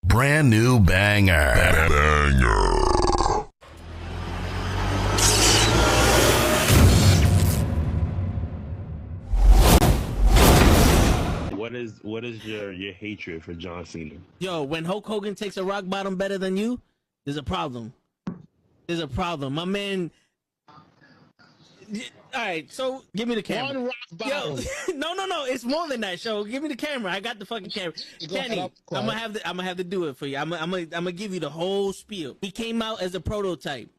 Brand new banger. What is your hatred for John Cena? Yo, when Hulk Hogan takes a rock bottom better than you, there's a problem. There's a problem. My man. All right, so give me the camera. One rock bottom. Yo, no, it's more than that. Show, give me the camera. I got the fucking camera. Kenny, I'm gonna have to do it for you. I'm gonna give you the whole spiel. He came out as a prototype.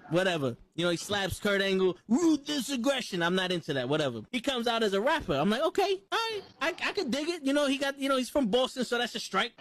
Whatever. You know, he slaps Kurt Angle. Ruthless aggression. I'm not into that. Whatever. He comes out as a rapper. I'm like, okay, all right, I could dig it. You know, he's from Boston, so that's a strike.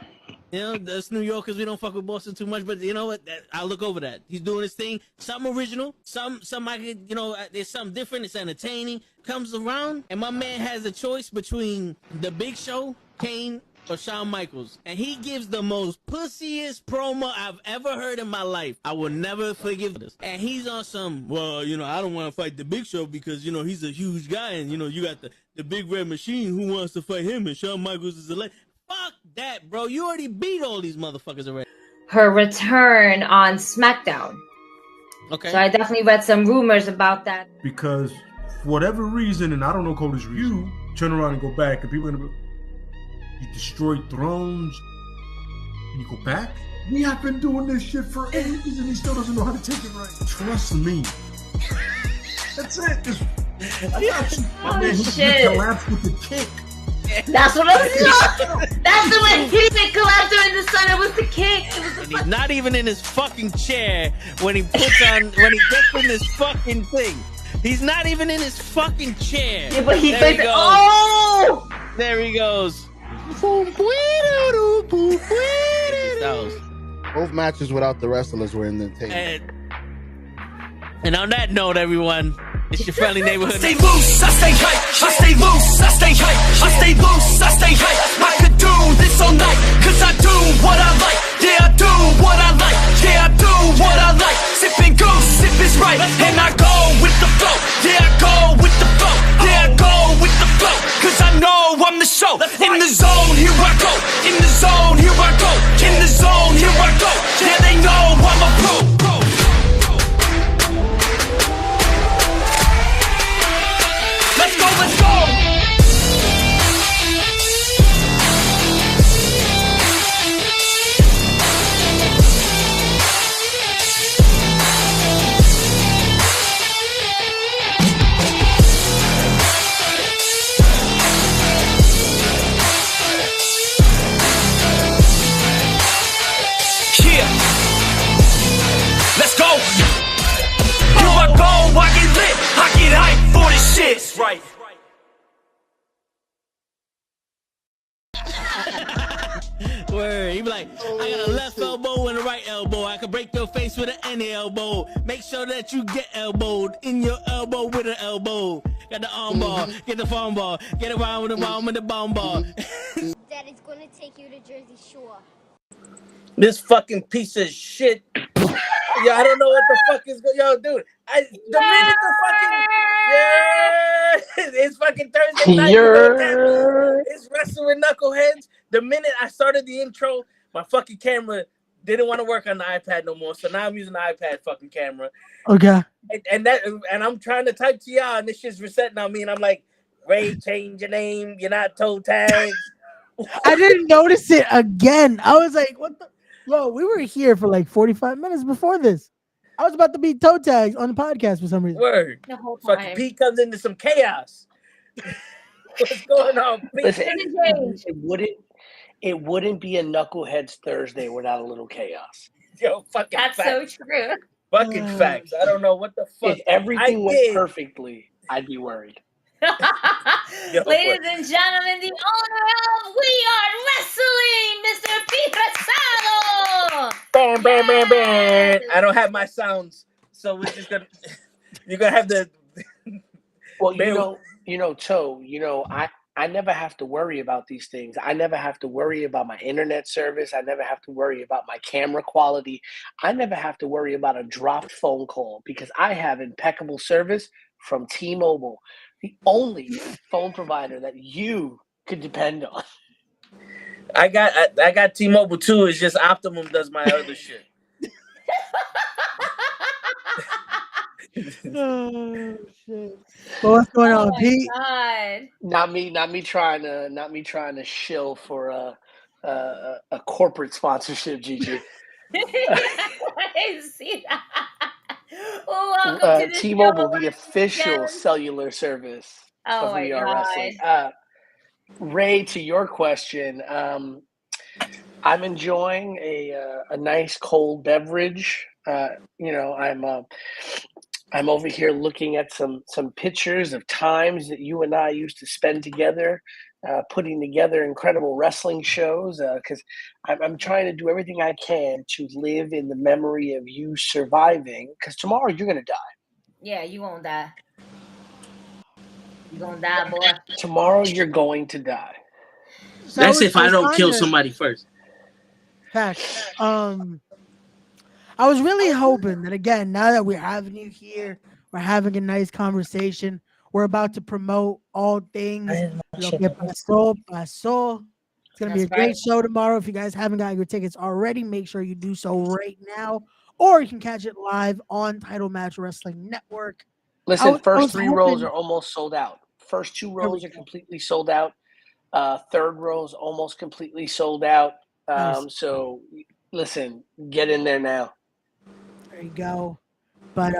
You know, us New Yorkers, we don't fuck with Boston too much, but you know what? I'll look over that. He's doing his thing. Something original. Some I could, you know, there's something different. It's entertaining. Comes around, and my man has a choice between The Big Show, Kane, or Shawn Michaels. And he gives the most pussiest promo I've ever heard in my life. I will never forgive this. And he's on some, well, you know, I don't want to fight The Big Show because, you know, he's a huge guy, and, you know, you got the Big Red Machine who wants to fight him, and Shawn Michaels is a legend. Fuck that, bro. You already beat all these motherfuckers already. Her return on SmackDown. Okay. So I definitely read some rumors about that. Because for whatever reason, and I don't know Cody's reason, you turn around and go back, and people are gonna be, you destroyed thrones, and you go back? We have been doing this shit for ages, and he still doesn't know how to take it right. Trust me. That's it. I got you. Oh, man, shit. Collapse with the kick. That's what I'm saying. That's the way he didn't collapse during the sun. It was the kick. It was the He's not even in his fucking chair when he gets in this fucking thing. He's not even in his fucking chair. Yeah, but he there goes, oh! There he goes. Both matches without the wrestlers were in the table. And on that note, everyone, it's your friendly neighborhood. I stay loose, I stay hype. I stay loose, I stay hype. I stay loose, I stay hype. I could do this all night, cause I do what I like. Yeah, I do what I like. Yeah, I do what I like. Sipping goose, sip is right. And I go with the flow. Yeah, I go with the flow. Yeah, I go with the flow. Cause I know I'm the show. In the zone, here I go. In the zone, here I go. In the zone, here I go. Yeah, they know I'm a pro. Let's go, let's go! Yeah! Let's go! Here I go, I get lit, I get hyped for this shit. Right. Word. He be like, I got a left elbow and a right elbow. I can break your face with an any elbow. Make sure that you get elbowed in your elbow with an elbow. Got the arm bar, get the phone ball, get around with the bomb with the bomb ball. Daddy's gonna take you to Jersey Shore. This fucking piece of shit. Yo, I don't know what the fuck is going on. Yo, dude. The minute the fucking... Yeah! It's fucking Thursday night. It's Wrestling with Knuckleheads. The minute I started the intro, my fucking camera didn't want to work on the iPad no more. So now I'm using the iPad fucking camera. Okay. And I'm trying to type to y'all, and this shit's resetting on me. And I'm like, Ray, change your name. You're not toe tags. I didn't notice it again. I was like, what the... Yo, we were here for like 45 minutes before this. I was about to be toe tags on the podcast for some reason. Word. The whole time. Fucking Pete comes into some chaos. What's going on, Pete? Listen, it wouldn't be a Knuckleheads Thursday without a little chaos. Yo, fucking That's facts. so true. Fucking facts. I don't know what the fuck. If everything went perfectly, I'd be worried. Ladies and gentlemen, the owner of We Are Wrestling, Mr. Pete Rosado. Bam, bam, bam, bam. I don't have my sounds, so we're just gonna. You're gonna have to. Well, Cho, I never have to worry about these things. I never have to worry about my internet service. I never have to worry about my camera quality. I never have to worry about a dropped phone call because I have impeccable service from T-Mobile, the only phone provider that you could depend on. I got T-Mobile too. It's just Optimum does my other shit. Oh shit! Well, what's going on, Pete? God. Not me trying to shill for a corporate sponsorship, Gigi. I see that. Welcome to the T-Mobile, show. the official Yes. cellular service Oh of my We Are God. Wrestling. Ray, to your question, I'm enjoying a nice cold beverage. I'm over here looking at some pictures of times that you and I used to spend together, putting together incredible wrestling shows. Because I'm trying to do everything I can to live in the memory of you surviving. Because tomorrow you're gonna die. Yeah, you won't die. You gonna die, boy. Tomorrow you're going to die. That's if I don't kill somebody first. Facts. I was really hoping that, again, now that we're having you here, we're having a nice conversation. We're about to promote all things. Paso. It's going to be a great show tomorrow. If you guys haven't got your tickets already, make sure you do so right now. Or you can catch it live on Title Match Wrestling Network. Listen, first 3 rows are almost sold out. First 2 rows are completely sold out. Third row is almost completely sold out. Nice. So, listen, get in there now. There you go. But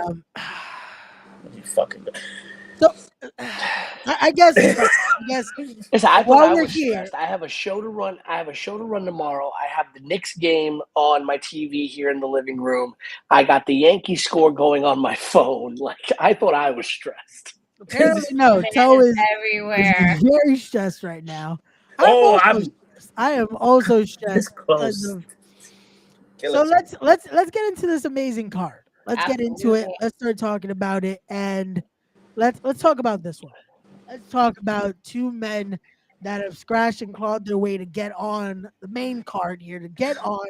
You fucking. So I guess Listen, I thought I was stressed. I have a show to run. Tomorrow. I have the Knicks game on my TV here in the living room. I got the Yankee score going on my phone. Like, I thought I was stressed. Apparently, no. Toe is everywhere. Very stressed right now. I am also stressed. Close. So let's get into this amazing card. Let's get into it. Let's start talking about it, and let's talk about this one. Let's talk about 2 men that have scratched and clawed their way to get on the main card here, to get on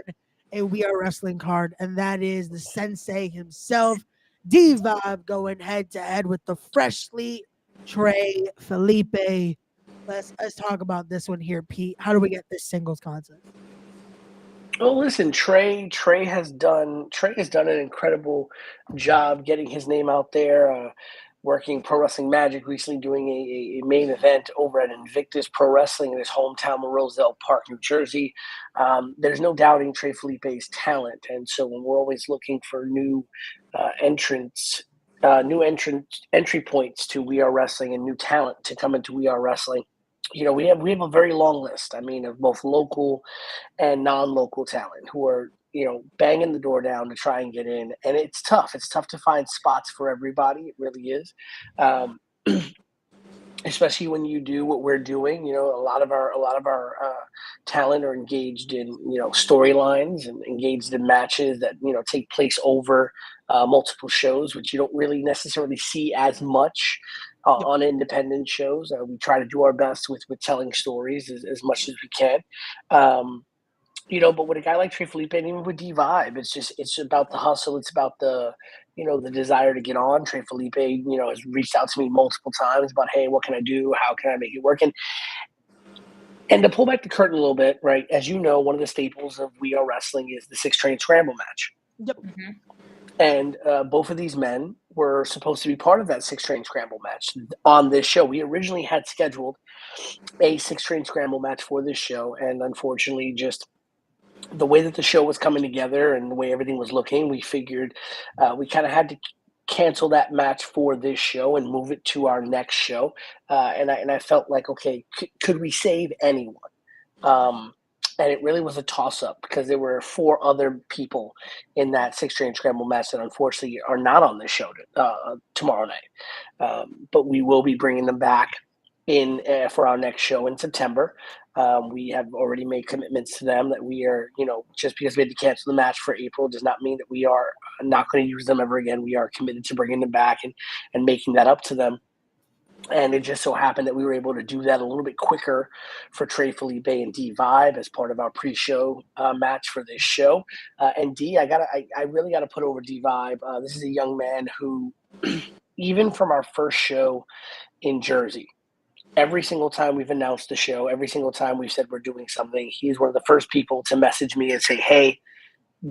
a We Are Wrestling card, and that is the Sensei himself, D-Vibe, going head to head with the freshly Trey Felipe. Let's talk about this one here, Pete. How do we get this singles concept? Well, listen, Trey has done an incredible job getting his name out there. Working Pro Wrestling Magic, recently doing a main event over at Invictus Pro Wrestling in his hometown of Roselle Park, New Jersey. There's no doubting Trey Felipe's talent, and so when we're always looking for new entry points to We Are Wrestling and new talent to come into We Are Wrestling, we have a very long list. I mean, of both local and non-local talent who are banging the door down to try and get in, and it's tough. It's tough to find spots for everybody. It really is, especially when you do what we're doing. A lot of our talent are engaged in storylines and engaged in matches that take place over multiple shows, which you don't really necessarily see as much on independent shows. We try to do our best with telling stories as much as we can. But with a guy like Trey Felipe, and even with D-Vibe, it's about the hustle. It's about the desire to get on. Trey Felipe, has reached out to me multiple times about, hey, what can I do? How can I make it work? And to pull back the curtain a little bit, right? As you know, one of the staples of We Are Wrestling is the 6-train scramble match. Yep. Mm-hmm. And both of these men were supposed to be part of that 6-train scramble match on this show. We originally had scheduled a 6-train scramble match for this show, and unfortunately, just the way that the show was coming together and the way everything was looking, we figured we kind of had to cancel that match for this show and move it to our next show. And I felt like, okay, could we save anyone? And it really was a toss-up because there were 4 other people in that 6-train scramble match that unfortunately are not on this show tomorrow night. But we will be bringing them back in for our next show in September. We have already made commitments to them that we are, just because we had to cancel the match for April does not mean that we are not going to use them ever again. We are committed to bringing them back and making that up to them. And it just so happened that we were able to do that a little bit quicker for Trey Felipe and D-Vibe as part of our pre-show match for this show. And D, I really got to put over D-Vibe. This is a young man who, even from our first show in Jersey, every single time we've announced the show, every single time we've said we're doing something, he's one of the first people to message me and say, hey,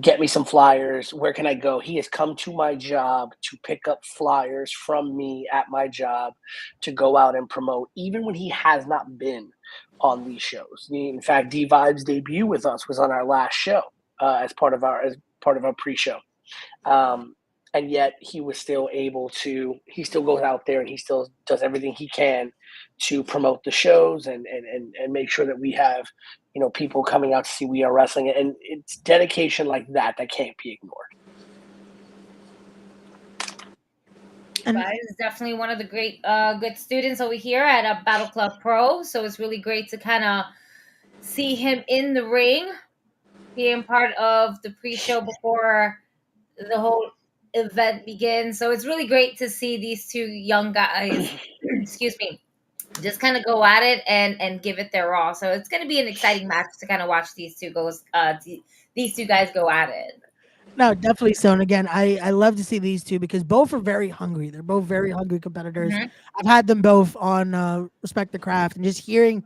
get me some flyers. Where can I go? He has come to my job to pick up flyers from me at my job to go out and promote, even when he has not been on these shows. In fact, D-Vibe's debut with us was on our last show as part of our pre-show. And yet he was still able to, he still goes out there and he still does everything he can to promote the shows and make sure that we have, people coming out to see We Are Wrestling. And it's dedication like that can't be ignored. And is definitely one of the great, good students over here at Battle Club Pro. So it's really great to kind of see him in the ring, being part of the pre-show before the whole event begins. So it's really great to see these two young guys, excuse me, just kind of go at it and give it their all. So it's going to be an exciting match to kind of watch these two guys go at it. No, definitely so. And again, I love to see these two because both are very hungry. They're both very hungry competitors. Mhm. I've had them both on Respect the Craft, and just hearing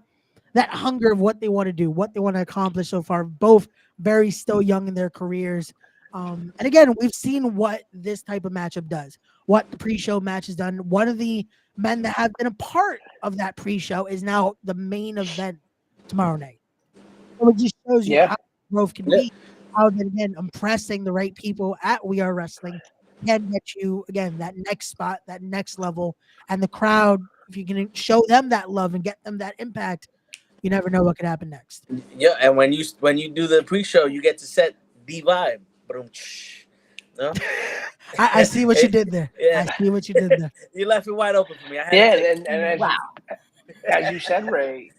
that hunger of what they want to do, what they want to accomplish so far. Both very still young in their careers. And again, we've seen what this type of matchup does, what the pre-show match has done. One of the men that have been a part of that pre-show is now the main event tomorrow night. So it just shows you how growth can be. How then again, impressing the right people at We Are Wrestling can get you again that next spot, that next level, and the crowd. If you can show them that love and get them that impact, you never know what could happen next. Yeah, and when you do the pre-show, you get to set the vibe. No? I see what you did there. Yeah. I see what you did there. You left it wide open for me. And as you said, Ray,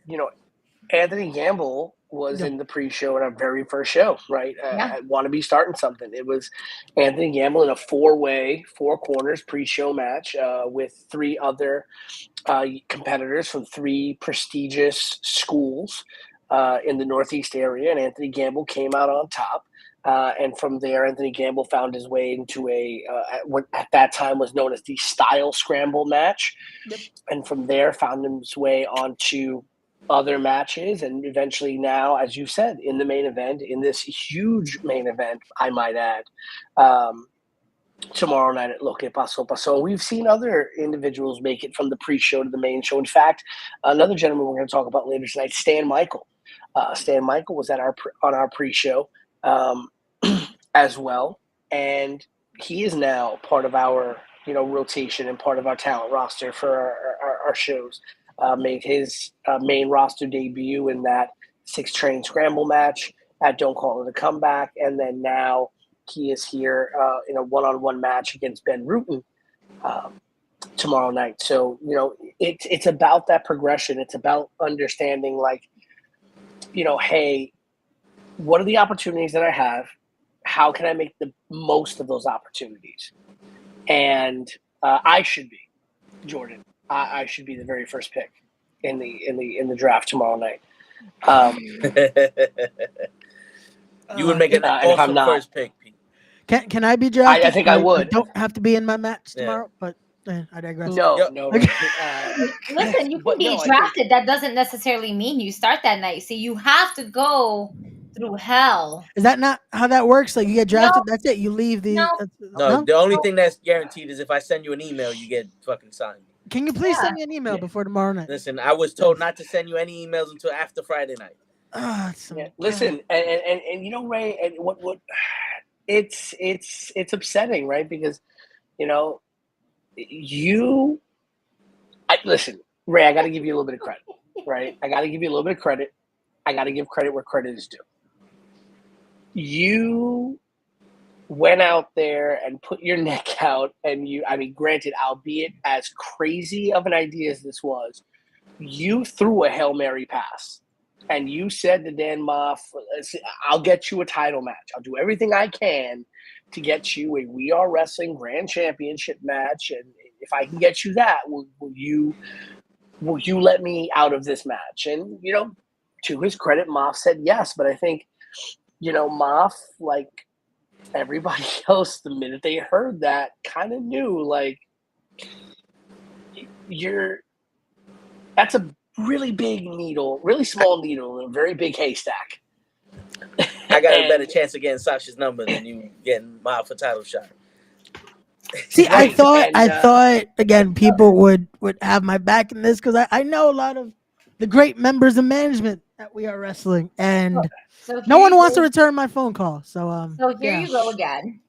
Anthony Gamble was in the pre-show at our very first show, right? At Wannabe Starting Something. It was Anthony Gamble in a four corners pre-show match with three other competitors from three prestigious schools in the Northeast area, and Anthony Gamble came out on top. And from there, Anthony Gamble found his way into what at that time was known as the Style Scramble match. Yep. And from there, found his way onto other matches. And eventually now, as you said, in the main event, in this huge main event, I might add, tomorrow night at Loque Paso. We've seen other individuals make it from the pre-show to the main show. In fact, another gentleman we're going to talk about later tonight, Stan Michael. Stan Michael was on our pre-show as well, and he is now part of our rotation and part of our talent roster for our shows. Made his main roster debut in that 6-train scramble match at Don't Call It a Comeback, and then now he is here in a one-on-one match against Ben Rutan tomorrow night. So it's about that progression. It's about understanding hey, what are the opportunities that I have? How can I make the most of those opportunities? And I should be, Jordan. I should be the very first pick in the draft tomorrow night. You would make an awesome first pick, Pete. Can I be drafted? I think I would. I don't have to be in my match tomorrow, but I digress. No. Listen, you can be drafted. That doesn't necessarily mean you start that night. See, you have to go through hell. Is that not how that works? Like you get drafted, that's it. You leave the. No, the only thing that's guaranteed is if I send you an email, you get fucking signed. Can you please send me an email before tomorrow night? Listen, I was told not to send you any emails until after Friday night. Listen, and Ray, and what it's upsetting, right? Because listen, Ray, I got to give you a little bit of credit, right? I got to give you a little bit of credit. I got to give credit where credit is due. You went out there and put your neck out, and granted, albeit as crazy of an idea as this was, you threw a Hail Mary pass. And you said to Dan Moff, I'll get you a title match. I'll do everything I can to get you a We Are Wrestling Grand Championship match. And if I can get you that, will you let me out of this match? And, to his credit, Moff said yes. But I think, Moff, like everybody else, the minute they heard that, kind of knew, That's a really big needle, really small needle, and a very big haystack. I got a better chance of getting Sasha's number than you getting my for title shot. See, I thought again people would have my back in this because I know a lot of the great members of management that We Are Wrestling, and no one wants to return my phone call. So here you go again,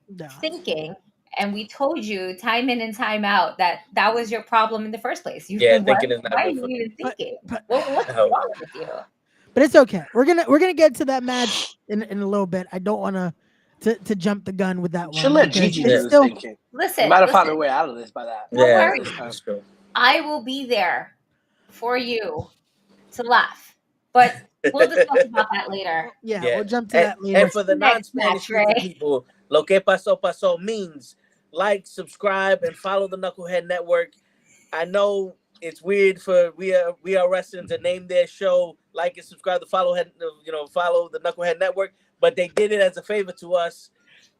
thinking, and we told you time in and time out that was your problem in the first place. Thinking is not why are good you for even thinking? What's wrong with you? But it's okay. We're gonna get to that match in a little bit. I don't want to jump the gun with that one. Should let Gigi do his thinking. Listen, you might have found a way out of this by that. Don't worry. I will be there for you to laugh, but we'll discuss about that later. Yeah, we'll jump to that later. And for the non-Spanish people, lo que pasó means like, subscribe, and follow the Knucklehead Network. I know it's weird for we are wrestling to name their show like and subscribe to follow the Knucklehead Network, but they did it as a favor to us,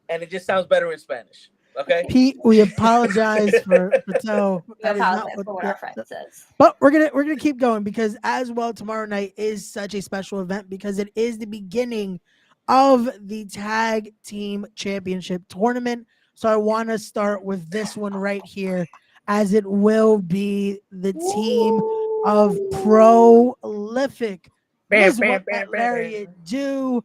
and it just sounds better in Spanish. Okay, Pete, we apologize for Toe. That is not what our friend says. But we're gonna keep going because as well tomorrow night is such a special event because it is the beginning of the Tag Team Championship Tournament. So I want to start with this one right here, as it will be the team of Prolific, Lariat Do,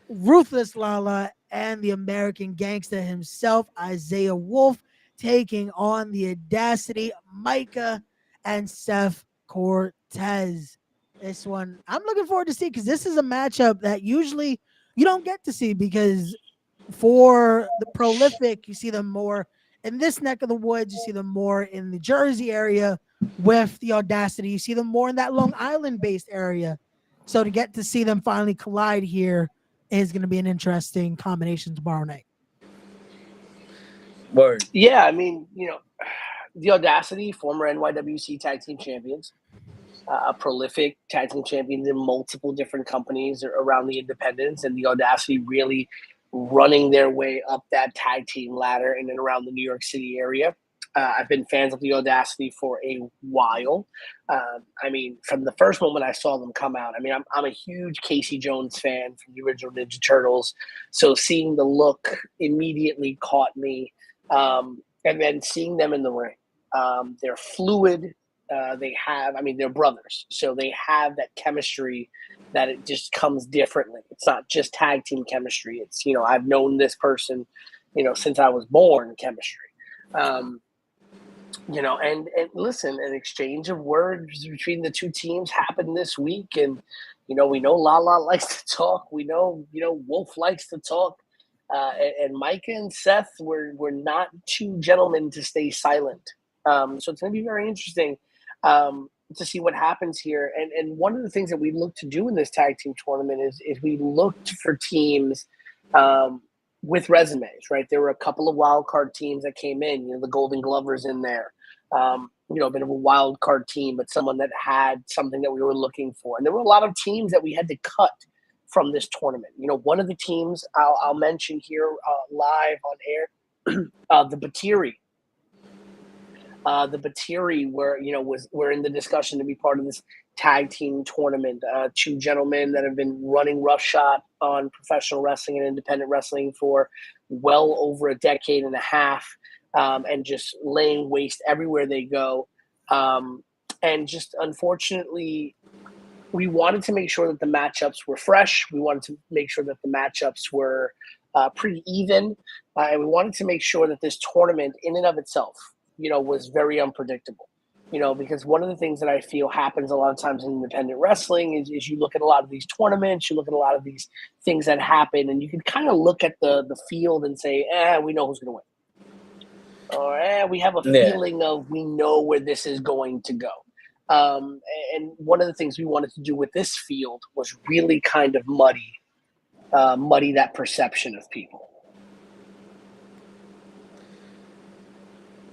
Ruthless Lala, and the American Gangster himself, Isaiah Wolf, taking on the Audacity, Micah, and Seth Cortez. This one I'm looking forward to see because this is a matchup that usually you don't get to see because for the Prolific, you see them more in this neck of the woods. You see them more in the Jersey area with the Audacity. You see them more in that Long Island-based area. So to get to see them finally collide here is going to be an interesting combination tomorrow night. Word. Yeah, I mean, the Audacity, former NYWC Tag Team Champions, prolific tag team champions in multiple different companies around the independents, and the Audacity really running their way up that tag team ladder in and around the New York City area. I've been fans of the Audacity for a while. I mean, from the first moment I saw them come out, I mean, I'm a huge Casey Jones fan from the original Ninja Turtles. So seeing the look immediately caught me. And then seeing them in the ring, they're fluid. They're brothers. So they have that chemistry that it just comes differently. It's not just tag team chemistry. It's, I've known this person, since I was born chemistry. And listen, an exchange of words between the two teams happened this week. And, we know Lala likes to talk. We know, Wolf likes to talk. And Micah and Seth were not two gentlemen to stay silent. So it's going to be very interesting to see what happens here. And one of the things that we look to do in this tag team tournament is we looked for teams with resumes, right? There were a couple of wild card teams that came in, the Golden Glovers in there, a bit of a wild card team, but someone that had something that we were looking for. And there were a lot of teams that we had to cut from this tournament. One of the teams I'll mention here live on air, the Batiri. The Batiri were in the discussion to be part of this tag team tournament. Two gentlemen that have been running roughshod on professional wrestling and independent wrestling for well over a decade and a half, and just laying waste everywhere they go. And just unfortunately, we wanted to make sure that the matchups were fresh. We wanted to make sure that the matchups were pretty even. And we wanted to make sure that this tournament in and of itself, was very unpredictable. Because one of the things that I feel happens a lot of times in independent wrestling is you look at a lot of these tournaments, you look at a lot of these things that happen, and you can kind of look at the field and say, we know who's going to win. Or we have a feeling of we know where this is going to go. And one of the things we wanted to do with this field was really kind of muddy that perception of people.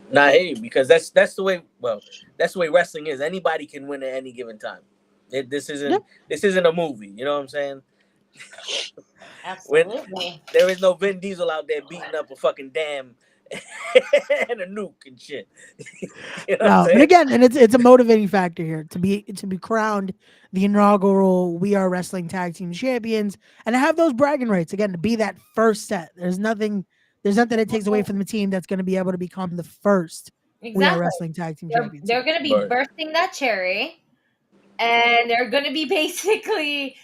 Nah, hey, because that's the way. Well, that's the way wrestling is. Anybody can win at any given time. This isn't a movie. You know what I'm saying? Absolutely. There is no Vin Diesel out there beating up a fucking dam and a nuke and shit. No, but again, and it's a motivating factor here to be crowned the inaugural We Are Wrestling Tag Team Champions and to have those bragging rights again to be that first set. There's nothing that takes away from the team that's going to be able to become the first We Are Wrestling Tag Team Champions. They're going to be bursting that cherry, and they're going to be basically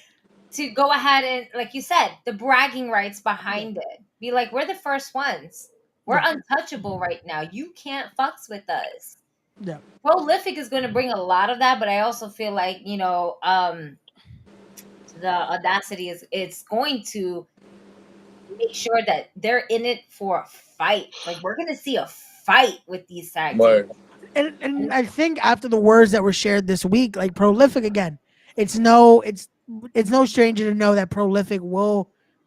to go ahead and, like you said, the bragging rights behind it. Be like, we're the first ones. We're untouchable right now. You can't fucks with us. Yeah. Prolific is going to bring a lot of that, but I also feel like, the Audacity it's going to make sure that they're in it for a fight. Like, we're going to see a fight with these tag teams. And I think after the words that were shared this week, like Prolific again, it's no stranger to know that Prolific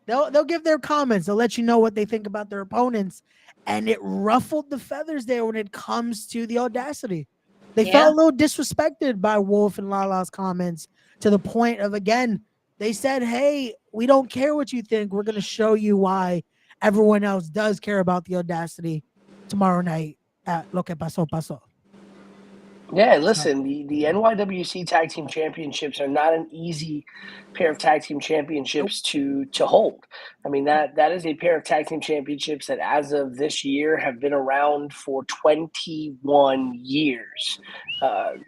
they'll give their comments. They'll let you know what they think about their opponents. And it ruffled the feathers there when it comes to the Audacity. They felt a little disrespected by Wolf and Lala's comments to the point of, again, they said, hey, we don't care what you think. We're going to show you why everyone else does care about the Audacity tomorrow night at Lo Que Paso Paso. Yeah, listen, the NYWC Tag Team Championships are not an easy pair of tag team championships to hold. I mean, that is a pair of tag team championships that as of this year have been around for 21 years. And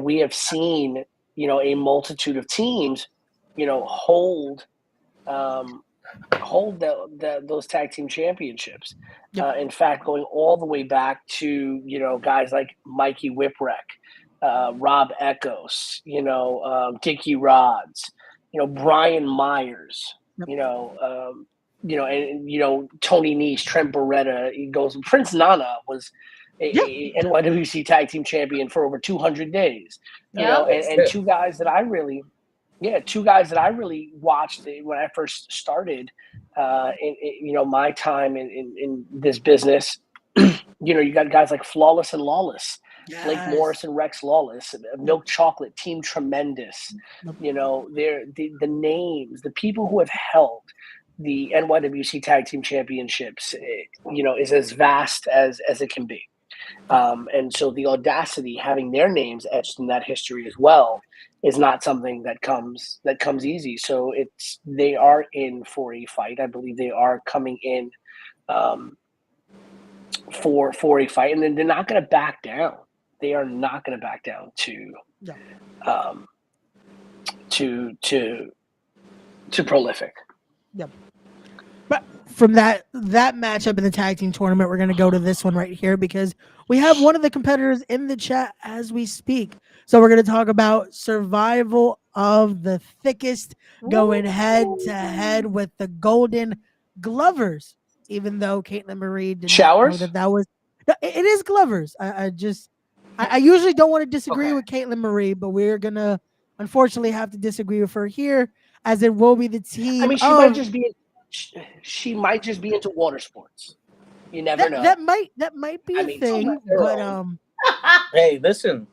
we have seen, a multitude of teams, hold those tag team championships. In fact, going all the way back to, guys like Mikey Whipwreck, Rob Echoes, Dickie Rods, Brian Myers, and Tony Nese, Trent Beretta. He goes. Prince Nana was a NYWC Tag Team Champion for over 200 days. And two guys that I really watched when I first started my time in this business. You got guys like Flawless and Lawless, Blake Morris and Rex Lawless, Milk Chocolate, Team Tremendous. They're the names, the people who have held the NYWC Tag Team Championships, is as vast as it can be. And so the Audacity, having their names etched in that history as well, is not something that comes easy. So they are in for a fight. I believe they are coming in for a fight, and then they're not going to back down. They are not going to back down to Prolific. Yep. But from that matchup in the tag team tournament, we're going to go to this one right here because we have one of the competitors in the chat as we speak. So we're going to talk about survival of the thickest, going head to head with the Golden Glovers. Even though Caitlin Marie did Showers? Not know that was, no, it is Glovers. I usually don't want to disagree with Caitlin Marie, but we're gonna unfortunately have to disagree with her here, as it will be the team. I mean, she might just be into water sports. You never know. That might be a thing, but hey, listen.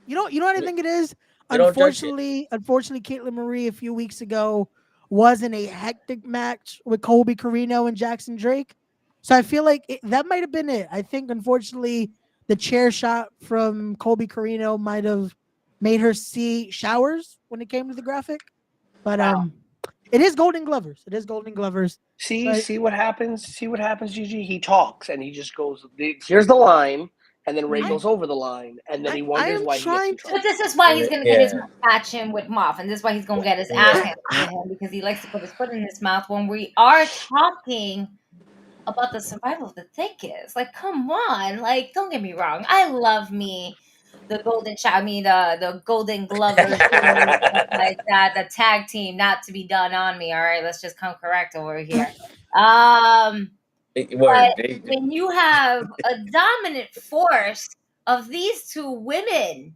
You know what I think it is? Unfortunately, Caitlin Marie a few weeks ago was in a hectic match with Colby Carino and Jackson Drake. So I feel like that might have been it. I think, unfortunately, the chair shot from Colby Carino might have made her see showers when it came to the graphic. But it is Golden Glovers. It is Golden Glovers. See what happens? See what happens, Gigi? He talks, and he just goes, here's the line, and then Ray goes over the line, and then he wonders why he gets in trouble. But this is why he's going to get his match in with Moff, and this is why he's going to get his ass handed to him, because he likes to put his foot in his mouth when we are talking about the survival of the thickest. Like, come on. Like, don't get me wrong. I love me the Golden the Golden Glovers, like that, the tag team, not to be done on me. All right, let's just come correct over here. But when you have a dominant force of these two women,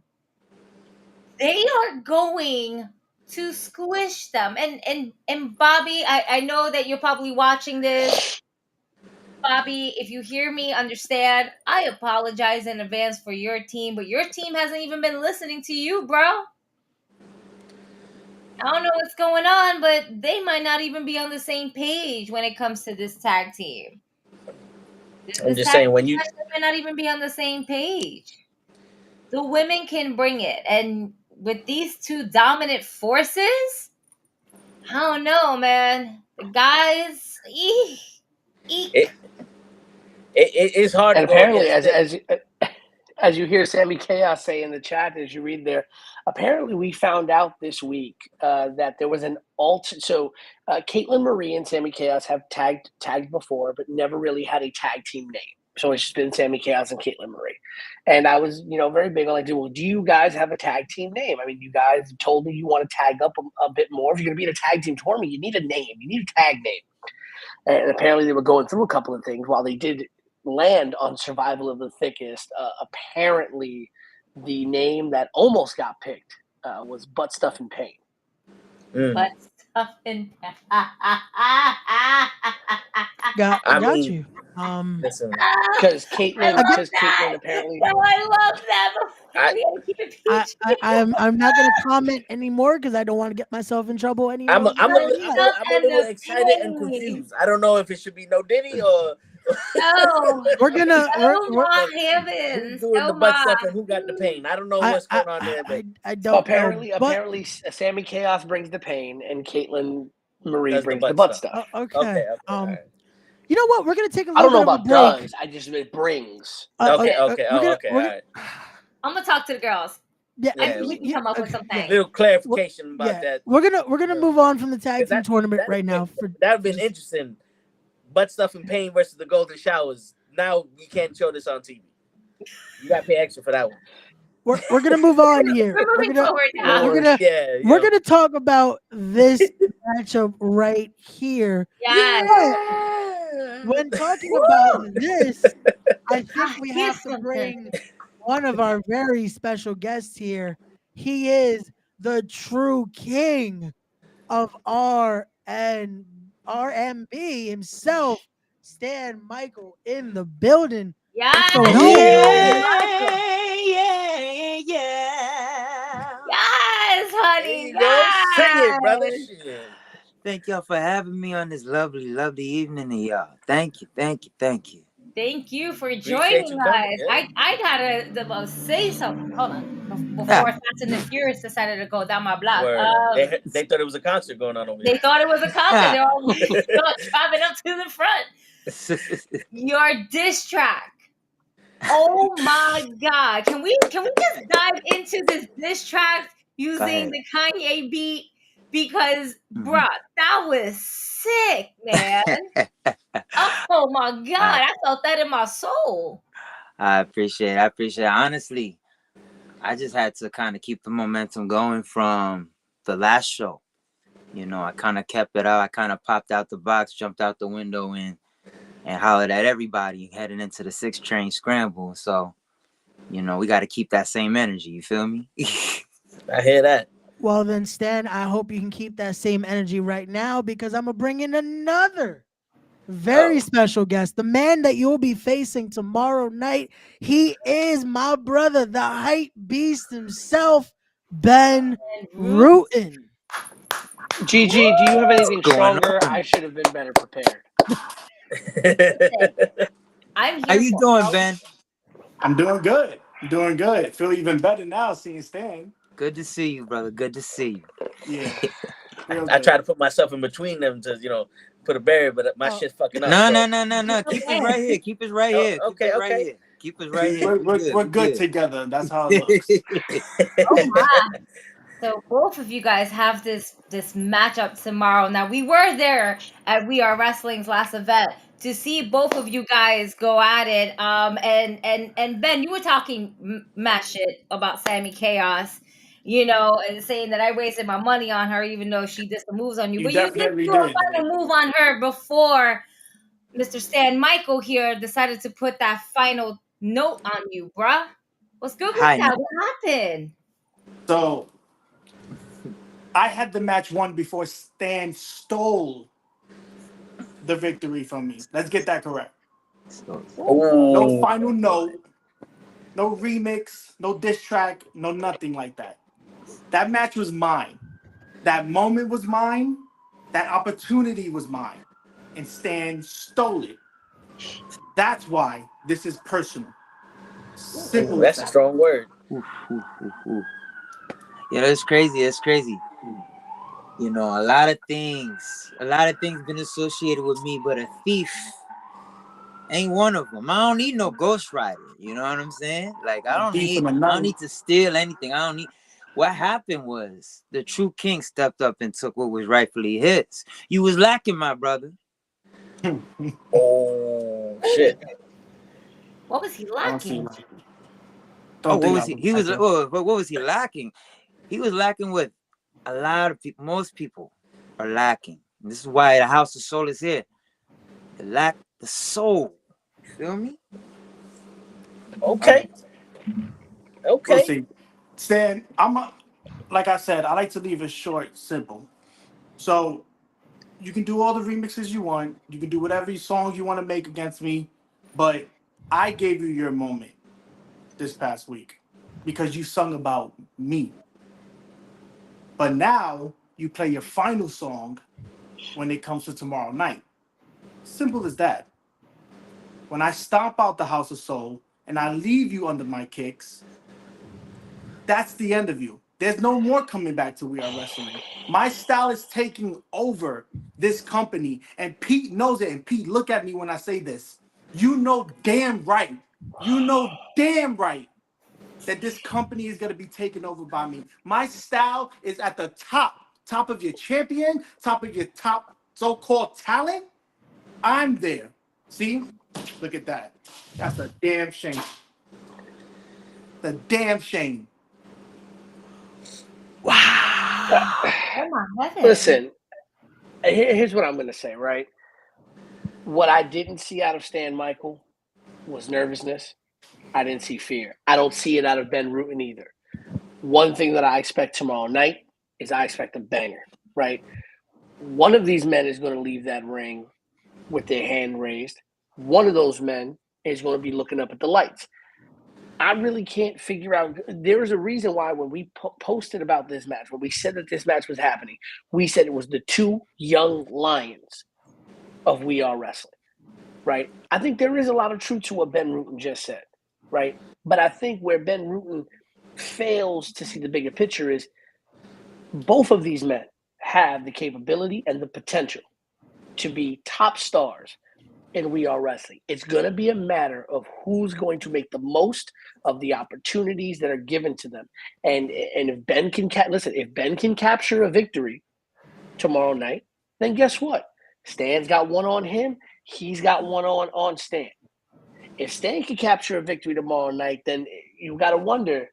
they are going to squish them. And Bobby, I know that you're probably watching this. Bobby, if you hear me, understand, I apologize in advance for your team, but your team hasn't even been listening to you, bro. I don't know what's going on, but they might not even be on the same page when it comes to this tag team. I'm just saying when you may not even be on the same page. The women can bring it, and with these two dominant forces, I don't know, man. The guys, it's hard And to go apparently, against as you hear Sammy Chaos say in the chat as you read there, apparently we found out this week that there was an So Caitlin Marie and Sammy Chaos have tagged before, but never really had a tag team name. So it's just been Sammy Chaos and Caitlin Marie. And I was, very big on like, well, do you guys have a tag team name? I mean, you guys told me you want to tag up a bit more. If you're going to be in a tag team tournament, you need a name. You need a tag name. And apparently they were going through a couple of things while they did land on Survival of the Thickest. Apparently the name that almost got picked was Butt Stuff and Pain. Butt Stuff and Pain. Got you. Because Caitlin apparently. No, I love that. I'm not gonna comment anymore because I don't want to get myself in trouble anymore. I'm a little excited and confused. I don't know if it should be No Diddy or. No, we're gonna. Heavens. Who's doing the butt stuff and who got the pain? I don't know what's going on there. I don't. Apparently, Sammy Chaos brings the pain and Caitlin Marie brings the butt stuff. Okay. You know what? We're gonna take a little I don't know bit about of a break. does. I just it brings. Okay. All right. I'm gonna talk to the girls. Yeah, we can come up with something. Little clarification about that. We're gonna move on from the tag team tournament right now. That'd been interesting. Butt Stuff and Pain versus the Golden Showers. Now you can't show this on TV. You gotta pay extra for that one. We're gonna move on here. We're moving forward now. We're gonna talk about this matchup right here. Yes. When talking about this, I think we have to bring one of our very special guests here. He is the true king of RMB himself, Stan Michael in the building. Yes. Yes, honey. Yes. Sing it, brother. Shit. Thank y'all for having me on this lovely, lovely evening to y'all. Thank you. Thank you for joining us. Yeah. I gotta say something. Hold on. Before Fast and the Furious decided to go down my block. They thought it was a concert going on over here. They thought it was a concert. They're all driving up to the front. Your diss track. Oh my God. Can we just dive into this diss track using the Kanye beat? Because, bruh, that was sick, man. Oh my God, I felt that in my soul. I appreciate it. Honestly, I just had to kind of keep the momentum going from the last show. I kind of kept it up. I kind of popped out the box, jumped out the window, and hollered at everybody heading into the 6 train scramble. So, we got to keep that same energy. You feel me? I hear that. Well then, Stan, I hope you can keep that same energy right now because I'm going to bring in another very special guest. The man that you'll be facing tomorrow night. He is my brother, the hype beast himself, Ben Rutan. GG, do you have anything stronger? I should have been better prepared. I'm here. How you doing, Ben? I'm doing good. Feel even better now seeing Stan. Good to see you, brother. Good to see you. Yeah. I try to put myself in between them to, put a barrier, but my shit's fucking up. No. Keep it right here. Keep it right here. Okay. Keep it right here. We're good together. That's how it looks. Oh, wow. So both of you guys have this matchup tomorrow. Now, we were there at We Are Wrestling's last event to see both of you guys go at it. And Ben, you were talking mad shit about Sammy Chaos. And saying that I wasted my money on her, even though she did some moves on you. But you did do a final move on her before Mr. Stan Michael here decided to put that final note on you, bruh. What's good with that? What happened? So, I had the match won before Stan stole the victory from me. Let's get that correct. No final note, no remix, no diss track, no nothing like that. That match was mine. That moment was mine. That opportunity was mine. And Stan stole it. That's why this is personal. Simple. That's a strong word. Yeah, it's crazy. It's crazy. You know, a lot of things been associated with me, but a thief ain't one of them. I don't need no ghostwriter. You know what I'm saying? Like I don't need to steal anything. I don't need. What happened was the true king stepped up and took what was rightfully his. You was lacking, my brother. Oh shit! What was he lacking? What was he? He was. What was he lacking? He was lacking what a lot of people, most people, are lacking. And this is why the House of Soul is here. They lack the soul. You feel me? Okay. We'll see. Stan, like I said, I like to leave it short, simple. So you can do all the remixes you want. You can do whatever song you want to make against me. But I gave you your moment this past week because you sung about me. But now you play your final song when it comes to tomorrow night. Simple as that. When I stomp out the House of Soul and I leave you under my kicks, that's the end of you. There's no more coming back to We Are Wrestling. My style is taking over this company, and Pete knows it. And Pete, look at me when I say this. You know damn right. You know damn right that this company is going to be taken over by me. My style is at the top of your champion, top of your top so-called talent. I'm there. See? Look at that. That's a damn shame. The damn shame. Wow. Listen, here's what I'm going to say, right? What I didn't see out of Stan Michael was nervousness. I didn't see fear. I don't see it out of Ben Rutan either. One thing that I expect tomorrow night is I expect a banger, right? One of these men is going to leave that ring with their hand raised. One of those men is going to be looking up at the lights. I really can't figure out. There is a reason why when we posted about this match, when we said that this match was happening, we said it was the two young lions of We Are Wrestling, right? I think there is a lot of truth to what Ben Rutan just said, right? But I think where Ben Rutan fails to see the bigger picture is both of these men have the capability and the potential to be top stars in We Are Wrestling. It's going to be a matter of who's going to make the most of the opportunities that are given to them. And if Ben can if Ben can capture a victory tomorrow night, then guess what? Stan's got one on him. He's got one on Stan. If Stan can capture a victory tomorrow night, then you got to wonder,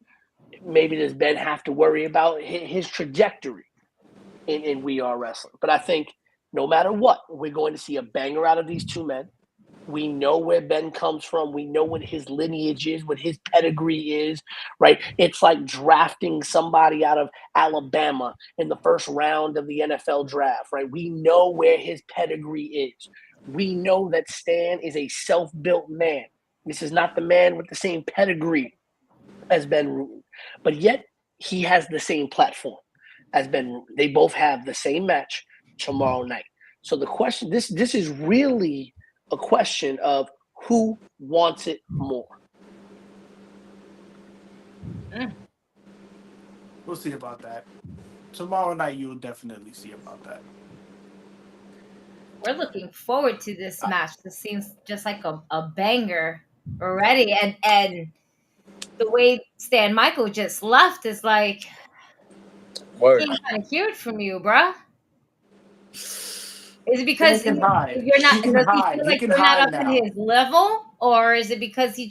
maybe does Ben have to worry about his trajectory in We Are Wrestling? But I think no matter what, we're going to see a banger out of these two men. We know where Ben comes from. We know what his lineage is, what his pedigree is, right? It's like drafting somebody out of Alabama in the first round of the NFL draft, right? We know where his pedigree is. We know that Stan is a self-built man. This is not the man with the same pedigree as Ben Rutan, but yet he has the same platform as Ben Rutan. They both have the same match tomorrow night. So the question, this is really a question of who wants it more. We'll see about that. Tomorrow night, you'll definitely see about that. We're looking forward to this match. This seems just like a banger already. And the way Stan Michael just left is like, Word. he kind of heard from you, bruh. Is it because you're not? Does he feel like you're not up to his level, or is it because he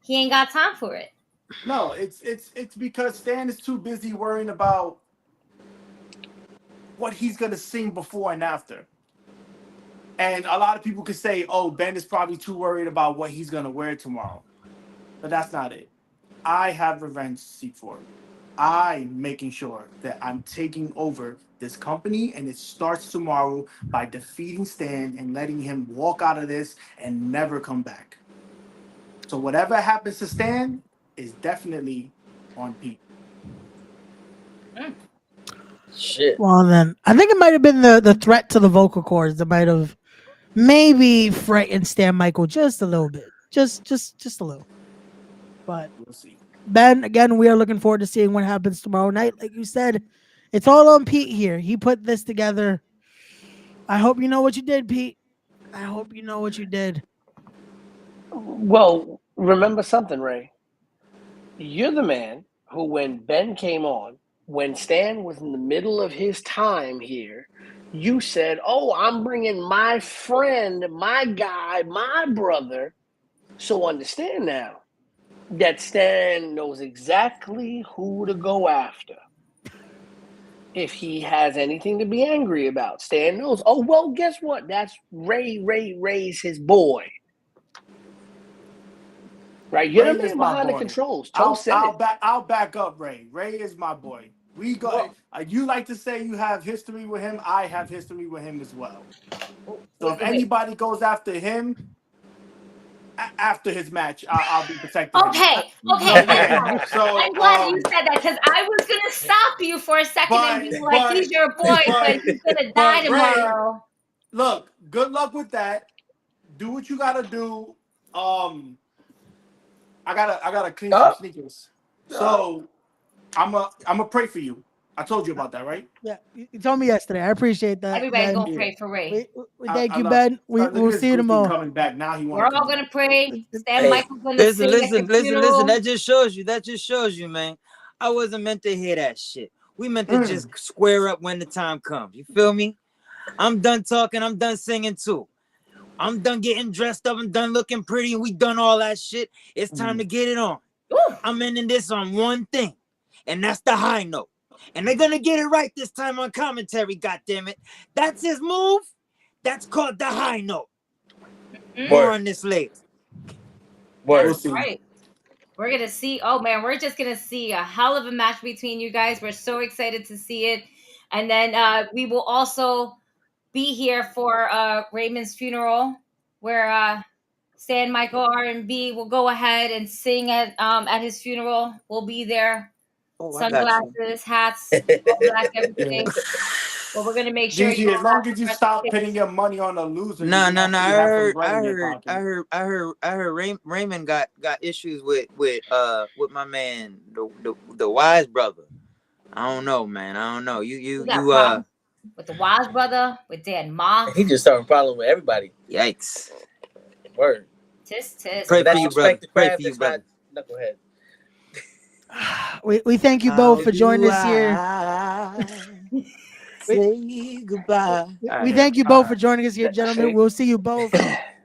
ain't got time for it? No, it's because Stan is too busy worrying about what he's gonna sing before and after. And a lot of people could say, "Oh, Ben is probably too worried about what he's gonna wear tomorrow," but that's not it. I have revenge to seek for. I'm making sure that I'm taking over this company, and it starts tomorrow by defeating Stan and letting him walk out of this and never come back. So whatever happens to Stan is definitely on Pete. Shit. Well, then I think it might have been the threat to the vocal cords that might have maybe frighten Stan Michael just a little bit, just a little. But we'll see. Ben, again, we are looking forward to seeing what happens tomorrow night. Like you said, it's all on Pete here. He put this together. I hope you know what you did, Pete. I hope you know what you did. Well, remember something, Ray. You're the man who, when Ben came on, when Stan was in the middle of his time here, you said, "Oh, I'm bringing my friend, my guy, my brother." So understand now that Stan knows exactly who to go after. If he has anything to be angry about, Stan knows. Oh, well, guess what? That's Ray's his boy. Right? You're the man behind the controls. I'll back up Ray. Ray is my boy. We go. You like to say you have history with him. I have history with him as well. So if anybody goes after him after his match, I'll be protecting him. Okay. So I'm glad you said that because I was gonna stop you for a second and be like, "He's your boy, but he's gonna die tomorrow." Ray, look, good luck with that. Do what you gotta do. I gotta clean some sneakers. So I'm a pray for you. I told you about that, right? Yeah, you told me yesterday. I appreciate that. Everybody's gonna pray for Ray. We thank you, Ben. We'll see you tomorrow. Coming back now. We're all gonna pray. Stan Michael's gonna sing at the funeral. Listen. That just shows you, man. I wasn't meant to hear that shit. We meant to just square up when the time comes. You feel me? I'm done talking. I'm done singing too. I'm done getting dressed up. I'm done looking pretty. We done all that shit. It's time to get it on. I'm ending this on one thing, and that's the high note. And they're gonna get it right this time on commentary. Goddammit, that's his move. That's called the high note. More on this later. That's right. We're gonna see. Oh man, we're just gonna see a hell of a match between you guys. We're so excited to see it, and then we will also be here for Raymond's funeral, where Stan Michael R&B will go ahead and sing at his funeral. We'll be there. Sunglasses, hats, all black, everything. Well, we're gonna make sure. Gigi, as long as you stop putting your money on a loser. No. I heard Raymond got issues with my man, the Wise brother. I don't know, man. I don't know. You with the Wise brother, with Dan Moss. He just started a problem with everybody. Yikes. Word. Tisk. Pray for you, brother. Pray for you, brother. Knucklehead. We thank you both for joining us here. Say goodbye. We thank you both for joining us here, gentlemen. We'll see you both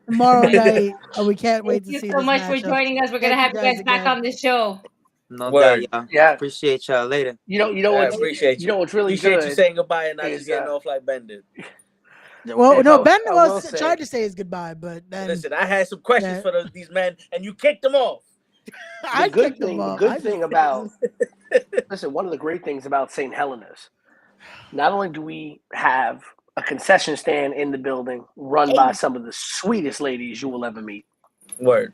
tomorrow night. We can't wait to see. Thank you so much for joining us. We're gonna have you guys back on the show. No doubt, y'all. Yeah. Appreciate y'all later. You know what? Appreciate you. You know what's really appreciate good. You saying goodbye and not just getting off like Ben did. Well, no, Ben tried to say his goodbye, but then listen, I had some questions for these men, and you kicked them off. The good thing about one of the great things about St. Helena's, not only do we have a concession stand in the building run by some of the sweetest ladies you will ever meet. Word.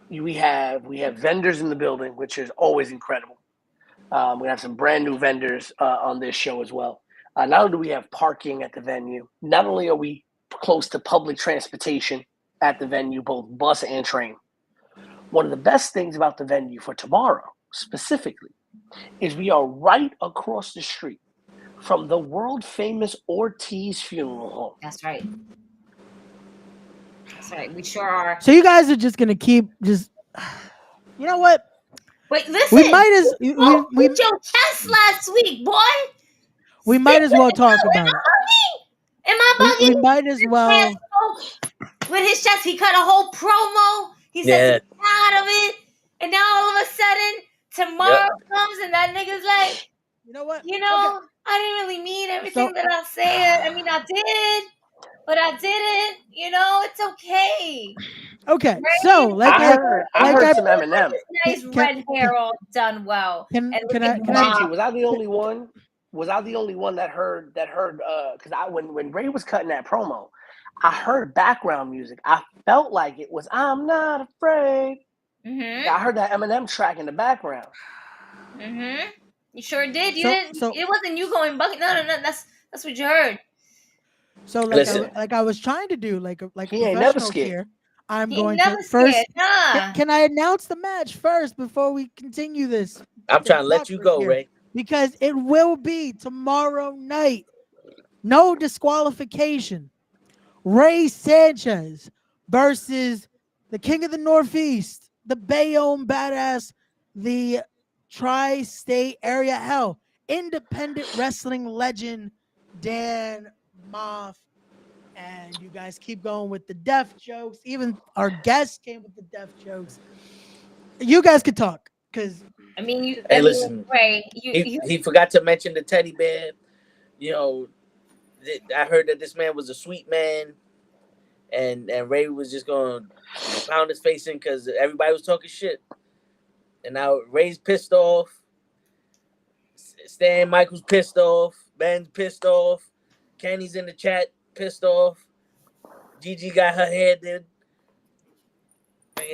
We have vendors in the building, which is always incredible. We have some brand new vendors on this show as well. Not only do we have parking at the venue, not only are we close to public transportation at the venue, both bus and train. One of the best things about the venue for tomorrow, specifically, is we are right across the street from the world famous Ortiz Funeral Home. That's right. We sure are. So you guys are just gonna keep just. You know what? Wait, listen. We might as we your chest last week, boy. We might as well talk about it. Am I bugging? We might as well. With his chest, he cut a whole promo. He said he's proud of it, and now all of a sudden, tomorrow comes and that nigga's like, you know what? I didn't really mean everything that I said. I mean, I did, but I didn't. It's okay. Okay, right? so I heard some Eminem. Nice red hair, all done well. Can I? Was I the only one? Was I the only one that heard? Because when Ray was cutting that promo, I heard background music. I felt like it was "I'm Not Afraid." Mm-hmm. I heard that Eminem track in the background. Mm-hmm. You sure did. You didn't. It wasn't you going bucket. No. That's what you heard. So like I was trying to do, like a he ain't never professional scared. here. I'm He going never to first. scared, nah. Can I announce the match first before we continue this? I'm trying to let you go, here? Ray. Because it will be tomorrow night. No disqualification. Ray Sanchez versus the King of the Northeast, the Bayonne Badass, the Tri-State Area Hell, independent wrestling legend, Dan Moff. And you guys keep going with the deaf jokes. Even our guests came with the deaf jokes. You guys could talk, because I mean, listen, Ray, he forgot to mention the teddy bear. You know, I heard that this man was a sweet man, and Ray was just gonna pound his face in because everybody was talking shit. And now Ray's pissed off. Stan Michael's pissed off. Ben's pissed off. Kenny's in the chat pissed off. Gigi got her hair did.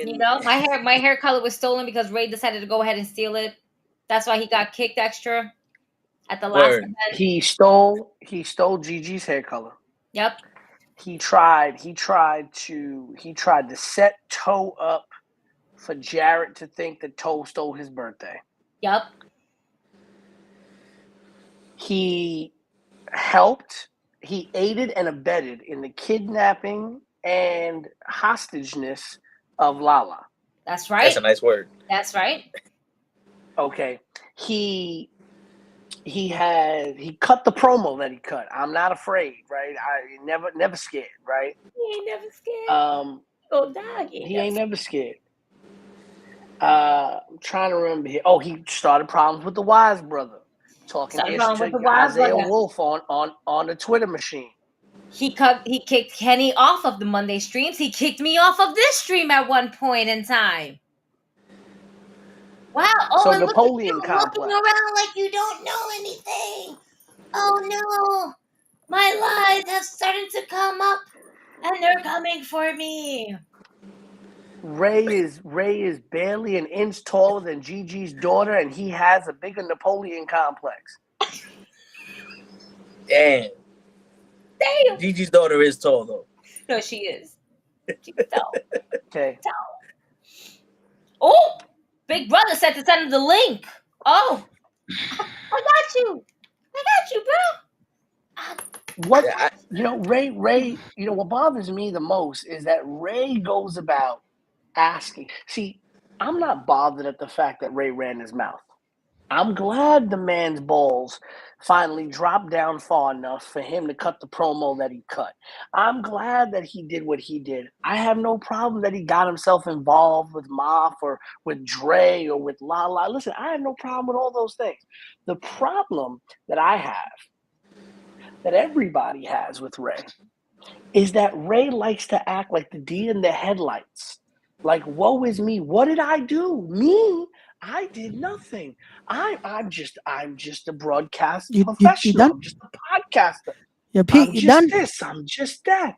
You know, my hair color was stolen because Ray decided to go ahead and steal it. That's why he got kicked extra at the last event. He stole Gigi's hair color. Yep. He tried to set Toe up for Jarrett to think that Toe stole his birthday. Yep. He aided and abetted in the kidnapping and hostageness of Lala. That's right. That's a nice word. That's right. Okay. He cut the promo that he cut. I'm not afraid, right? I never scared, right? He ain't never scared. Go die. He ain't never scared. I'm trying to remember here. Oh, he started problems with the Wise brother. Talking to Isaiah Wolf on the Twitter machine. He kicked Kenny off of the Monday streams. He kicked me off of this stream at one point in time. Wow. Oh, so and Napoleon look at you looking around like you don't know anything. Oh no. My lies have started to come up and they're coming for me. Ray is barely an inch taller than Gigi's daughter, and he has a bigger Napoleon complex. Damn. Damn. Gigi's daughter is tall though. No, she is. She's tall. Okay. Oh, Big Brother said to send him the link. Oh, I got you, bro. Ray, what bothers me the most is that Ray goes about asking. See, I'm not bothered at the fact that Ray ran his mouth. I'm glad the man's balls finally dropped down far enough for him to cut the promo that he cut. I'm glad that he did what he did. I have no problem that he got himself involved with Moff or with Dre or with Lala. Listen, I have no problem with all those things. The problem that I have, that everybody has with Ray, is that Ray likes to act like the deer in the headlights. Like, woe is me. What did I do? Me? I did nothing. I'm just a broadcast professional. I'm just a podcaster. Yeah, Pete, I'm you just done? this. I'm just that.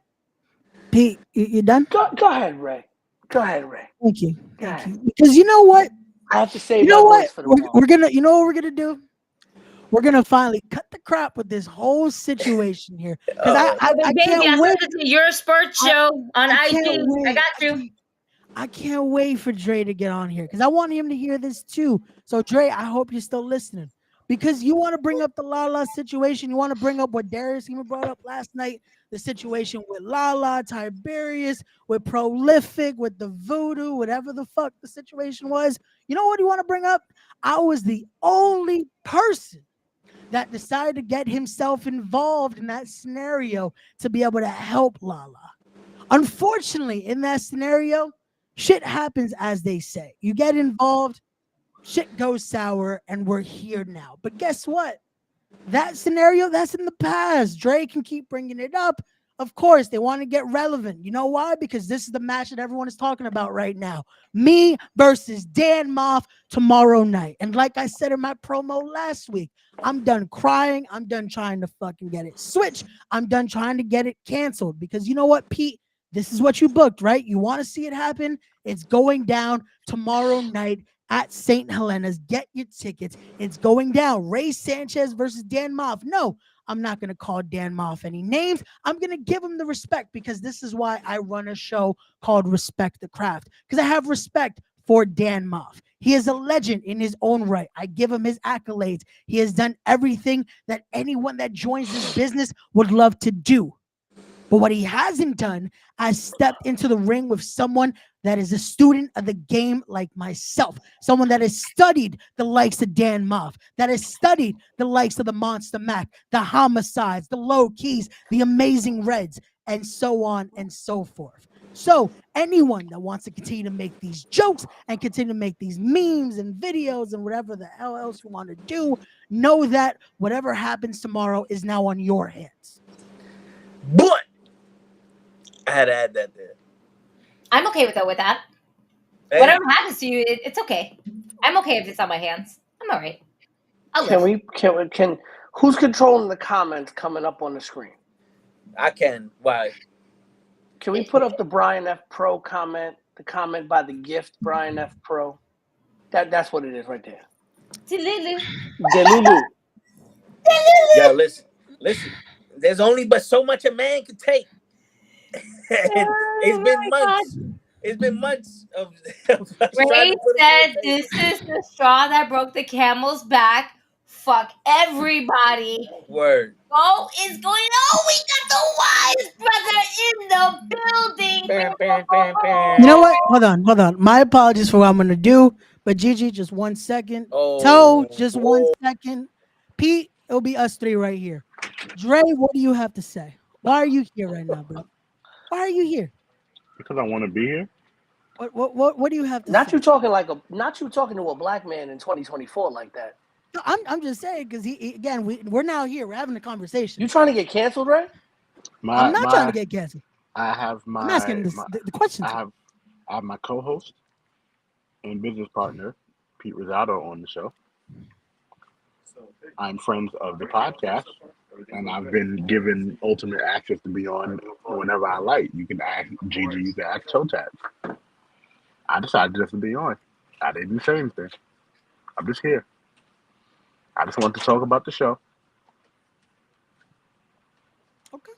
Pete, you done? Go ahead, Ray. Go ahead, Ray. Thank you. Because you know what? I have to say, we're gonna. You know what we're gonna do? We're gonna finally cut the crap with this whole situation here. Because I can't wait. To your sports show on IG. I got you. I can't wait for Dre to get on here because I want him to hear this too. So Dre, I hope you're still listening because you want to bring up the Lala situation. You want to bring up what Darius even brought up last night, the situation with Lala, Tiberius, with Prolific, with the Voodoo, whatever the fuck the situation was. You know what you want to bring up? I was the only person that decided to get himself involved in that scenario to be able to help Lala. Unfortunately, in that scenario, shit happens as they say. You get involved, shit goes sour, and we're here now. But guess what? That scenario, that's in the past. Dre can keep bringing it up. Of course, they want to get relevant. You know why? Because this is the match that everyone is talking about right now. Me versus Dan Moff tomorrow night. And like I said in my promo last week, I'm done crying. I'm done trying to fucking get it switched. I'm done trying to get it canceled. Because you know what, Pete? This is what you booked, right? You want to see it happen? It's going down tomorrow night at St. Helena's. Get your tickets. It's going down. Ray Sanchez versus Dan Moff. No, I'm not going to call Dan Moff any names. I'm going to give him the respect because this is why I run a show called Respect the Craft, because I have respect for Dan Moff. He is a legend in his own right. I give him his accolades. He has done everything that anyone that joins this business would love to do. But what he hasn't done, I stepped into the ring with someone that is a student of the game like myself, someone that has studied the likes of Dan Moff, that has studied the likes of the Monster Mac, the Homicides, the Low Keys, the Amazing Reds, and so on and so forth. So anyone that wants to continue to make these jokes and continue to make these memes and videos and whatever the hell else you want to do, know that whatever happens tomorrow is now on your hands. But I had to add that there. I'm okay with that. Hey. Whatever happens to you, it's okay. I'm okay if it's on my hands. I'm all right. Can who's controlling the comments coming up on the screen? I can. Why? Can we put up the Brian F. Pro comment? The comment by the gift Brian F. Pro. That's what it is right there. Delulu. Yo, listen. There's only but so much a man can take. It's been months. God. It's been months of Ray said this is the straw that broke the camel's back. Fuck everybody. Word. Oh, it's going on. We got the wise brother in the building. You know what? Hold on. My apologies for what I'm gonna do. But Gigi, just 1 second. Toe, just 1 second. Pete, it'll be us three right here. Dre, what do you have to say? Why are you here right now, bro? Why are you here? Because I want to be here. What do you have to say? Not you talking to a black man in 2024 like that. No, I'm just saying because we're now here. We're having a conversation. You trying to get canceled, right? I'm not trying to get canceled. I have I'm asking the questions. I have my co-host and business partner, Pete Rosario, on the show. I'm friends of the podcast, and I've been given ultimate access to be on whenever I like. You can ask Gigi, you can ask Toe Tap. I decided just to be on. I didn't say anything. I'm just here. I just want to talk about the show. Okay.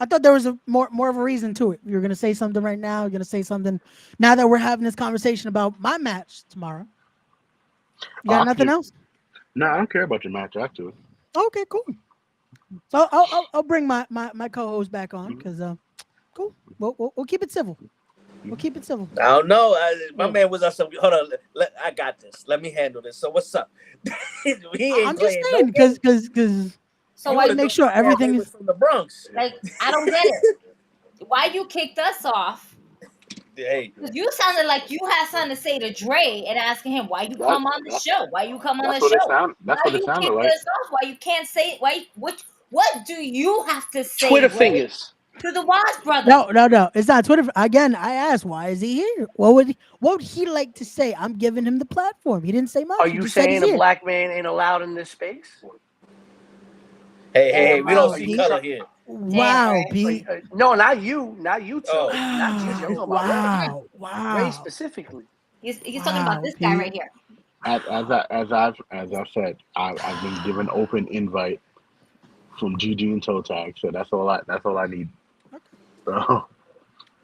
I thought there was a more of a reason to it. You're gonna say something right now. You're gonna say something now that we're having this conversation about my match tomorrow. You got nothing else? No, I don't care about your match, actually. Okay, cool. So I'll bring my co-host back on because cool. We'll keep it civil. We'll keep it civil. I don't know. My man was on some. Hold on. I got this. Let me handle this. So what's up? I'm just saying because so why make sure everything is from the Bronx? Like I don't get it. Why you kicked us off? Hey, because you sounded like you had something to say to Dre and asking him why you come on the show. Why you come on the show? That's what it sounded like. Why you can't say it? What do you have to say? Twitter fingers. To the Wise brother. No. It's not Twitter. Again, I asked, why is he here? What would he like to say? I'm giving him the platform. He didn't say much. Are you saying a black man ain't allowed in this space? Hey, we don't see color here. Wow, Pete. No, not you. Not you, Joe. Not you. Wow. Ray specifically. He's talking about this guy right here. As I've said, I've been given open invite from Gigi and Toe Tag, so that's all I need. So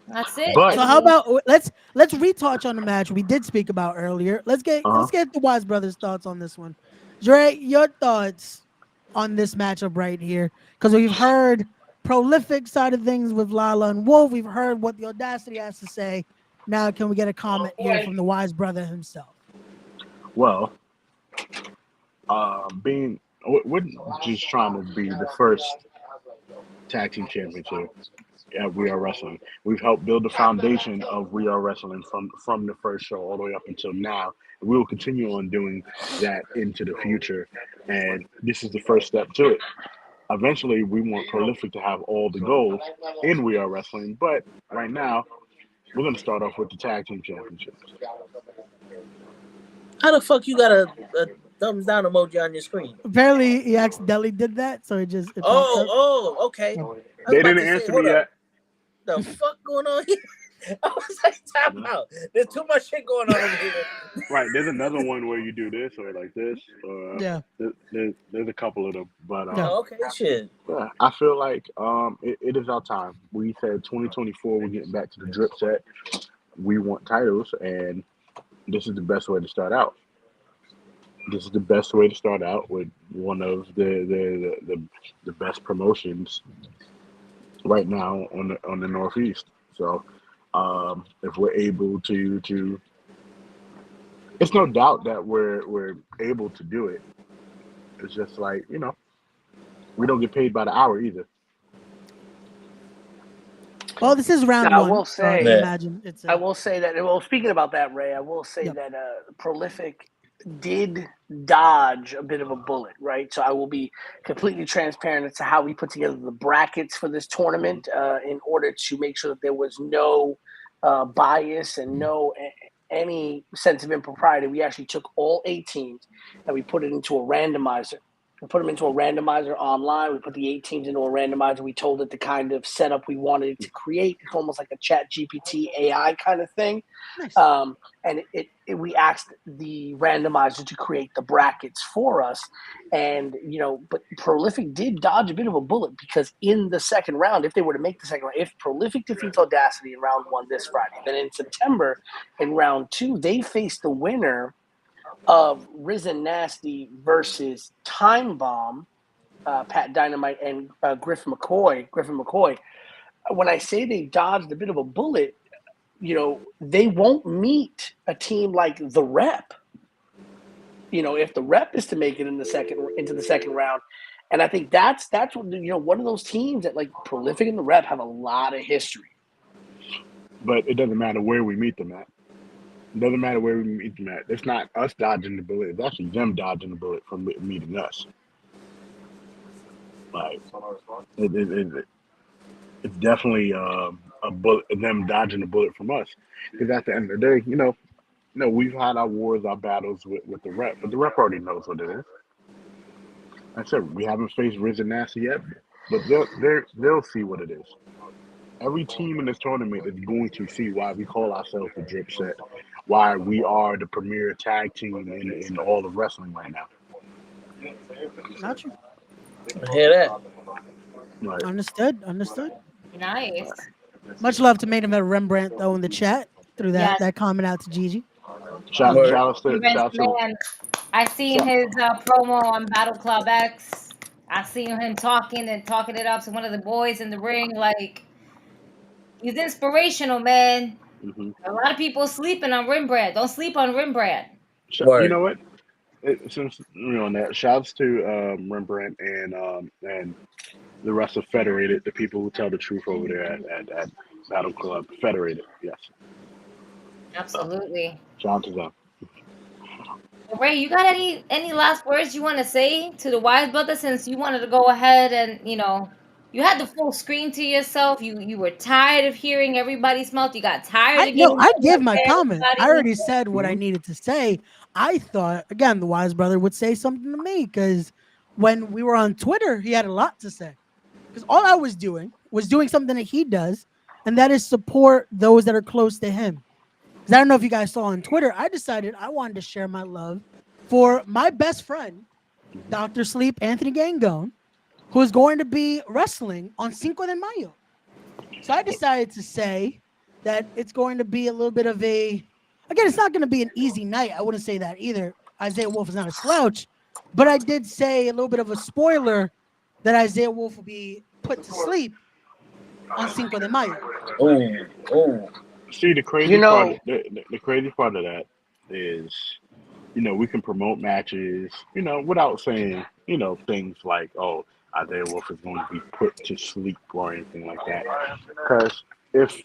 that's it. So how about let's retouch on the match we did speak about earlier. Let's get the Wise Brothers' thoughts on this one. Dre, your thoughts on this matchup right here, because we've heard prolific side of things with Lala and Wolf. We've heard what the Audacity has to say. Now, can we get a comment here from the Wise Brother himself? Well, we're just trying to be the first tag team championship at We Are Wrestling. We've helped build the foundation of We Are Wrestling from the first show all the way up until now. We will continue on doing that into the future, and this is the first step to it. Eventually, we want Prolific to have all the gold in We Are Wrestling, but right now, we're going to start off with the tag team championships. How the fuck you got a thumbs down emoji on your screen? Apparently, he accidentally did that, so it popped up. Okay. They didn't answer me yet. The fuck going on here? I was like, time out. There's too much shit going on over here. Right. There's another one where you do this or like this. Yeah. There's a couple of them, but okay, shit. Yeah, I feel like it is our time. We said 2024. We're getting back to the drip set. We want titles, and this is the best way to start out. This is the best way to start out with one of the best promotions right now on the Northeast. So if we're able to, it's no doubt that we're able to do it. It's just like, we don't get paid by the hour either. Well, this is round now, one. I will say, so I imagine it's. I will say that. Well, speaking about that, Ray, I will say that Prolific did dodge a bit of a bullet, right? So I will be completely transparent as to how we put together the brackets for this tournament in order to make sure that there was no bias and any sense of impropriety. We actually took all 8 teams and we put it into a randomizer. We put them into a randomizer online. We put the 8 teams into a randomizer. We told it the kind of setup we wanted it to create. It's almost like a Chat GPT AI kind of thing. Nice. And we asked the randomizer to create the brackets for us. And, but Prolific did dodge a bit of a bullet because in the second round, if they were to make the second round, if Prolific defeats Audacity in round 1 this Friday, then in September in round 2, they face the winner of Risen Nasty versus Time Bomb, Pat Dynamite and Griffin McCoy. When I say they dodged a bit of a bullet, they won't meet a team like the Rep. If the Rep is to make it into the second round, and I think that's what one of those teams that like Prolific and the Rep have a lot of history. But it doesn't matter where we meet them at. It doesn't matter where we meet them at. It's not us dodging the bullet. It's actually them dodging the bullet from meeting us. Like, it's definitely a bullet, them dodging the bullet from us. Because at the end of the day, we've had our wars, our battles with the Rep, but the Rep already knows what it is. Like I said, we haven't faced Risen Nasty yet, but they'll see what it is. Every team in this tournament is going to see why we call ourselves the Drip Set, why we are the premier tag team in all of wrestling right now. Not you. I hear that. Right. Understood. Nice. Much love to Main Event Rembrandt though in the chat. Threw that comment out to Gigi. Shout out to I seen his promo on Battle Club X. I seen him talking it up to one of the boys in the ring. Like, he's inspirational, man. Mm-hmm. A lot of people sleeping on Rembrandt. Don't sleep on Rembrandt. You know what? Since on that, shouts to Rembrandt and the rest of Federated, the people who tell the truth over there at Battle Club Federated. Yes. Absolutely. Shout out to them. Ray, you got any last words you want to say to the Wise Brothers, since you wanted to go ahead and you had the full screen to yourself. You were tired of hearing everybody's mouth. You got tired of I gave my comment. I already said what I needed to say. I thought, again, the Wise Brother would say something to me because when we were on Twitter, he had a lot to say. Because all I was doing something that he does, and that is support those that are close to him. Because I don't know if you guys saw on Twitter, I decided I wanted to share my love for my best friend, Dr. Sleep, Anthony Gangone, who is going to be wrestling on Cinco de Mayo. So I decided to say that it's going to be a little bit of again, it's not going to be an easy night. I wouldn't say that either. Isaiah Wolf is not a slouch, but I did say a little bit of a spoiler that Isaiah Wolf will be put to sleep on Cinco de Mayo. Oh. See, the crazy part, the crazy part of that is, we can promote matches, without saying, things like, oh, Isaiah Wolf is going to be put to sleep or anything like that. Because if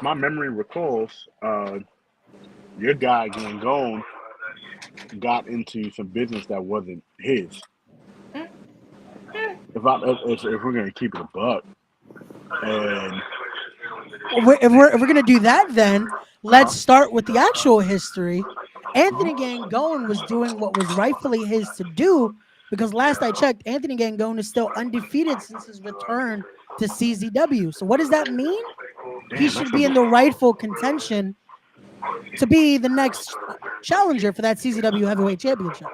my memory recalls, your guy Gangone got into some business that wasn't his. If we're gonna keep it a buck, and if we're gonna do that, then let's start with the actual history. Anthony Gangone was doing what was rightfully his to do because last I checked, Anthony Gangone is still undefeated since his return to CZW. So what does that mean? He should be in the rightful contention to be the next challenger for that CZW Heavyweight Championship.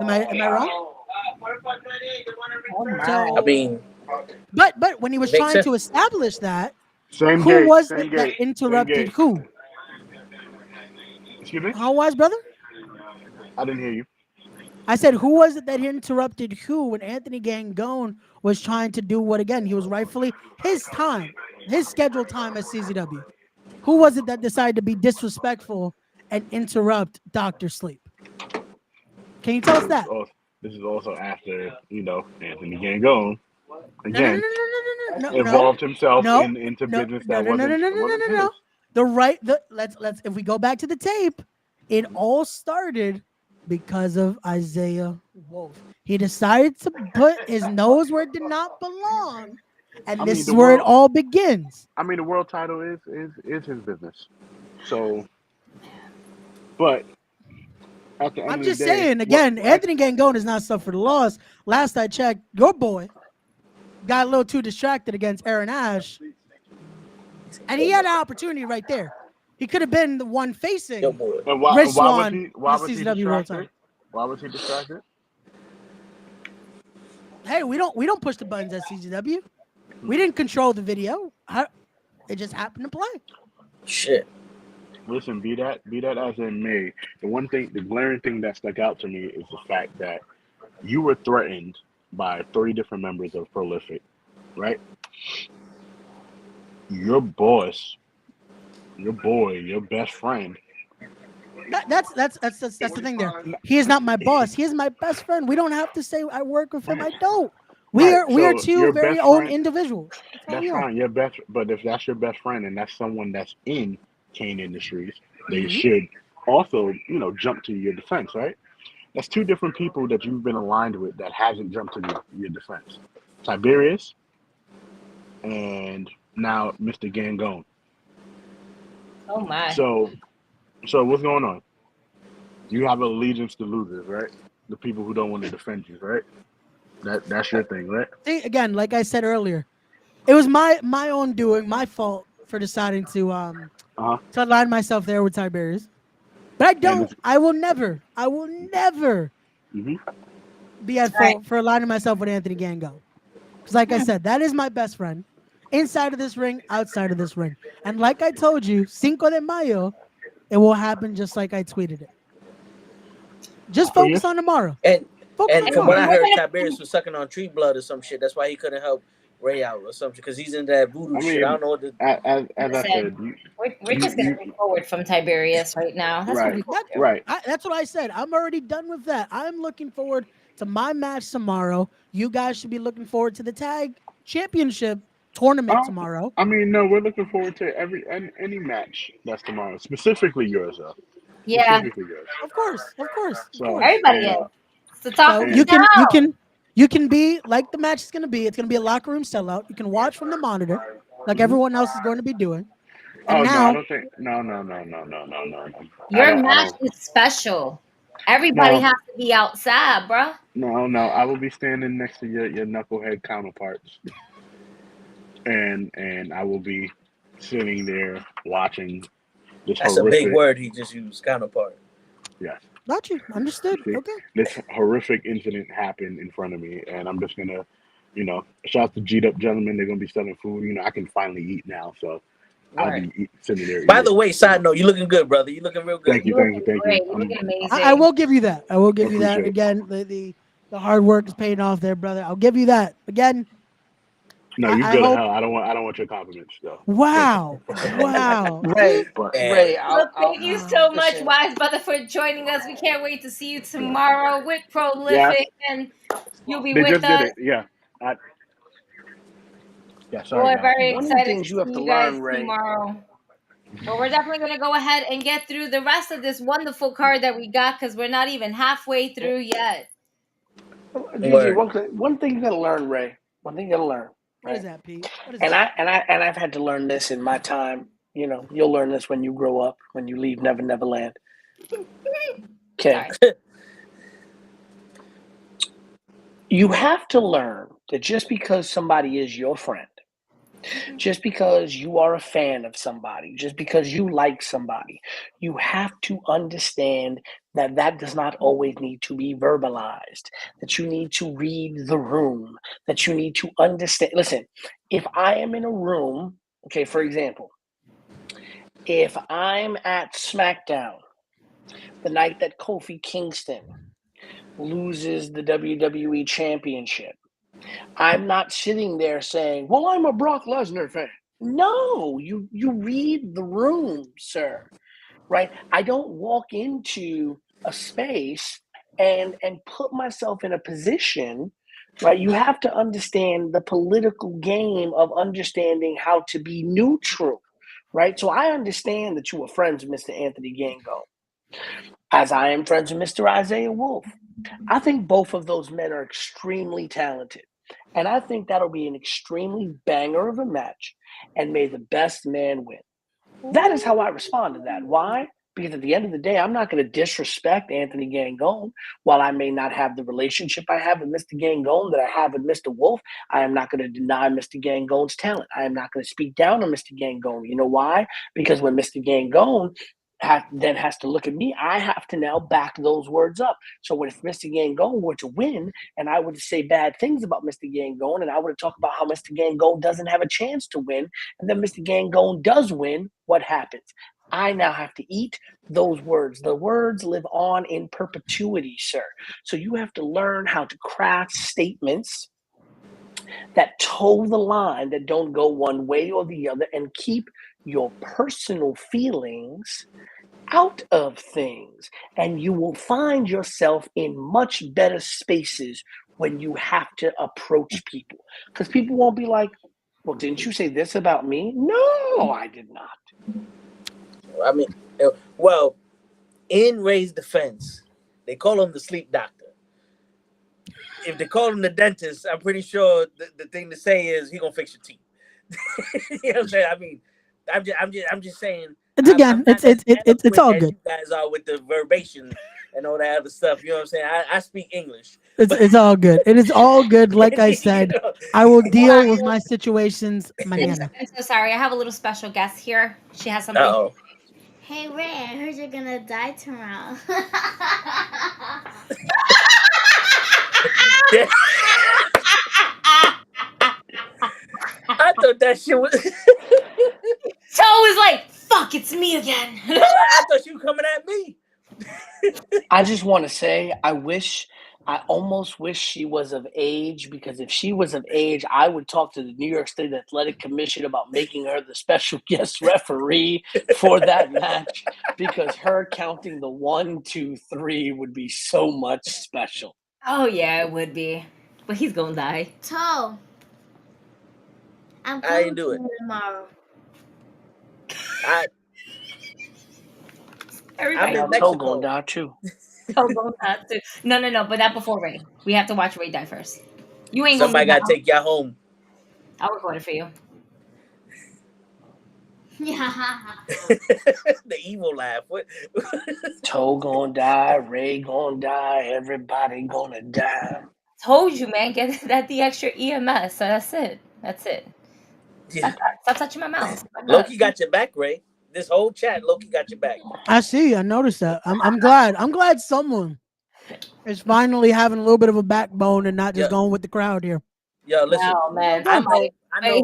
Am I wrong? I mean, but when he was trying sense. to establish that, Same who gate, was same it gate, that interrupted same gate. who? Excuse me? How wise, brother? I didn't hear you. I said, who was it that interrupted who when Anthony Gangone was trying to do what again? He was rightfully his time, his scheduled time at CZW. Who was it that decided to be disrespectful and interrupt Dr. Sleep? Can you tell us that? This is also after, Anthony Gangone again No, involved himself into business that wasn't. No. Let's if we go back to the tape, it all started because of Isaiah Wolf. He decided to put his nose where it did not belong, and this is where it all begins. I mean, the world title is his business. So, but at the end I'm of just the day, saying again, Anthony Gangone has not suffered a loss. Last I checked, your boy got a little too distracted against Aaron Ash, and he had an opportunity right there. He could have been the one facing Rich Swann. Why was he distracted? Why was he distracted? Hey, we don't push the buttons at CZW. We didn't control the video. It just happened to play. Shit. Listen, be that as it may, the glaring thing that stuck out to me is the fact that you were threatened by 3 different members of Prolific, right? Your boss, your boy, your best friend. That's the thing there. He is not my boss. He is my best friend. We don't have to say I work with him. I don't. We are two very own individuals. That's fine. But if that's your best friend and that's someone that's in Kane Industries, they should also, jump to your defense, right? That's 2 different people that you've been aligned with that hasn't jumped to your defense. Tiberius and now Mr. Gangone. Oh my. So what's going on? You have allegiance to losers, right? The people who don't want to defend you, right? That's your thing, right? See, again, like I said earlier, it was my own doing, my fault for deciding to align myself there with Tiberius. But I will never be at fault for aligning myself with Anthony Gangone. Because like I said, that is my best friend. Inside of this ring, outside of this ring. And like I told you, Cinco de Mayo, it will happen just like I tweeted it. Just focus on tomorrow. And from what I heard, Tiberius was sucking on tree blood or some shit. That's why he couldn't help Ray out or something, because he's in that voodoo shit. I don't know what the... As I said, we're just going to move forward from Tiberius right now. That's right. That's what I said. I'm already done with that. I'm looking forward to my match tomorrow. You guys should be looking forward to the tag championship tournament tomorrow. I mean, no, we're looking forward to any match that's tomorrow, specifically yours, though. Yeah, specifically yours. Of course. So, everybody is. So you can be like the match is going to be. It's going to be a locker room sellout. You can watch from the monitor, like everyone else is going to be doing. And no, I don't think. No. Your match is special. Everybody has to be outside, bro. No. I will be standing next to your knucklehead counterparts. And I will be sitting there watching this That's a big word he just used, counterpart. Yes. Got you. Understood. Okay. This horrific incident happened in front of me, and I'm just gonna, shout out to G'd Up Gentlemen. They're gonna be selling food. I can finally eat now, so I'll be sitting there. By the way, side note, you looking good, brother. You looking real good. Thank you. You're looking amazing. I will give you that. Again, the hard work is paying off there, brother. I'll give you that. Again. No, you good as hell. I don't want your compliments, though. Wow. Ray, thank you so much, Wise Brother, for joining us. We can't wait to see you tomorrow with Prolific, and you'll be with us. Did it. Yeah. We're very excited to see you guys tomorrow. But we're definitely going to go ahead and get through the rest of this wonderful card that we got, because we're not even halfway through yet. Gigi, one thing you got to learn, Ray. One thing you got to learn. What is that, Pete? I've had to learn this in my time. You'll learn this when you grow up, when you leave Never Never Land. Okay. You have to learn that just because somebody is your friend, just because you are a fan of somebody, just because you like somebody, you have to understand that that does not always need to be verbalized, that you need to read the room, that you need to understand. Listen, if I am in a room, okay, for example, if I'm at SmackDown the night that Kofi Kingston loses the WWE Championship, I'm not sitting there saying, well, I'm a Brock Lesnar fan. No, you read the room, sir, right? I don't walk into a space and put myself in a position, right? You have to understand the political game of understanding how to be neutral, right? So I understand that you were friends with Mr. Anthony Gango, as I am friends with Mr. Isaiah Wolf. I think both of those men are extremely talented. And I think that'll be an extremely banger of a match, and may the best man win. That is how I respond to that. Why? Because at the end of the day, I'm not going to disrespect Anthony Gangone. While I may not have the relationship I have with Mr. Gangone that I have with Mr. Wolf, I am not going to deny Mr. Gangone's talent. I am not going to speak down on Mr. Gangone. You know why? Because when Mr. Gangone then has to look at me, I have to now back those words up. So if Mr. Gangone were to win and I would say bad things about Mr. Gangone, and I would talk about how Mr. Gangone doesn't have a chance to win, and then Mr. Gangone does win, what happens? I now have to eat those words. The words live on in perpetuity, sir. So you have to learn how to craft statements that toe the line, that don't go one way or the other, and keep your personal feelings out of things. And you will find yourself in much better spaces when you have to approach people. Because people won't be like, well, didn't you say this about me? No, I did not. I mean, well, in Ray's defense, they call him the sleep doctor. If they call him the dentist, I'm pretty sure the thing to say is he gonna fix your teeth. You know what I'm saying? I mean, I'm just saying. It's it's all good. You guys are with the verbation and all that other stuff. You know what I'm saying? I speak English. It's all good. It is all good. Like I said, you know, I will deal with my situations mañana. I'm so sorry. I have a little special guest here. She has something. Uh-oh. Hey Ray, I heard you're gonna die tomorrow. I thought that shit was. So was like, fuck, it's me again. I thought you were coming at me. I just want to say, I almost wish she was of age, because if she was of age, I would talk to the New York State Athletic Commission about making her the special guest referee for that match, because her counting the 1, 2, 3 would be so much special. Oh, yeah, it would be. But he's going to die. Toe. I'm I ain't do it tomorrow. Everybody I'm Toe going to die too. Toe going to die too. No, but that before Ray. We have to watch Ray die first. You ain't Somebody got to take y'all home. I'll record it for you. Yeah. The evil laugh. What? Toe gonna die, Ray gonna die, everybody gonna die. Told you, man. Get that the extra EMS. So that's it. Yeah. Stop touching my mouth. Loki got your back, Ray. This whole chat, Loki got your back. I see. I noticed that. I'm glad. I'm glad someone is finally having a little bit of a backbone and not just going with the crowd here. Yo, listen. Oh man, I know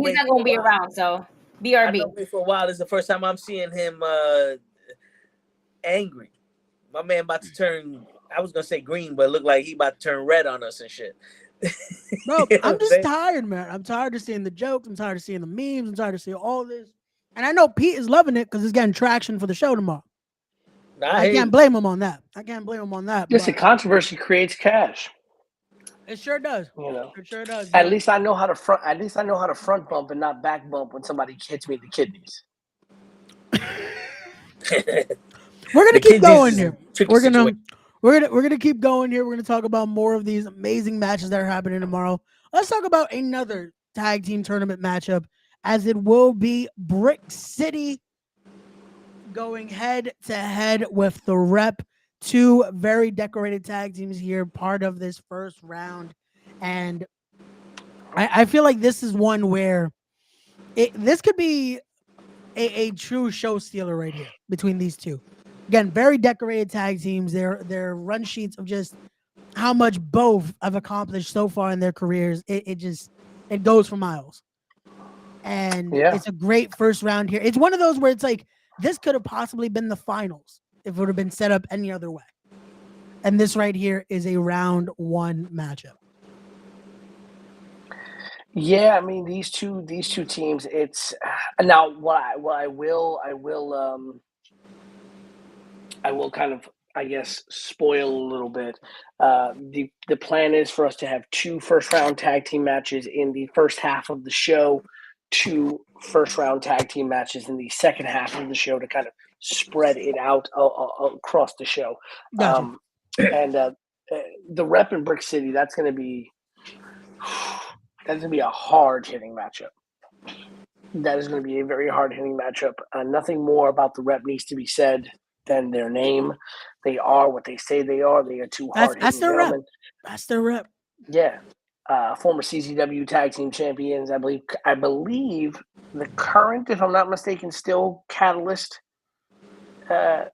he's not gonna be around. So BRB. I know Ray for a while. This is the first time I'm seeing him angry. My man about to turn. I was gonna say green, but it looked like he about to turn red on us and shit. Bro, I'm just tired, man. I'm tired of seeing the jokes. I'm tired of seeing the memes. I'm tired of seeing all this. And I know Pete is loving it because it's getting traction for the show tomorrow. I can't blame him on that. Listen, controversy creates cash. It sure does. You know, it sure does. At least I know how to front. At least I know how to front bump and not back bump when somebody hits me in the kidneys. We're gonna keep going here. We're gonna keep going here. We're gonna talk about more of these amazing matches that are happening tomorrow. Let's talk about another tag team tournament matchup, as it will be Brick City going head to head with the Rep. Two very decorated tag teams here, part of this first round. And I feel like this is one where this could be a true show stealer right here between these two. Again, very decorated tag teams. Their run sheets of just how much both have accomplished so far in their careers. It goes for miles. And it's a great first round here. It's one of those where it's like this could have possibly been the finals if it would have been set up any other way. And this right here is a round 1 matchup. Yeah, I mean these two teams. It's now what I will kind of, I guess, spoil a little bit. The plan is for us to have 2 first round tag team matches in the first half of the show, 2 first round tag team matches in the second half of the show to kind of spread it out across the show. Gotcha. And the Rep in Brick City, that's going to be a hard hitting matchup. That is going to be a very hard hitting matchup. Nothing more about the Rep needs to be said than their name. They are what they say they are. They are 2 hard hitting gentlemen. That's their Rep. Yeah. Former CZW tag team champions. I believe the current, if I'm not mistaken, still Catalyst tag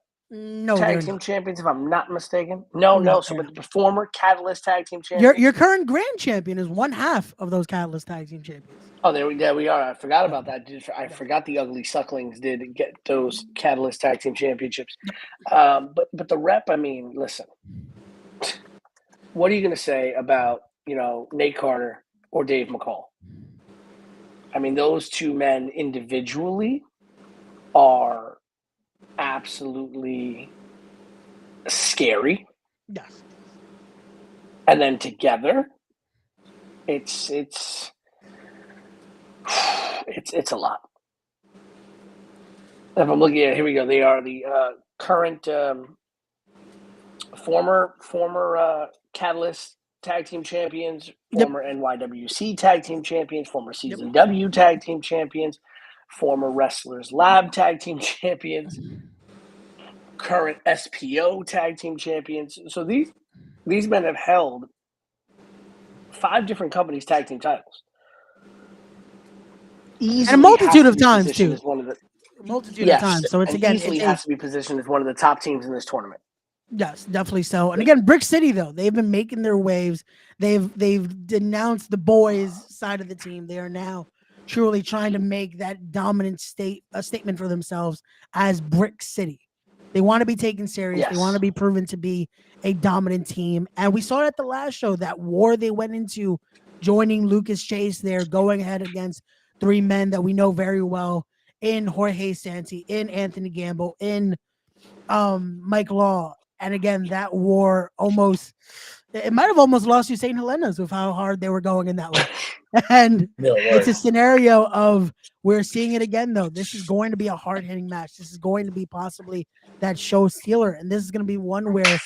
team champions, if I'm not mistaken. No. So, but the former Catalyst tag team champions. Your current grand champion is one half of those Catalyst tag team champions. Oh, there we are. I forgot about that. I forgot the Ugly Sucklings did get those Catalyst tag team championships. But the Rep, I mean, listen. What are you going to say about, Nate Carter or Dave McCall? I mean, those 2 men individually are absolutely scary. Yes. And then together, it's a lot. If I'm looking at, here we go. They are the current former Catalyst tag team champions, former NYWC tag team champions, former CZW tag team champions, former Wrestlers Lab tag team champions, current SPO tag team champions. So these men have held 5 different companies' tag team titles. And a multitude of times too. Of times. So it's easily has to be positioned as one of the top teams in this tournament. Yes, definitely so. And again, Brick City though, they've been making their waves. They've denounced the boys side of the team. They are now truly trying to make that dominant statement for themselves as Brick City. They want to be taken serious. Yes. They want to be proven to be a dominant team. And we saw it at the last show, that war they went into, joining Lucas Chase there, going ahead against 3 men that we know very well in Jorge Santi, in Anthony Gamble, in Mike Law. And again, that war it might have almost lost you St. Helena's with how hard they were going in that way. And it's a scenario of, we're seeing it again, though. This is going to be a hard-hitting match. This is going to be possibly that show stealer. And this is going to be one where,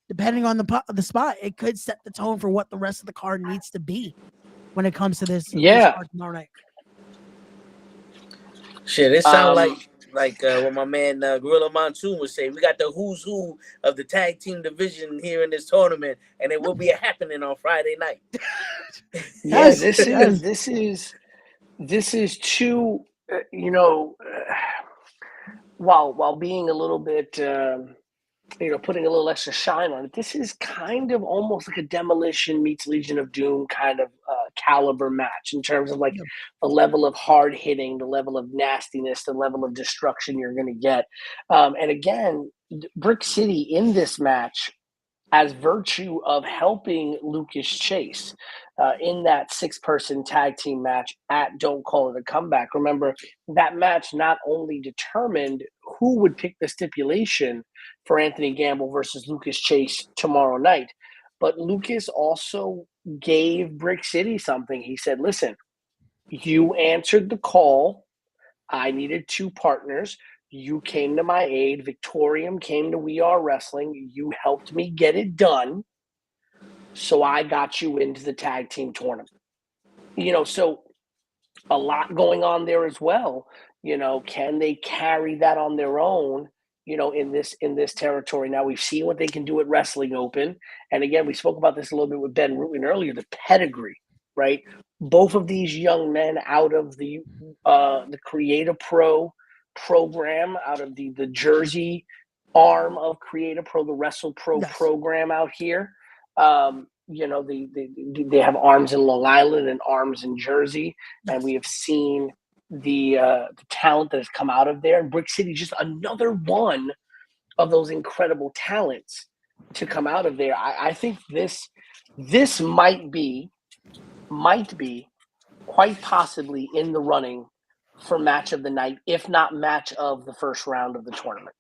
depending on the spot, it could set the tone for what the rest of the card needs to be when it comes to this. Yeah. This card tomorrow night. Shit, it sounds like what my man Gorilla Monsoon would say. We got the who's who of the tag team division here in this tournament, and it will be happening on Friday night. Yeah, this is 2. While being a little bit, putting a little extra shine on it, this is kind of almost like a Demolition meets Legion of Doom kind of caliber match in terms of like the level of hard hitting, the level of nastiness, the level of destruction you're going to get. And again, Brick City in this match, as virtue of helping Lucas Chase in that 6-person tag team match at Don't Call It a Comeback. Remember, that match not only determined who would pick the stipulation for Anthony Gamble versus Lucas Chase tomorrow night, but Lucas also gave Brick City something. He said, listen, you answered the call. I needed 2 partners. You came to my aid. Victorium came to We Are Wrestling. You helped me get it done. So I got you into the tag team tournament. So a lot going on there as well. Can they carry that on their own in this territory. Now we've seen what they can do at Wrestling Open, and again, we spoke about this a little bit with Ben Ruin earlier. The pedigree, right? Both of these young men out of the Create a Pro program, out of the Jersey arm of Create a Pro, the Wrestle Pro program out here. They have arms in Long Island and arms in Jersey, and we have seen the talent that has come out of there. And Brick City, just another one of those incredible talents to come out of there. I think this might be quite possibly in the running for match of the night, if not match of the first round of the tournament.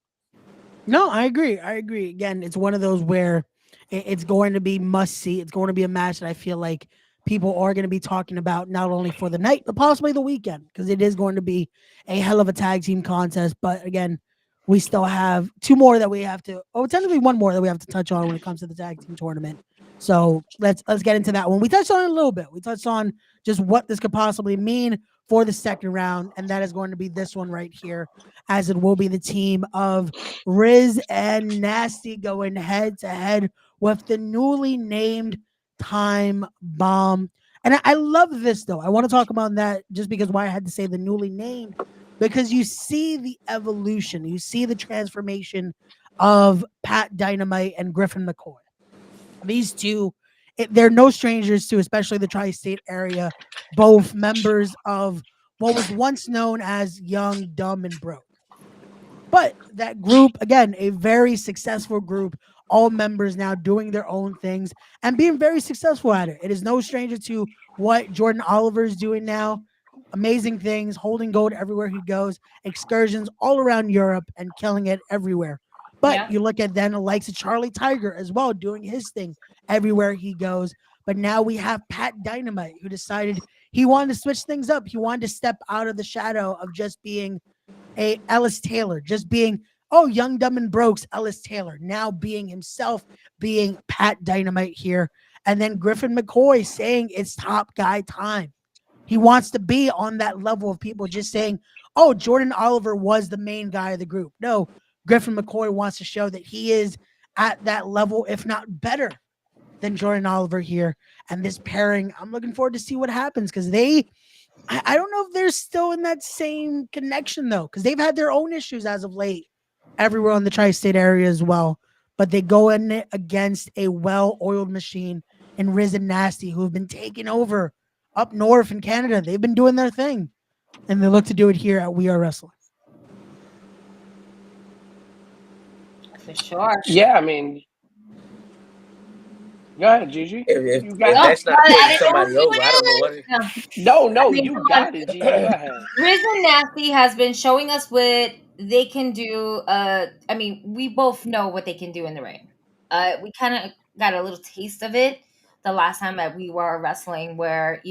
No, I agree. Again, it's one of those where it's going to be must see. It's going to be a match that I feel like people are going to be talking about not only for the night, but possibly the weekend, because it is going to be a hell of a tag team contest. But again, we still have two more that we have to, technically one more that we have to touch on when it comes to the tag team tournament. So let's get into that one. We touched on it a little bit. We touched on just what this could possibly mean for the second round, and that is going to be this one right here, as it will be the team of Riz and Nasty going head to head with the newly named Time Bomb. And I love this, though. I want to talk about that just because why I had to say the newly named, because you see the evolution, you see the transformation of Pat Dynamite and Griffin McCoy. These two, they're no strangers to, especially the tri-state area, both members of what was once known as Young, Dumb, and Broke. But that group, again, a very successful group, all members now doing their own things and being very successful at it. It is no stranger to what Jordan Oliver is doing now. Amazing things, holding gold everywhere he goes, excursions all around Europe and killing it everywhere. But you look at then the likes of Charlie Tiger as well, doing his thing everywhere he goes. But now we have Pat Dynamite, who decided he wanted to switch things up. He wanted to step out of the shadow of just being a Ellis Taylor, just being, Young, Dumb, and Broke's Ellis Taylor, now being himself, being Pat Dynamite here. And then Griffin McCoy saying it's top guy time. He wants to be on that level of people just saying, Jordan Oliver was the main guy of the group. No, Griffin McCoy wants to show that he is at that level, if not better than Jordan Oliver here. And this pairing, I'm looking forward to see what happens, because I don't know if they're still in that same connection, though, because they've had their own issues as of late everywhere in the tri-state area as well. But they go in it against a well-oiled machine in Riz and Nasty, who have been taking over up north in Canada. They've been doing their thing, and they look to do it here at We Are Wrestling. For sure. Yeah, I mean, go ahead, Gigi. If that's not putting somebody over, I don't know what it is. No, you got it, Gigi. Go ahead. Riz and Nasty has been showing us what they can do. We both know what they can do in the ring. We kind of got a little taste of it the last time that we were wrestling, where,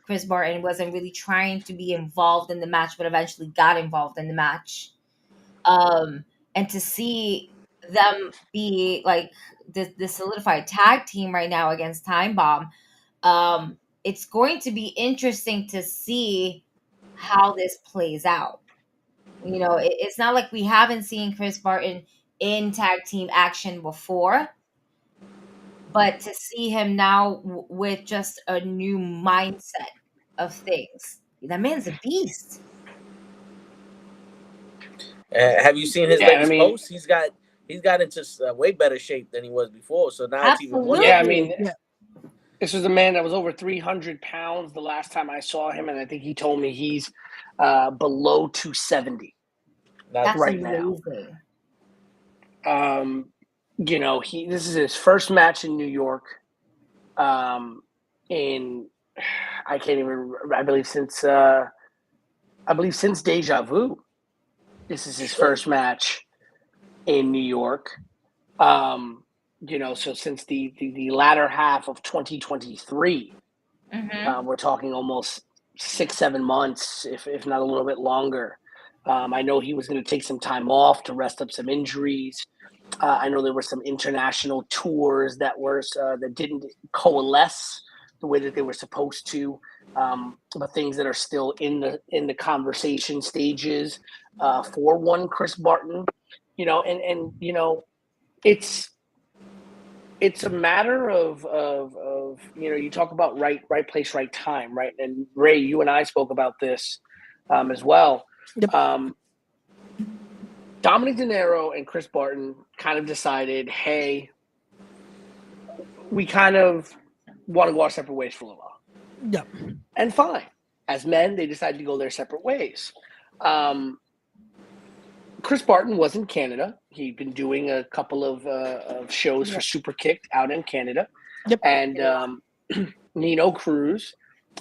Chris Martin wasn't really trying to be involved in the match, but eventually got involved in the match. And to see them be like the solidified tag team right now against Time Bomb, it's going to be interesting to see how this plays out. It's not like we haven't seen Chris Martin in tag team action before, but to see him now with just a new mindset of things, that man's a beast. Have you seen his latest posts? He's got into way better shape than he was before. So now it's even more. This was a man that was over 300 pounds the last time I saw him, and I think he told me he's below 270 right amazing. Now. This is his first match in New York. I believe since Deja Vu. This is his first match in New York. So since the latter half of 2023, we're talking almost 6-7 months, if not a little bit longer. I know he was going to take some time off to rest up some injuries. I know there were some international tours that didn't coalesce the way that they were supposed to, but things that are still in the conversation stages for one Chris Barton. and it's a matter of you talk about right place, right time, right? And Ray, you and I spoke about this as well. Yep. Dominic De Niro and Chris Barton kind of decided, hey, we kind of want to go our separate ways for a little while. Yep. And fine. As men, they decided to go their separate ways. Chris Barton was in Canada. He'd been doing a couple of shows for Super Kicked out in Canada. Yep. And Nino Cruz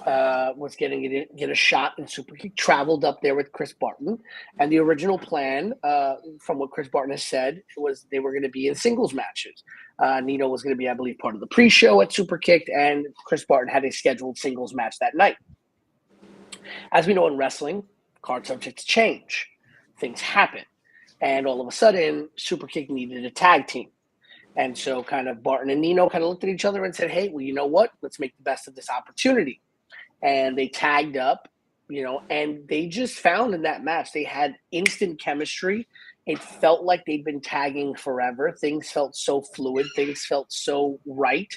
was get a shot in Super Kick, traveled up there with Chris Barton. And the original plan, from what Chris Barton has said, was they were going to be in singles matches. Nino was going to be, I believe, part of the pre-show at Super Kicked, and Chris Barton had a scheduled singles match that night. As we know in wrestling, card subjects change. Things happen. And all of a sudden, Super Kick needed a tag team. And so kind of Barton and Nino kind of looked at each other and said, hey, well, you know what? Let's make the best of this opportunity. And they tagged up, and they just found in that match, they had instant chemistry. It felt like they'd been tagging forever. Things felt so fluid. Things felt so right.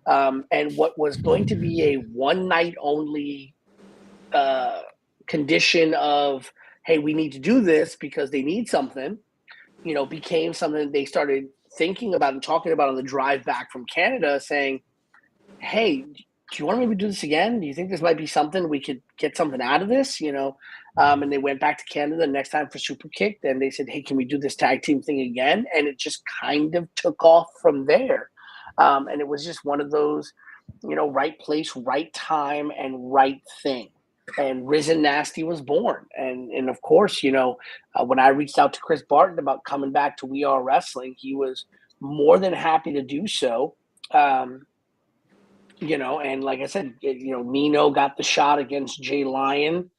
And what was going to be a one-night only condition of, hey, we need to do this because they need something, became something they started thinking about and talking about on the drive back from Canada, saying, hey, do you want to maybe do this again? Do you think this might be something we could get something out of this? And they went back to Canada the next time for Super Kick, and they said, hey, can we do this tag team thing again? And it just kind of took off from there. And it was just one of those, right place, right time, and right thing. And Risen Nasty was born. And of course, when I reached out to Chris Barton about coming back to We Are Wrestling, he was more than happy to do so. And like I said, Nino got the shot against Jay Lyon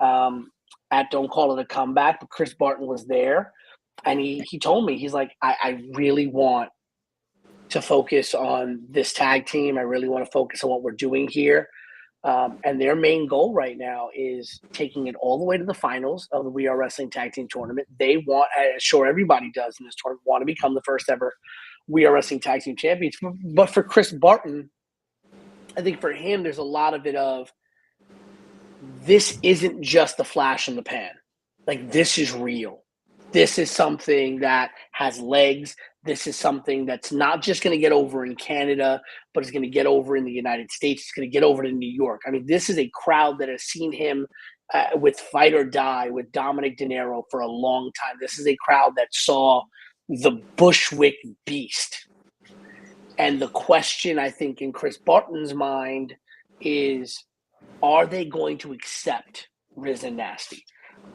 at Don't Call It a Comeback, but Chris Barton was there. And he told me, he's like, I really want to focus on this tag team. I really want to focus on what we're doing here. And their main goal right now is taking it all the way to the finals of the We Are Wrestling Tag Team Tournament. They want, as sure everybody does in this tournament, want to become the first ever We Are Wrestling Tag Team Champions. But for Chris Barton, I think for him, there's a lot of it of, this isn't just a flash in the pan. Like, this is real. This is something that has legs. This is something that's not just going to get over in Canada, but it's going to get over in the United States. It's going to get over to New York. I mean, this is a crowd that has seen him with Fight or Die, with Dominic De Niro for a long time. This is a crowd that saw the Bushwick Beast. And the question, I think, in Chris Barton's mind is, are they going to accept Risen Nasty?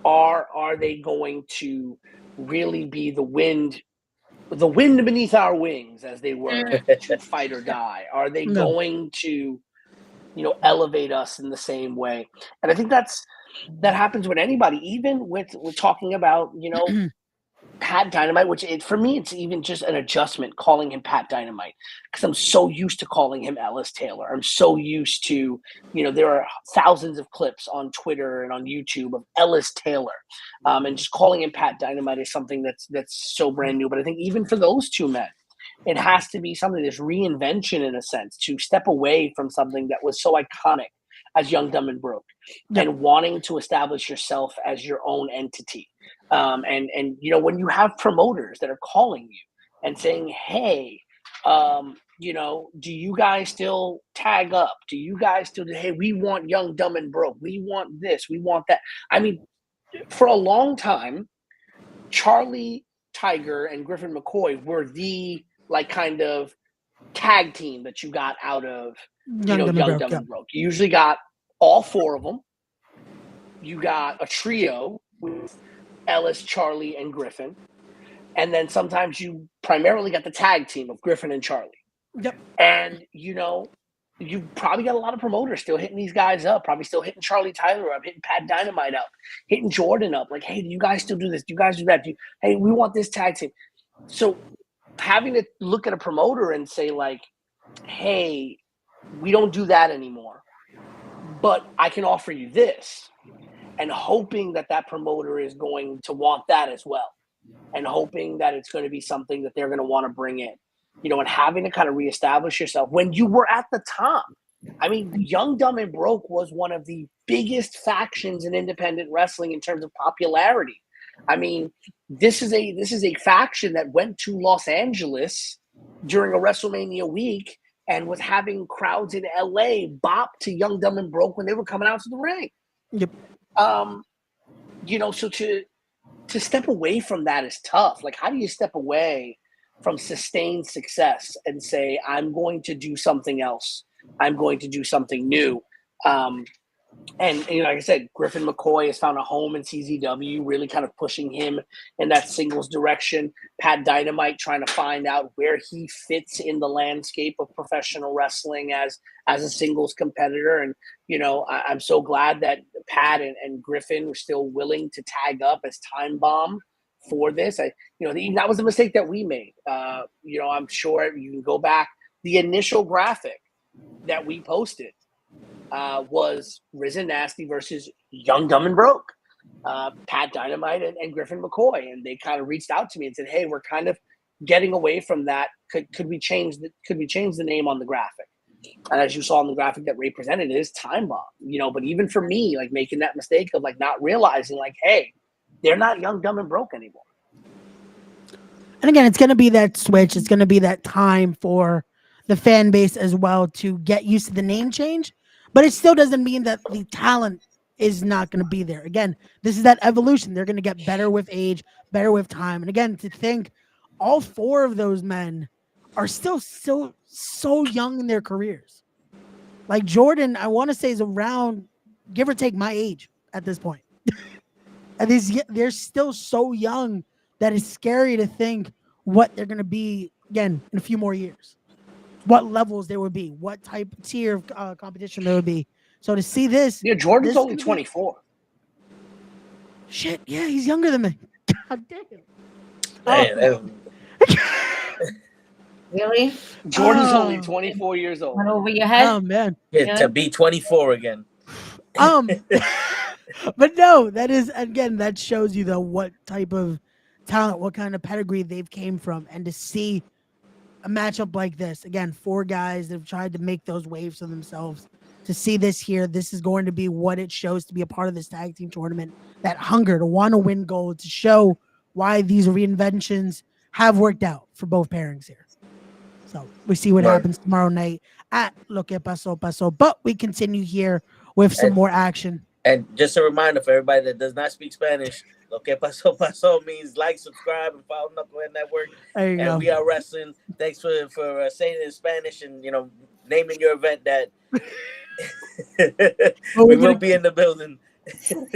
Are they going to really be the wind beneath our wings, as they were to Fight or Die? Are they going to, elevate us in the same way? And I think that happens with anybody, even with talking about, Pat Dynamite, which for me, it's even just an adjustment calling him Pat Dynamite, because I'm so used to calling him Ellis Taylor. I'm so used to, there are thousands of clips on Twitter and on YouTube of Ellis Taylor, and just calling him Pat Dynamite is something that's so brand new. But I think even for those two men, it has to be something that's reinvention in a sense, to step away from something that was so iconic as Young, Dumb, and Broke, and wanting to establish yourself as your own entity. And when you have promoters that are calling you and saying, hey, do you guys still tag up? Do you guys still, hey, we want Young, Dumb, and Broke. We want this. We want that. I mean, for a long time, Charlie Tiger and Griffin McCoy were the kind of tag team that you got out of Young, Dumb, and Broke. You usually got all four of them. You got a trio with Ellis, Charlie, and Griffin. And then sometimes you primarily got the tag team of Griffin and Charlie. Yep. And, you probably got a lot of promoters still hitting these guys up, probably still hitting Charlie Tyler up, hitting Pat Dynamite up, hitting Jordan up. Like, hey, do you guys still do this? Do you guys do that? Hey, we want this tag team. So having to look at a promoter and say, hey, we don't do that anymore, but I can offer you this, and hoping that promoter is going to want that as well. and hoping that it's going to be something that they're going to want to bring in, and having to kind of reestablish yourself when you were at the top. I mean, Young, Dumb, and Broke was one of the biggest factions in independent wrestling in terms of popularity. I mean, this is a faction that went to Los Angeles during a WrestleMania week and was having crowds in LA bop to Young, Dumb, and Broke when they were coming out to the ring. Yep. So to step away from that is tough. Like, how do you step away from sustained success and say, I'm going to do something else? I'm going to do something new. And like I said, Griffin McCoy has found a home in CZW, really kind of pushing him in that singles direction. Pat Dynamite trying to find out where he fits in the landscape of professional wrestling as a singles competitor. And, I'm so glad that Pat and Griffin were still willing to tag up as Time Bomb for this. That was a mistake that we made. I'm sure you can go back. The initial graphic that we posted was Risen Nasty versus Young, Dumb, and Broke, Pat Dynamite and Griffin McCoy, and they kind of reached out to me and said, "Hey, we're kind of getting away from that. Could we change the name on the graphic?" And as you saw in the graphic that Ray presented, it is Time Bomb. But even for me, like making that mistake of like not realizing, like, hey, they're not Young, Dumb, and Broke anymore. And again, it's going to be that switch. It's going to be that time for the fan base as well to get used to the name change. But it still doesn't mean that the talent is not going to be there. Again, this is that evolution. They're going to get better with age, better with time. And again, to think all four of those men are still so young in their careers. Like Jordan, I want to say is around, give or take, my age at this point. And they're still so young that it's scary to think what they're going to be, again, in a few more years. What levels there would be, what type of tier of competition there would be. So to see this, Jordan's only 24. Shit, yeah, he's younger than me. God damn. Really? Jordan's only 24 years old. Went over your head. Oh man, yeah, to be 24 again. But no, that shows you though what type of talent, what kind of pedigree they've came from, and to see a matchup like this, again, four guys that have tried to make those waves for themselves. To see this here, this is going to be what it shows to be a part of this tag team tournament. That hunger to want to win gold, to show why these reinventions have worked out for both pairings here. So we see what happens tomorrow night at Lo Que Paso Paso. But we continue here with some more action. And just a reminder for everybody that does not speak Spanish, Lo Que Paso Paso means like, subscribe, and follow Nukkle HeDDs Network. There you go. We are wrestling. Thanks for saying it in Spanish and naming your event that. We will be in the building. We're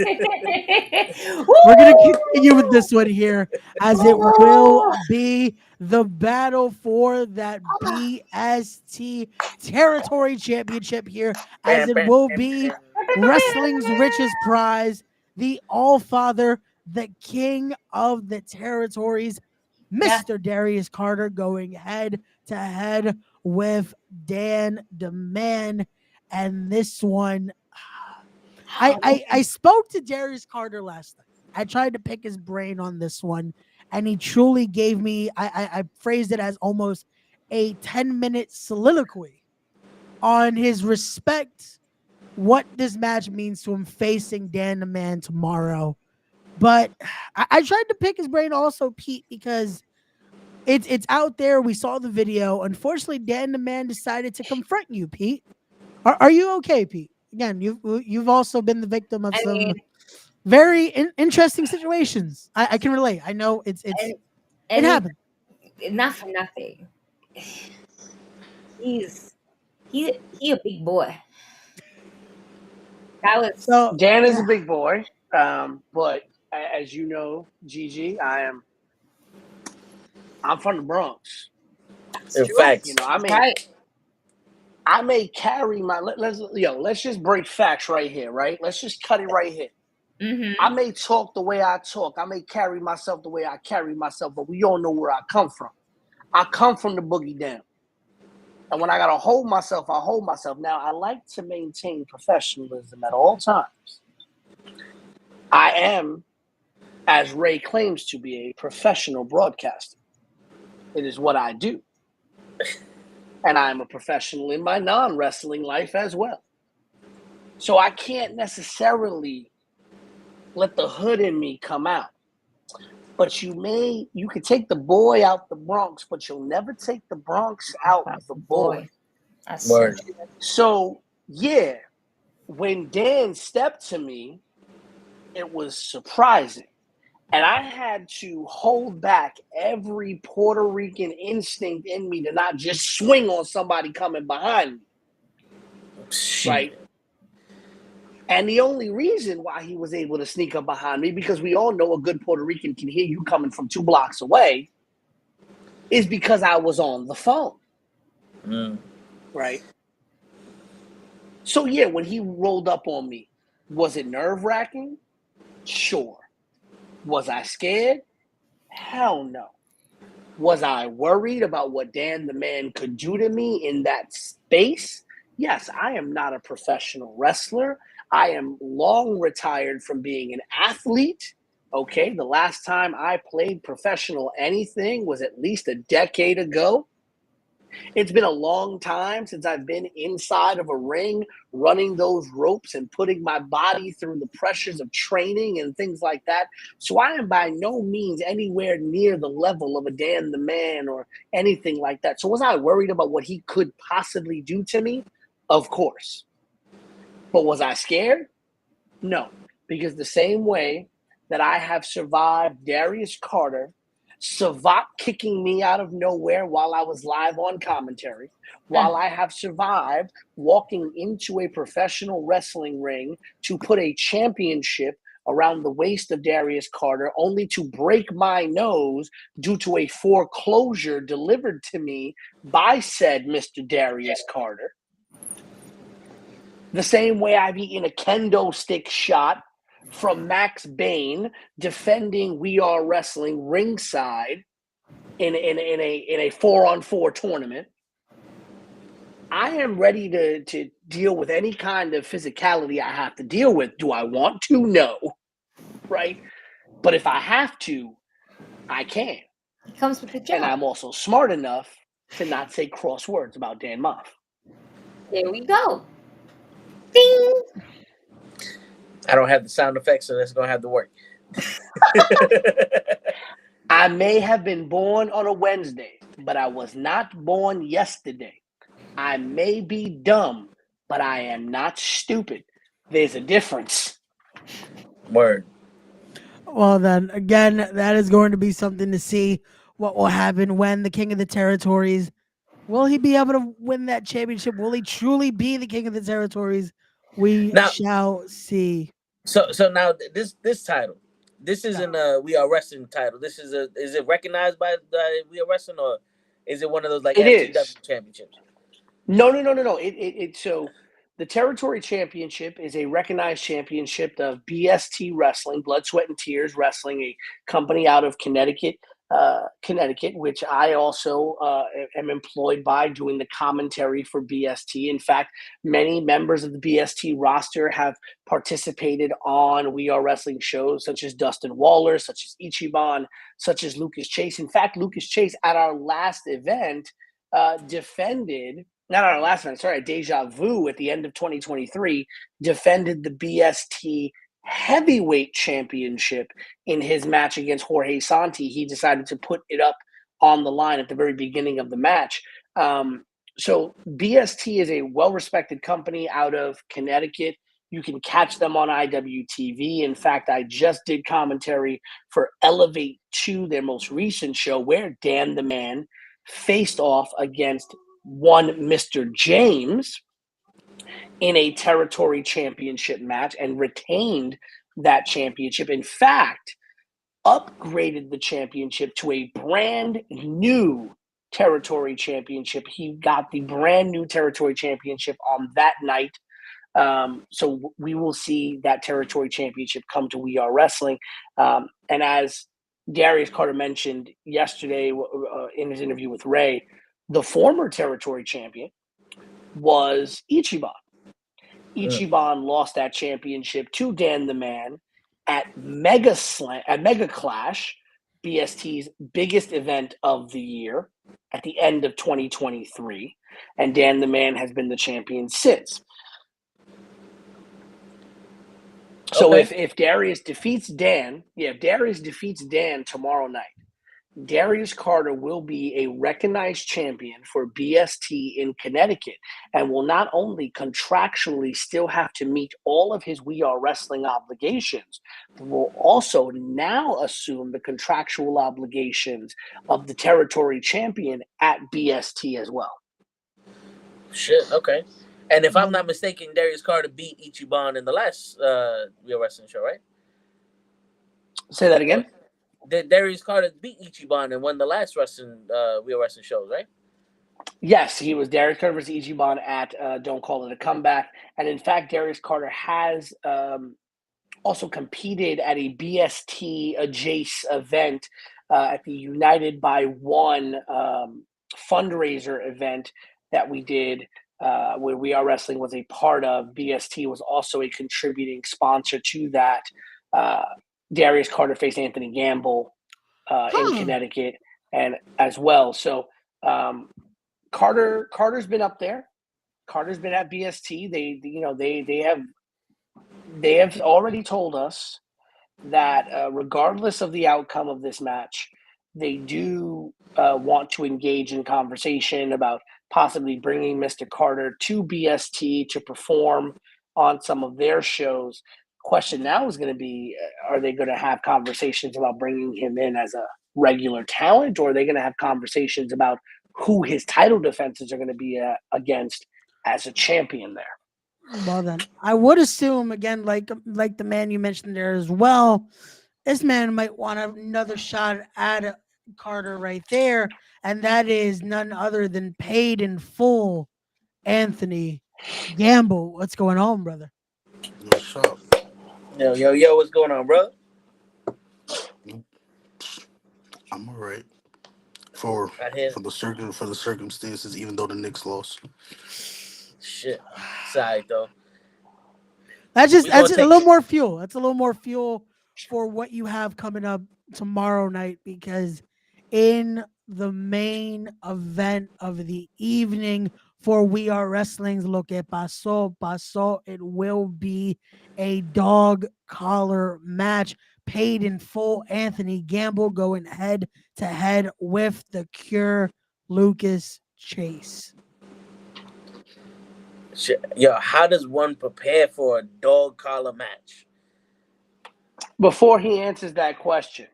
going to continue with this one here, as it will be the battle for that BST Territory Championship here, as it will be wrestling's richest prize, the All-Father, the King of the Territories, Mr. Darius Carter, going head-to-head with Dan DeMann. And this one, I spoke to Darius Carter last night. I tried to pick his brain on this one, and he truly gave me, I phrased it as almost a 10-minute soliloquy on his respect, what this match means to him facing Dan DeMann tomorrow. But I tried to pick his brain also, Pete, because it's out there. We saw the video. Unfortunately, Dan DeMann decided to confront you, Pete. Are you okay, Pete? Again, you've also been the victim of some very interesting situations. I can relate. I know it happened. Not for nothing. He a big boy. Dan is a big boy, but as you know, Gigi, I'm from the Bronx. In fact, I may carry my let's just break facts right here, right? Let's just cut it right here. Mm-hmm. I may talk the way I talk. I may carry myself the way I carry myself, but we all know where I come from. I come from the boogie down. And when I gotta hold myself, I hold myself. Now, I like to maintain professionalism at all times. I am as Ray claims to be a professional broadcaster. It is what I do. And I'm a professional in my non-wrestling life as well. So I can't necessarily let the hood in me come out. But you could take the boy out the Bronx, but you'll never take the Bronx out the boy. Word. So, yeah, when Dan stepped to me, it was surprising. And I had to hold back every Puerto Rican instinct in me to not just swing on somebody coming behind me. Right? And the only reason why he was able to sneak up behind me, because we all know a good Puerto Rican can hear you coming from 2 blocks away, is because I was on the phone. Right? So, yeah, when he rolled up on me, was it nerve-wracking? Sure. Was I scared? Hell no. Was I worried about what Dan the Man could do to me in that space? Yes, I am not a professional wrestler. I am long retired from being an athlete. Okay, the last time I played professional anything was at least a decade ago. It's been a long time since I've been inside of a ring, running those ropes and putting my body through the pressures of training and things like that. So I am by no means anywhere near the level of a Dan the Man or anything like that. So was I worried about what he could possibly do to me? Of course. But was I scared? No, because the same way that I have survived Darius Carter Savat kicking me out of nowhere while I was live on commentary, while I have survived walking into a professional wrestling ring to put a championship around the waist of Darius Carter, only to break my nose due to a foreclosure delivered to me by said Mr. Darius Carter. The same way I've eaten a kendo stick shot from Max Bain defending We Are Wrestling ringside in a 4-on-4 tournament. I am ready to deal with any kind of physicality I have to deal with. Do I want to? No. Right? But if I have to, I can. It comes with the job. And I'm also smart enough to not say cross words about Dan Moff. There we go. Ding! I don't have the sound effects, so that's going to have to work. I may have been born on a Wednesday, but I was not born yesterday. I may be dumb, but I am not stupid. There's a difference. Word. Well, then, again, that is going to be something to see what will happen when the King of the Territories, will he be able to win that championship? Will he truly be the King of the Territories? We shall see. So now this title, this isn't a We Are Wrestling title. This is it recognized by We Are Wrestling, or is it one of those like FTW championships? No. So the Territory Championship is a recognized championship of BST Wrestling, Blood, Sweat, and Tears Wrestling, a company out of Connecticut, which I also am employed by doing the commentary for BST. In fact, many members of the BST roster have participated on We Are Wrestling shows, such as Dustin Waller, such as Ichiban, such as Lucas Chase. In fact, Lucas Chase at our last event defended, not our last event, sorry, Deja Vu at the end of 2023, defended the BST heavyweight championship in his match against Jorge Santi. He decided to put it up on the line at the very beginning of the match. So BST is a well-respected company out of Connecticut. You can catch them on IWTV. In fact, I just did commentary for Elevate 2, their most recent show, where Dan the Man faced off against one Mr. James in a territory championship match and retained that championship. In fact, upgraded the championship to a brand new territory championship. He got the brand new territory championship on that night. So we will see that territory championship come to We Are Wrestling. And as Darius Carter mentioned yesterday in his interview with Ray, the former territory champion was Ichiban. Ichiban lost that championship to Dan the Man, at Mega Clash, BST's biggest event of the year at the end of 2023. And Dan the Man has been the champion since. So if Darius defeats Dan, tomorrow night, Darius Carter will be a recognized champion for BST in Connecticut and will not only contractually still have to meet all of his We Are Wrestling obligations, but will also now assume the contractual obligations of the territory champion at BST as well. Shit, okay. And if I'm not mistaken, Darius Carter beat Ichiban in the last We Are Wrestling show, right? Say that again? Darius Carter beat Ichiban and won the last We Are Wrestling shows, right? Yes, he was Darius Carter versus Ichiban at Don't Call It a Comeback. And in fact, Darius Carter has also competed at a BST Jace event at the United by One fundraiser event that we did where We Are Wrestling was a part of. BST was also a contributing sponsor to that. Darius Carter faced Anthony Gamble in Connecticut and as well. So Carter's been up there. Carter's been at BST. They have already told us that regardless of the outcome of this match, they do want to engage in conversation about possibly bringing Mr. Carter to BST to perform on some of their shows. Question now is going to be, are they going to have conversations about bringing him in as a regular talent, or are they going to have conversations about who his title defenses are going to be against as a champion there? Well, then I would assume, again, like the man you mentioned there as well, this man might want another shot at Carter right there, and that is none other than paid in full Anthony Gamble. What's going on, brother? What's up? Yo, what's going on, bro? I'm all right for the circumstances, even though the Knicks lost. Shit, sorry though. That's a little more fuel. That's a little more fuel for what you have coming up tomorrow night, because in the main event of the evening for We Are Wrestling's look at Paso, it will be a dog collar match, paid in full. Anthony Gamble going head to head with the Cure, Lucas Chase. Yo, how does one prepare for a dog collar match? Before he answers that question,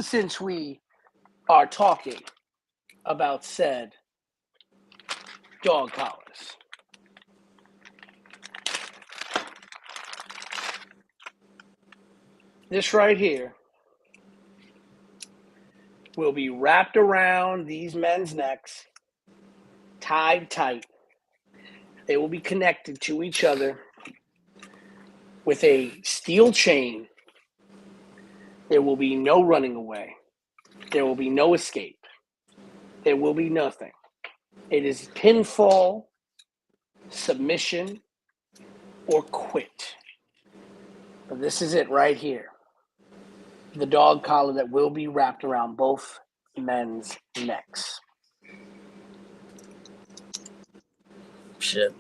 since we are talking about said dog collars, this right here will be wrapped around these men's necks, tied tight. They will be connected to each other with a steel chain. There will be no running away. There will be no escape. There will be nothing. It is pinfall, submission, or quit. But this is it right here. The dog collar that will be wrapped around both men's necks. Shit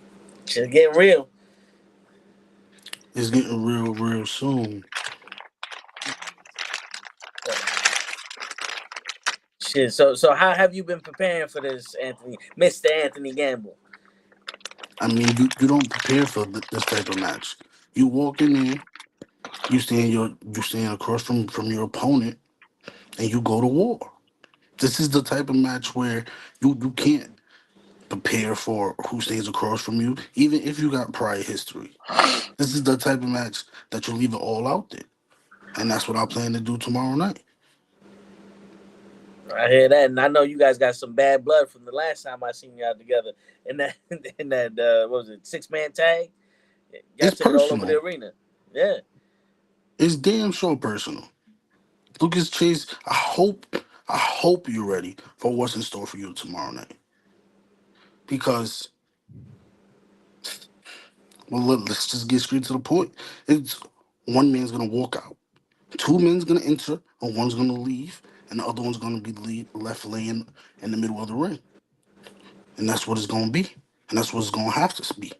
getting real. It's getting real soon. Shit. So how have you been preparing for this, Mr. Anthony Gamble? I mean, you don't prepare for this type of match. You walk in there, you stand across from your opponent, and you go to war. This is the type of match where you can't prepare for who stands across from you, even if you got prior history. This is the type of match that you leave it all out there. And that's what I plan to do tomorrow night. I hear that, and I know you guys got some bad blood from the last time I seen y'all together in that what was it, 6-man tag? Y'all It's personal. All over the arena. Yeah. It's damn sure personal. Lucas Chase, I hope you're ready for what's in store for you tomorrow night. Because, well, let's just get straight to the point. It's one man's gonna walk out, two men's gonna enter, and one's gonna leave, and the other one's gonna be left laying in the middle of the ring. And that's what it's gonna be, and that's what it's gonna have to be.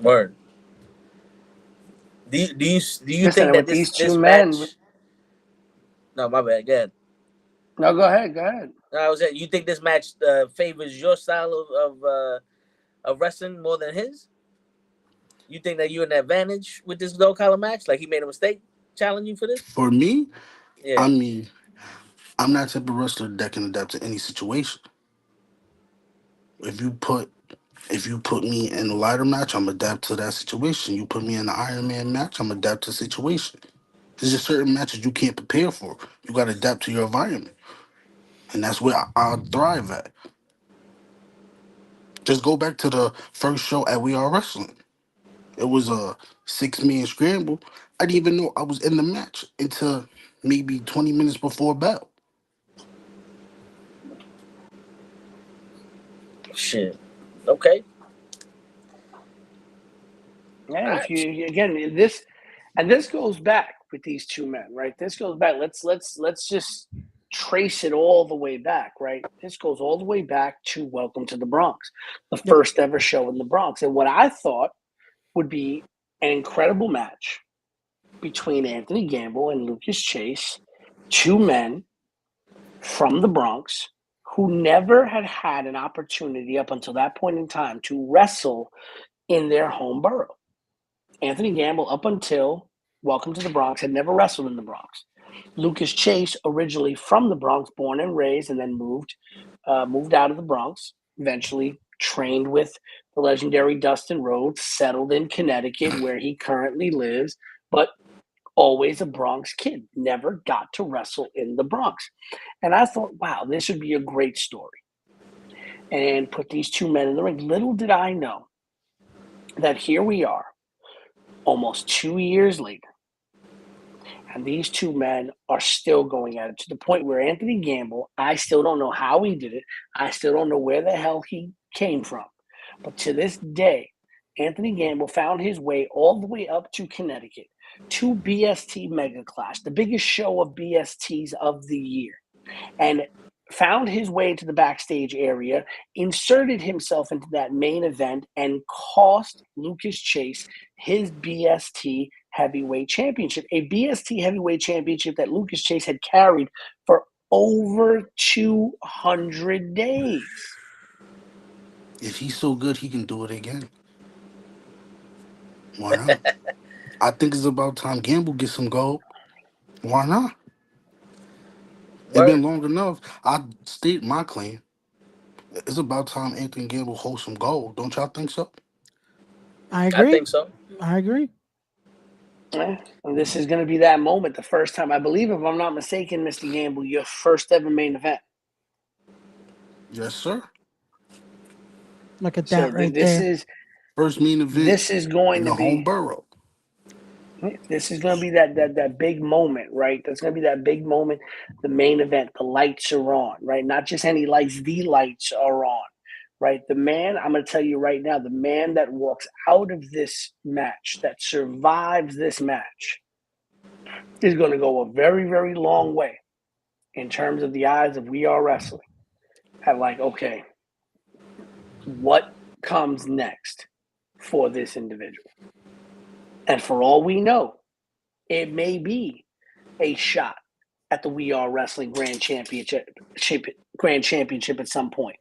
Word. Do you Listen, think that with these two this men? match? No, my bad. Go ahead. No, go ahead. Go ahead. I was saying, you think this match favors your style of wrestling more than his? You think that you're an advantage with this no collar match? Like he made a mistake challenging you for this? For me, Yeah. I mean, I'm not the type of wrestler that can adapt to any situation. If you put me in a lighter match, I'm adapt to that situation. You put me in an Iron Man match, I'm adapt to the situation. There's just certain matches you can't prepare for. You got to adapt to your environment, and that's where I thrive at. Just go back to the first show at We Are Wrestling. It was a 6-man scramble. I didn't even know I was in the match until maybe 20 minutes before bell. Shit. Okay. Yeah, if you again this goes back with these two men, right? This goes back. Let's just trace it all the way back, right? This goes all the way back to Welcome to the Bronx, the first ever show in the Bronx, and what I thought would be an incredible match between Anthony Gamble and Lucas Chase, two men from the Bronx who never had an opportunity up until that point in time to wrestle in their home borough. Anthony Gamble, up until Welcome to the Bronx, had never wrestled in the Bronx. Lucas Chase, originally from the Bronx, born and raised, and then moved out of the Bronx, eventually trained with the legendary Dustin Rhodes, settled in Connecticut, where he currently lives, but always a Bronx kid, never got to wrestle in the Bronx. And I thought, wow, this would be a great story. And put these two men in the ring. Little did I know that here we are, almost 2 years later, and these two men are still going at it, to the point where Anthony Gamble, I still don't know how he did it. I still don't know where the hell he came from. But to this day, Anthony Gamble found his way all the way up to Connecticut, to BST Mega Clash, the biggest show of BSTs of the year, and found his way to the backstage area, inserted himself into that main event, and cost Lucas Chase his BST Heavyweight Championship, a BST Heavyweight Championship that Lucas Chase had carried for over 200 days. If he's so good, he can do it again. Why not? I think it's about time Gamble gets some gold. Why not? It's been long enough. I state my claim. It's about time Anthony Gamble holds some gold. Don't y'all think so? I agree. I think so. I agree. And this is going to be that moment, the first time, I believe, if I'm not mistaken, Mr. Gamble, your first ever main event. Yes, sir. Look at that right this there. Is first main event. This is going in to the be home borough. This is going to be that big moment, right? That's going to be that big moment, the main event. The lights are on, right? Not just any lights, the lights are on, right? The man, I'm going to tell you right now, the man that walks out of this match, that survives this match, is going to go a very, very long way in terms of the eyes of We Are Wrestling. At like, okay, what comes next for this individual? And for all we know, it may be a shot at the We Are Wrestling Grand Championship at some point.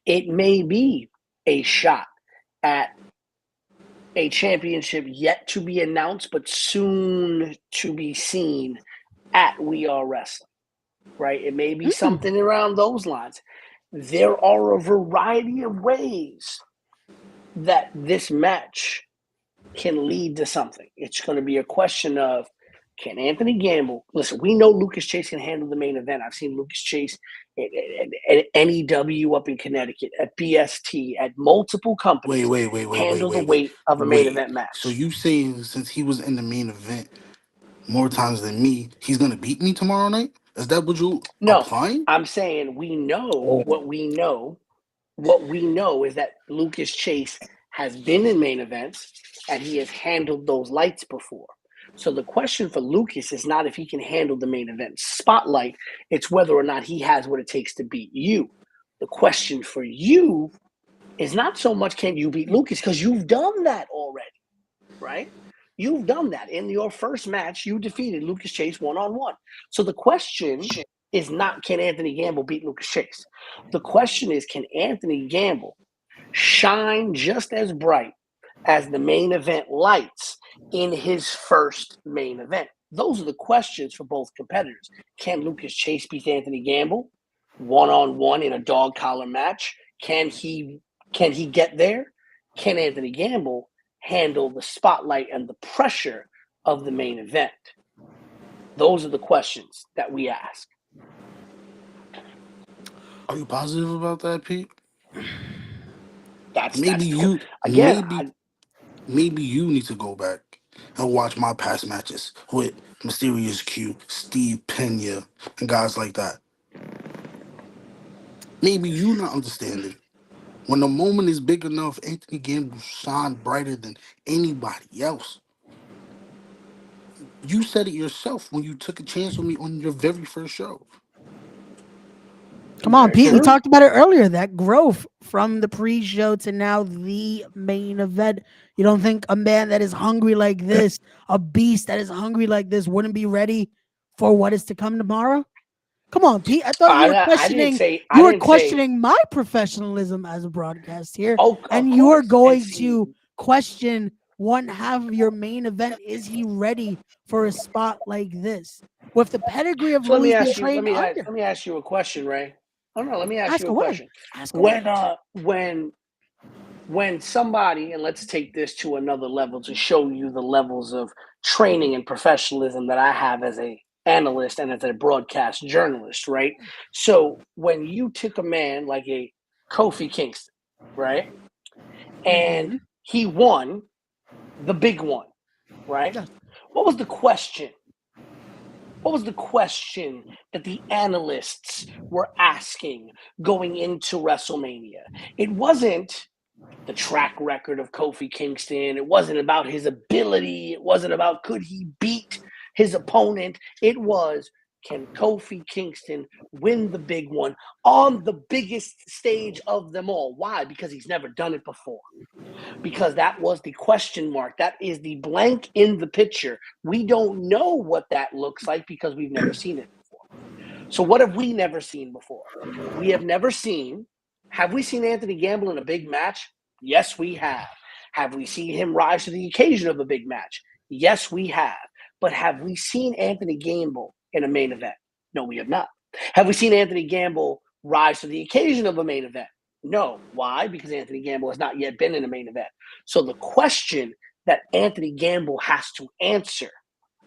It may be a shot at a championship yet to be announced, but soon to be seen at We Are Wrestling, right? It may be something around those lines. There are a variety of ways that this match can lead to something. It's going to be a question of, can Anthony Gamble, listen, we know Lucas Chase can handle the main event. I've seen Lucas Chase at NEW up in Connecticut, at BST, at multiple companies handle the weight of a main event match. So you saying since he was in the main event more times than me, he's going to beat me tomorrow night? Is that what you applying? I'm saying we know what we know. What we know is that Lucas Chase has been in main events, and he has handled those lights before. So the question for Lucas is not if he can handle the main event spotlight, it's whether or not he has what it takes to beat you. The question for you is not so much can you beat Lucas, because you've done that already, right? You've done that. In your first match, you defeated Lucas Chase one-on-one. So the question is not can Anthony Gamble beat Lucas Chase. The question is, can Anthony Gamble shine just as bright as the main event lights in his first main event? Those are the questions for both competitors. Can Lucas Chase beat Anthony Gamble one-on-one in a dog collar match? Can he get there? Can Anthony Gamble handle the spotlight and the pressure of the main event? Those are the questions that we ask. Are you positive about that, Pete? Maybe you need to go back and watch my past matches with Mysterious Q, Steve Pena, and guys like that. Maybe you not understanding. When the moment is big enough, Anthony Gamble shine brighter than anybody else. You said it yourself when you took a chance with me on your very first show. Come on, Pete. We talked about it earlier. That growth from the pre-show to now the main event. You don't think a man that is hungry like this, a beast that is hungry like this, wouldn't be ready for what is to come tomorrow? Come on, Pete. I thought you were questioning my professionalism as a broadcast here, and you're going to question one half of your main event. Is he ready for a spot like this with the pedigree of who he's been trained under? Let me ask you a question, Ray. Oh no, let me ask you a away. question. Ask away. When somebody, and let's take this to another level to show you the levels of training and professionalism that I have as a analyst and as a broadcast journalist, right? So when you took a man like a Kofi Kingston, right, and he won the big one, right? What was the question? What was the question that the analysts were asking going into WrestleMania? It wasn't the track record of Kofi Kingston. It wasn't about his ability. It wasn't about could he beat his opponent. It was, can Kofi Kingston win the big one on the biggest stage of them all? Why? Because he's never done it before. Because that was the question mark. That is the blank in the picture. We don't know what that looks like because we've never seen it before. So what have we never seen before? We have never seen, have we seen Anthony Gamble in a big match? Yes, we have. Have we seen him rise to the occasion of a big match? Yes, we have. But have we seen Anthony Gamble in a main event? No, we have not. Have we seen Anthony Gamble rise to the occasion of a main event? No. Why? Because Anthony Gamble has not yet been in a main event. So the question that Anthony Gamble has to answer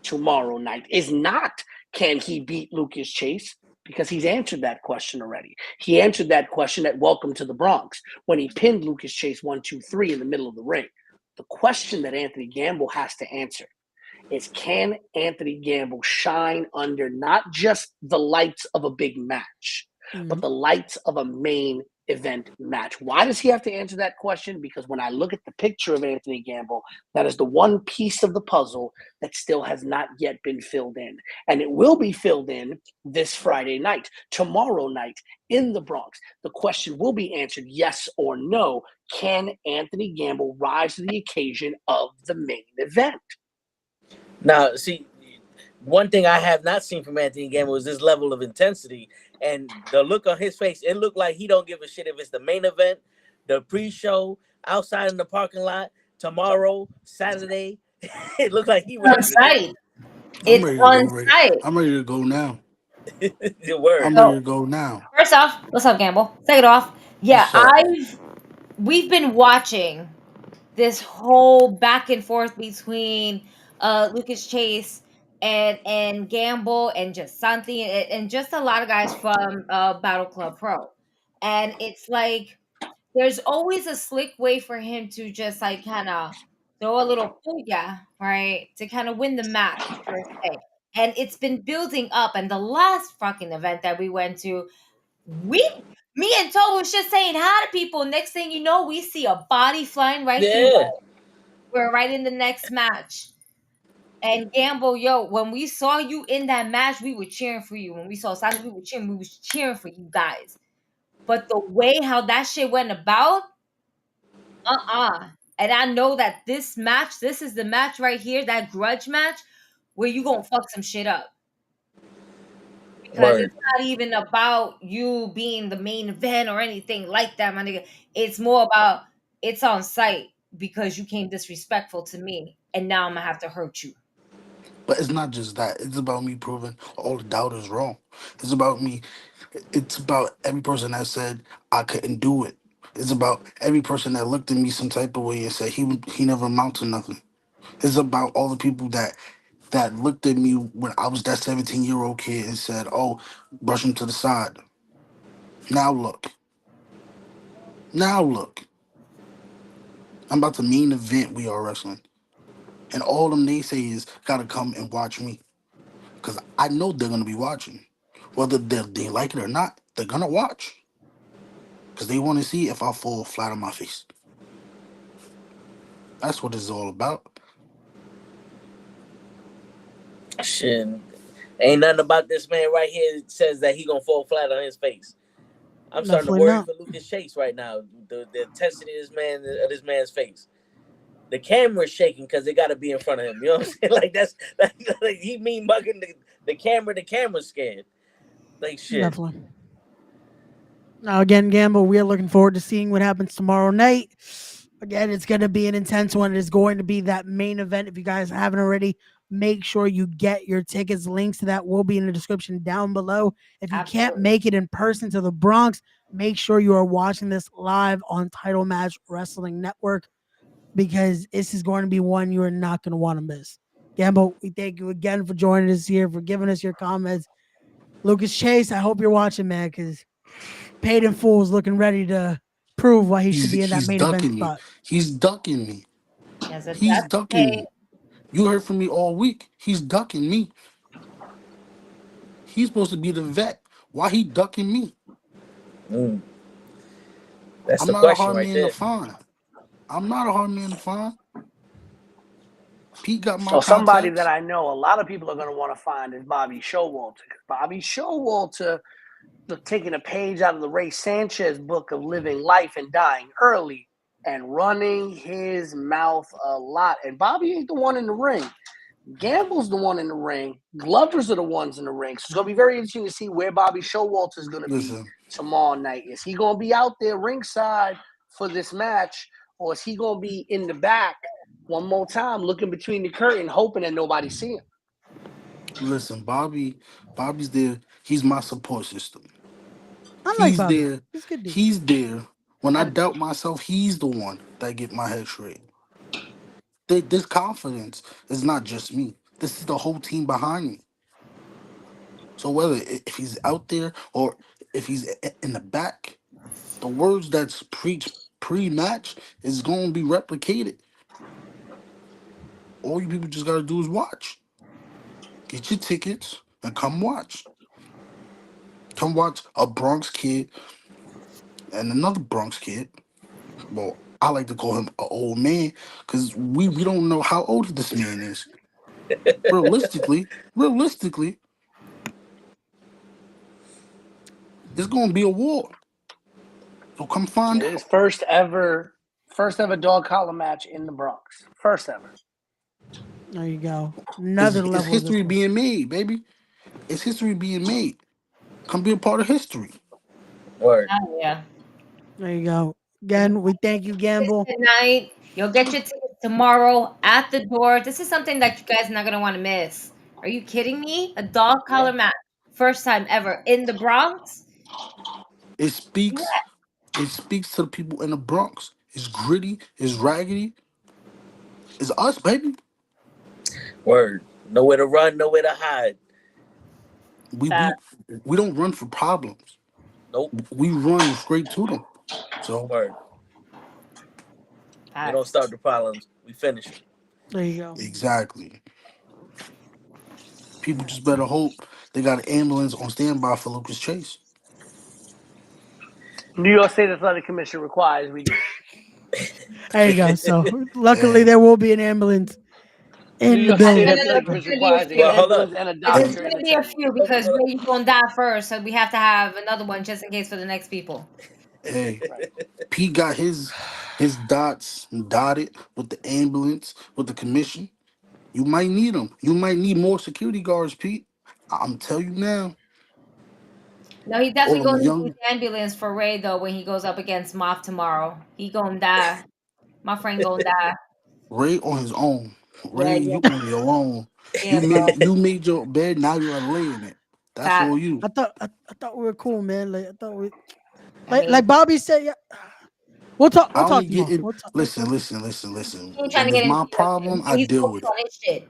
tomorrow night is not, can he beat Lucas Chase? Because he's answered that question already. He answered that question at Welcome to the Bronx when he pinned Lucas Chase 1, 2, 3 in the middle of the ring. The question that Anthony Gamble has to answer is, can Anthony Gamble shine under not just the lights of a big match, but the lights of a main event match? Why does he have to answer that question? Because when I look at the picture of Anthony Gamble, that is the one piece of the puzzle that still has not yet been filled in. And it will be filled in this Friday night, tomorrow night in the Bronx. The question will be answered yes or no. Can Anthony Gamble rise to the occasion of the main event? Now, see, one thing I have not seen from Anthony Gamble is this level of intensity and the look on his face. It looked like he don't give a shit if it's the main event, the pre-show, outside in the parking lot, tomorrow, Saturday. It looked like he was on site. It's on site. I'm ready to go now. The word. I'm ready to go now. First off, what's up, Gamble? Take it off. Yeah, we've been watching this whole back and forth between Lucas Chase and Gamble and just something and just a lot of guys from Battle Club Pro. And it's like there's always a slick way for him to just like kind of throw a little puya, right? To kind of win the match per se. And it's been building up. And the last fucking event that we went to, we Me and Toe was just saying hi to people. Next thing you know, we see a body flying right through us. We're right in the next match. And Gamble, yo, when we saw you in that match, we were cheering for you. When we saw Sasha, we was cheering for you guys. But the way how that shit went about, and I know that this is the match right here, that grudge match, where you gonna fuck some shit up. Because it's not even about you being the main event or anything like that, my nigga. It's more about it's on site because you came disrespectful to me, and now I'm gonna have to hurt you. But it's not just that. It's about me proving all the doubters wrong. It's about me. It's about every person that said I couldn't do it. It's about every person that looked at me some type of way and said he never amount to nothing. It's about all the people that looked at me when I was that 17-year-old kid and said, "Oh, brush him to the side." Now look. Now look. I'm about to main event We Are Wrestling. And all them naysayers gotta come and watch me. Because I know they're gonna be watching. Whether they like it or not, they're gonna watch. Because they want to see if I fall flat on my face. That's what it's all about. Shit. Ain't nothing about this man right here that says that he gonna fall flat on his face. I'm starting to worry for Lucas Chase right now. The intensity of this man's face. The camera's shaking because they got to be in front of him. You know what I'm saying? Like that's like he mean mugging the camera. The camera's scared. Like shit. Definitely. Now again, Gamble, we are looking forward to seeing what happens tomorrow night. Again, it's going to be an intense one. It is going to be that main event. If you guys haven't already, make sure you get your tickets. Links to that will be in the description down below. If you can't make it in person to the Bronx, make sure you are watching this live on Title Match Wrestling Network, because this is going to be one you are not going to want to miss. Gamble, we thank you again for joining us here, for giving us your comments. Lucas Chase, I hope you're watching, man, because Paid in Full is looking ready to prove why he should be in that main event spot. He's ducking me. He's ducking me. You heard from me all week. He's ducking me. He's supposed to be the vet. Why he ducking me? That's I'm the not question a hard right man there. to find. I'm not a hard man to find. Pete got my So somebody contacts. that I know a lot of people are going to want to find is Bobby Showalter. Bobby Showalter, taking a page out of the Ray Sanchez book of living life and dying early and running his mouth a lot. And Bobby ain't the one in the ring. Gamble's the one in the ring. Glovers are the ones in the ring. So it's going to be very interesting to see where Bobby Showalter is going to be tomorrow night. Is he going to be out there ringside for this match, or is he going to be in the back one more time looking between the curtain hoping that nobody see him? Listen, Bobby's there. He's my support system. He's there. He's there. When I doubt myself, he's the one that get my head straight. This confidence is not just me. This is the whole team behind me. So whether if he's out there or if he's in the back, the words that's preached pre-match is going to be replicated. All you people just got to do is watch. Get your tickets and come watch. Come watch a Bronx kid and another Bronx kid. Well, I like to call him an old man because we don't know how old this man is. Realistically, it's going to be a war. So come find out. His first ever dog collar match in the Bronx. First ever. There you go. Another level. It's history being made, baby. It's history being made. Come be a part of history. Word. Oh, yeah. There you go. Again, we thank you, Gamble. Good night. You'll get your tickets tomorrow at the door. This is something that you guys are not going to want to miss. Are you kidding me? A dog collar match. First time ever in the Bronx. It speaks to the people in the Bronx. It's gritty. It's raggedy. It's us, baby. Word. Nowhere to run, nowhere to hide. We don't run for problems. Nope. We run straight to them. So word. We don't start the problems. We finish it. There you go. Exactly. People just better hope they got an ambulance on standby for Lucas Chase. New York State Athletic Commission requires we do. There you go. So luckily there will be an ambulance in New the York State building. Athletic Commission requires an ambulance and a doctor. There's going to be a few because we're going to die first, so we have to have another one just in case for the next people. Hey, Pete got his dots dotted with the ambulance, with the commission. You might need them. You might need more security guards, Pete. I'm telling you now. No, he definitely All going them to young use the ambulance for Ray, though, when he goes up against Moth tomorrow. He going to die. My friend going to die. Ray on his own. Ray, Yeah. you on your own. Yeah, You made your bed. Now you gotta lay in it. That's all you. I thought we were cool, man. Like I thought we, like Bobby said. Yeah. We'll talk. We'll talk tomorrow. Listen. He trying When to get it's my into problem, I he's deal with it. on his shit.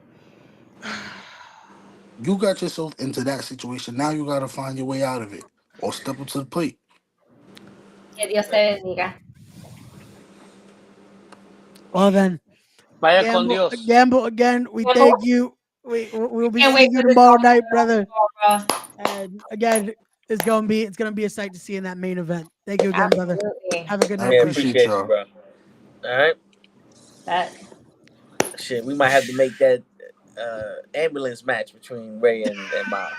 You got yourself into that situation. Now you gotta find your way out of it, or step up to the plate. Que Dios te bendiga. Well then, Vaya con Dios. Gamble again. We thank you. We'll be Can't seeing wait you for this tomorrow one night, brother. tomorrow, And again, it's gonna be a sight to see in that main event. Thank you again, brother. Have a good night. I brother. appreciate you, y'all. bro. All right. Shit, we might have to make that ambulance match between Ray and Bob.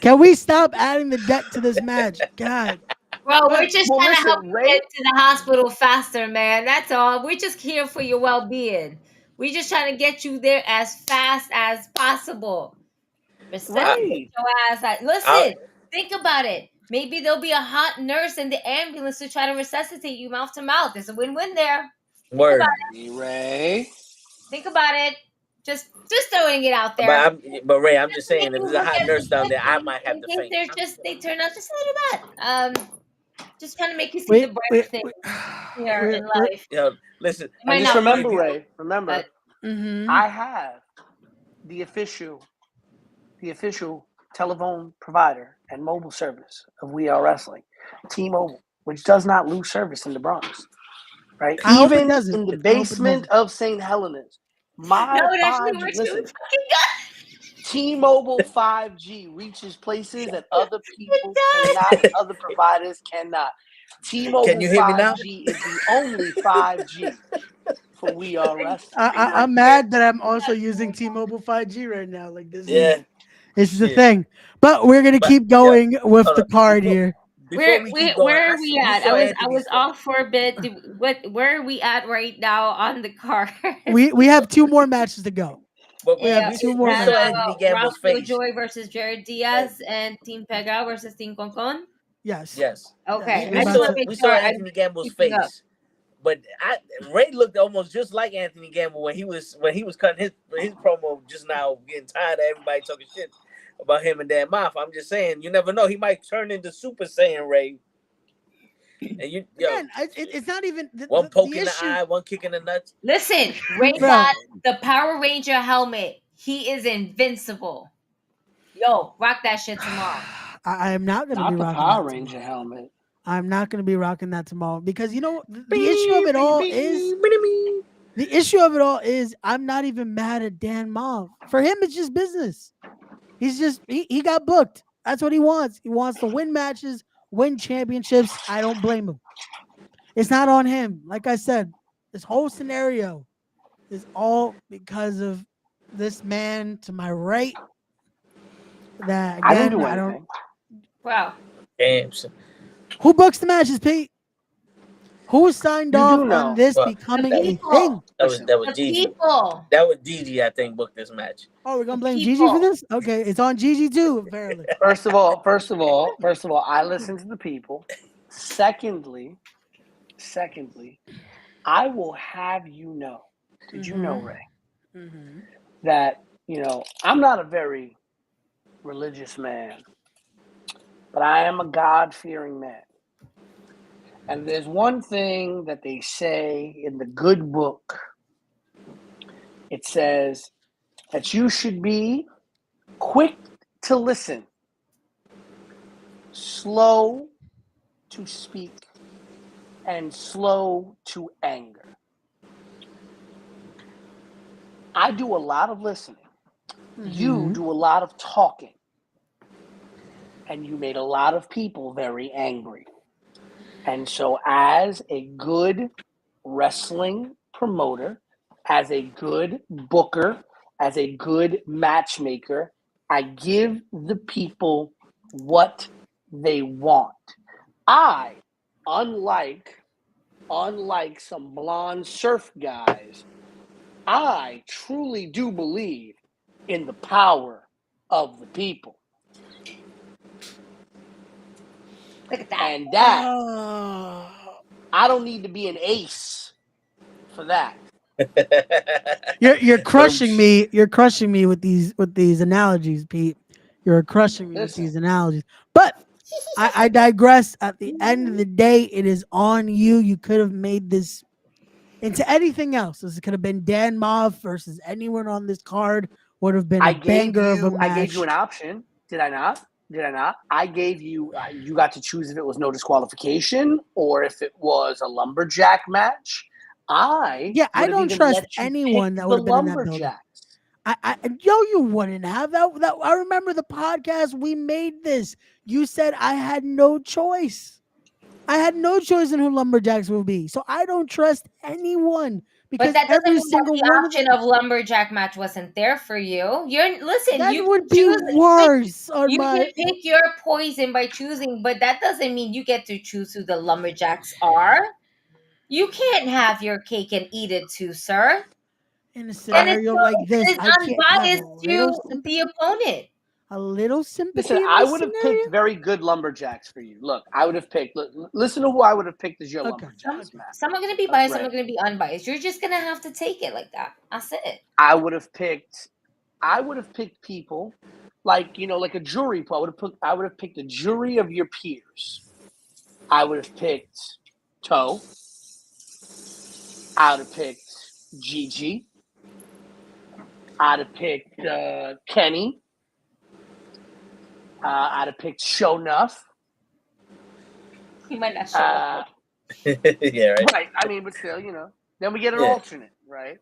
Can we stop adding the deck to this match? God. Bro, we're just trying to help you get to the hospital faster, man. That's all. We're just here for your well-being. We're just trying to get you there as fast as possible. Resuscitate your ass. Listen, think about it. Maybe there'll be a hot nurse in the ambulance to try to resuscitate you mouth to mouth. There's a win-win there. Word. Ray. Think about it. Just throwing it out there. But Ray, I'm just saying, if there's a hot nurse down there, I might have to In faint. case they turn out just a little bit. Just trying to make you see the bright things here in life. Yo, listen. And just remember, Ray. Remember, Mm-hmm. I have the official telephone provider and mobile service of We Are Wrestling, T-Mobile, which does not lose service in the Bronx. Right? Even in the basement of St. Helena's. My 5G, listen, T-Mobile 5G reaches places that other people cannot, other providers cannot. T-Mobile 5G is the only 5G for We Are Wrestling. I'm mad that I'm also using T-Mobile 5G right now. Like this is the thing. But we're gonna keep going with the card here. Where are we at? I was off for a bit. Where are we at right now on the card? We have two more matches to go. But we have two more matches. Anthony Gamble's face. Joy versus Jared Diaz and Team Pega versus Team Concon. Yes. Okay. We saw Anthony Gamble's face. But Ray looked almost just like Anthony Gamble when he was cutting his promo just now, getting tired of everybody talking shit about him and Dan Moff. I'm just saying, you never know. He might turn into Super Saiyan Ray. And again, it's not even one poke in the eye, one kick in the nuts. Listen, Ray got the Power Ranger helmet. He is invincible. Yo, rock that shit tomorrow. I am not going to be rocking the Power Ranger helmet. I'm not going to be rocking that tomorrow because you know the issue of it all is I'm not even mad at Dan Mauve. For him, it's just business. He's just he got booked. That's what he wants. He wants to win matches, win championships. I don't blame him. It's not on him. Like I said, this whole scenario is all because of this man to my right. That again, I didn't do anything. Wow. Damn. Who books the matches, Pete? Who signed off on this becoming a thing? That was Gigi. People. That was Gigi, I think, booked this match. Oh, we're gonna blame Gigi for this? Okay, it's on Gigi too, apparently. First of all, I listen to the people. Secondly, I will have you know. Did you know, Ray? Mm-hmm. That I'm not a very religious man, but I am a God-fearing man. And there's one thing that they say in the good book. It says that you should be quick to listen, slow to speak, and slow to anger. I do a lot of listening. Mm-hmm. You do a lot of talking. And you made a lot of people very angry. And so, as a good wrestling promoter, as a good booker, as a good matchmaker, I give the people what they want. I, unlike some blonde surf guys, I truly do believe in the power of the people. Look at that. And that, I don't need to be an ace for that. You're crushing me. You're crushing me with these analogies, Pete. You're crushing me with these analogies. But I digress. At the end of the day, it is on you. You could have made this into anything else. This could have been Dan Moff versus anyone on this card. Would have been a banger of a match. I gave you an option. Did I not? I gave you, you got to choose if it was no disqualification or if it was a lumberjack match. I don't trust anyone that would have been in that building. You wouldn't have that. I remember the podcast we made this. You said I had no choice. I had no choice in who lumberjacks will be. So I don't trust anyone. Because but that doesn't every mean single that the option of lumberjack match wasn't there for you. That would be worse. You can pick your poison by choosing, but that doesn't mean you get to choose who the lumberjacks are. You can't have your cake and eat it too, sir. In a scenario like this, I can't have to the opponent. A little sympathy. Listen, I would have picked very good lumberjacks for you. Look, I would have picked. Listen to who I would have picked as your lumberjacks. Some are going to be biased, some are going to be unbiased. You're just going to have to take it like that. That's it. I would have picked people like like a jury pool. I would have picked a jury of your peers. I would have picked Toe. I would have picked Gigi. I'd have picked Kenny. I'd have picked Show Nuff. He might not show up. Yeah, right. Right. I mean, but still, Then we get an alternate, right?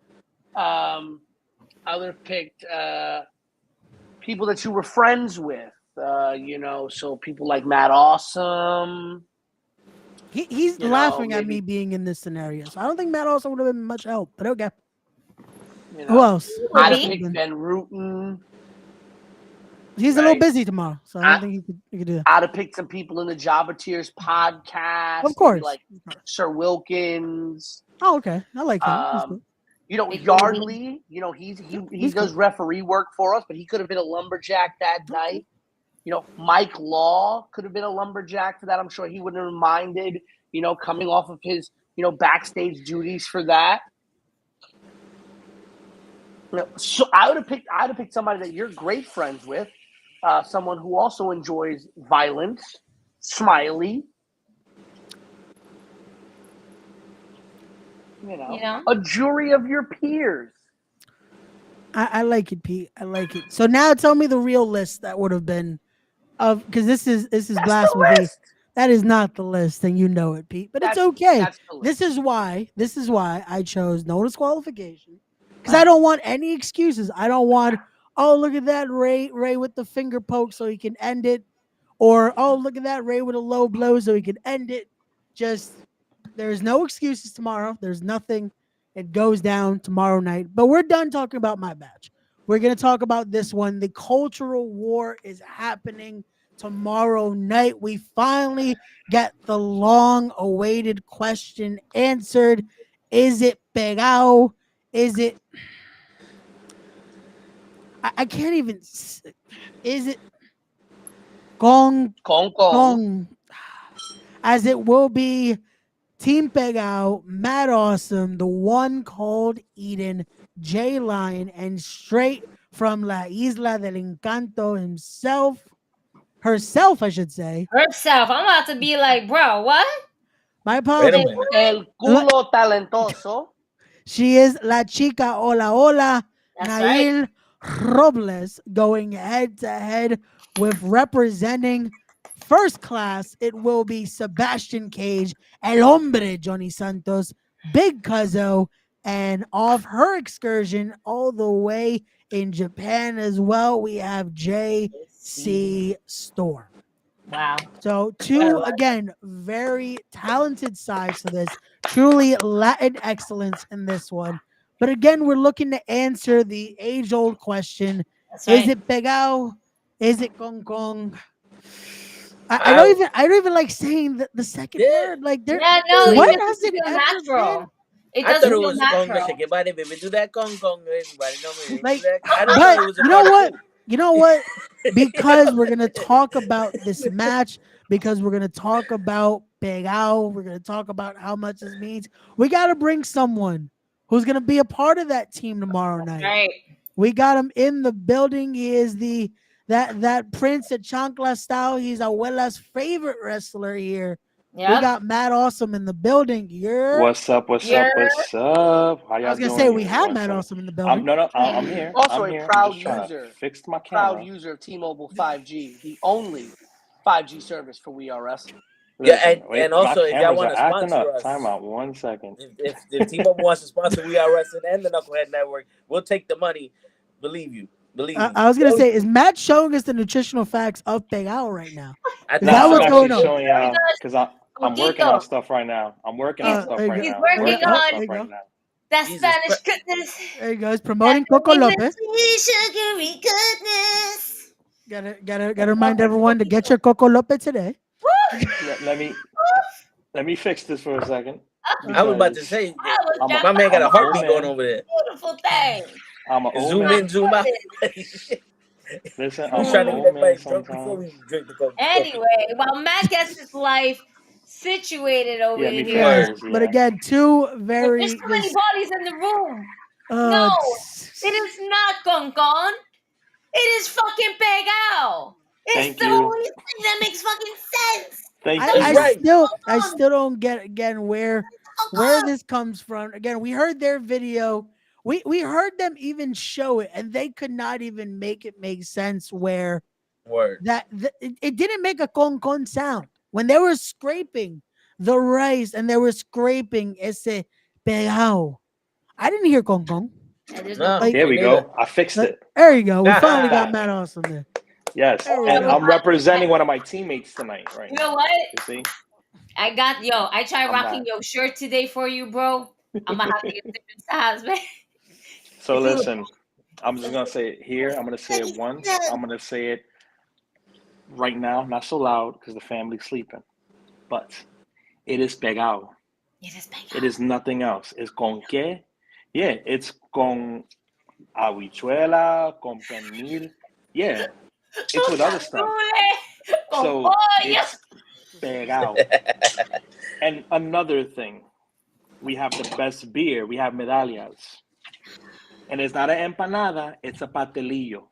I would have picked people that you were friends with, so people like Matt Awesome. He's laughing at me being in this scenario, so I don't think Matt Awesome would have been much help, but okay. Who else? I'd have picked Ben Rutan. He's a little busy tomorrow, so I don't think he could do that. I'd have picked some people in the Jabba Tears podcast. Of course. Like Sir Wilkins. Oh, okay. I like him. Yardley, he does referee work for us, but he could have been a lumberjack that night. Mike Law could have been a lumberjack for that. I'm sure he wouldn't have minded, coming off of his, backstage duties for that. So I'd have picked somebody that you're great friends with, someone who also enjoys violence, Smiley. A jury of your peers. I like it, Pete. I like it. So now tell me the real list that would have been of, because this is blasphemy. That is not the list, and you know it, Pete. But it's okay. This is why I chose no disqualification. Because I don't want any excuses. I don't want, look at that Ray with the finger poke so he can end it. Or, look at that Ray with a low blow so he can end it. Just, there's no excuses tomorrow. There's nothing. It goes down tomorrow night. But we're done talking about my match. We're going to talk about this one. The cultural war is happening tomorrow night. We finally get the long-awaited question answered. Is it pegao? Is it... I can't even... Is it... Gong? As it will be Team Pegao, Matt Awesome, the one called Eden, Jay Lion, and straight from La Isla del Encanto herself, I should say. Herself. I'm about to be like, bro, what? My apologies. El culo talentoso. She is La Chica Hola Hola, Nail right. Robles, going head to head with representing First Class. It will be Sebastian Cage, El Hombre, Johnny Santos, Big Cuzzo, and off her excursion all the way in Japan as well, we have JC Storm. Wow. So two, again, very talented sides to this. Truly Latin excellence in this one. But again, we're looking to answer the age-old question. That's Is right. it Pegao? Is it Gong Gong? I don't even like saying the second word. Like there, no, what it has doesn't it feel ever natural. been? It I thought doesn't it feel was Congo natural. shake. Everybody, baby, do that Congo. Everybody know me. Like, I didn't know but it was a you know part of what? two. You know what? Because we're gonna talk about this match, because we're gonna talk about Pegao, we're gonna talk about how much this means. We gotta bring someone who's gonna be a part of that team tomorrow night. Right. We got him in the building. He is that Prince at Chancla style. He's Abuela's favorite wrestler here. Yep. We got Matt Awesome in the building. What's up? What's up? What's up? How y'all I was gonna doing? say we here? have One Matt second. Awesome in the building. I'm here. Also I'm a here. I'm proud just trying user. to fix my Proud camera. user of T-Mobile 5G, the only 5G service for We Are Wrestling. Listen, Yeah, and also my if y'all cameras want are to acting sponsor up. us, Time out 1 second. if T-Mobile wants to sponsor We Are Wrestling and the Knucklehead Network, we'll take the money. Believe me. I was gonna say, is Matt showing us the nutritional facts of Pegao right now? Is that I'm what's actually going on? showing y'all because I'm working on stuff right now. I'm working on stuff right He's now. working on right now. that Spanish goodness. There you go. He's promoting Coco Lopez. Sugary goodness. Gotta remind everyone to get your Coco Lopez today. Let me fix this for a second. I was about to say, I'm my man got a heartbeat old man. going over there. Beautiful thing. I'm an old Zoom man. in, zoom out. Listen, He's I'm trying an to get old man everybody drunk before sometimes. we drink the Coke. Anyway, while Matt gets his life situated over Yeah, me here. first, But again, two very. There's too many bodies in the room. Uh, No, it is not Gongon. It is fucking Pegao. It's Thank the you. only thing that makes fucking sense. I still don't get again where this comes from. Again, we heard their video. We heard them even show it, and they could not even make it make sense. Where it didn't make a con sound when they were scraping the rice and they were scraping ese pegao. I didn't hear con. No, there we go. I fixed it. There you go. We finally got Matt Awesome there. Yes, There we and go. I'm representing one of my teammates tonight, right? You know what? You see? I tried I'm rocking not. your shirt today for you, bro. I'm gonna have to get different size, man. So listen, I'm just gonna say it here. I'm gonna say it once. I'm gonna say it right now, not so loud because the family's sleeping. But it is pegao. It is nothing else. It's con qué? Yeah, it's con habichuela, con pernil. Yeah, it's with other stuff. So it's pegao. And another thing, we have the best beer. We have medallas. And it's not an empanada, it's a pastelillo.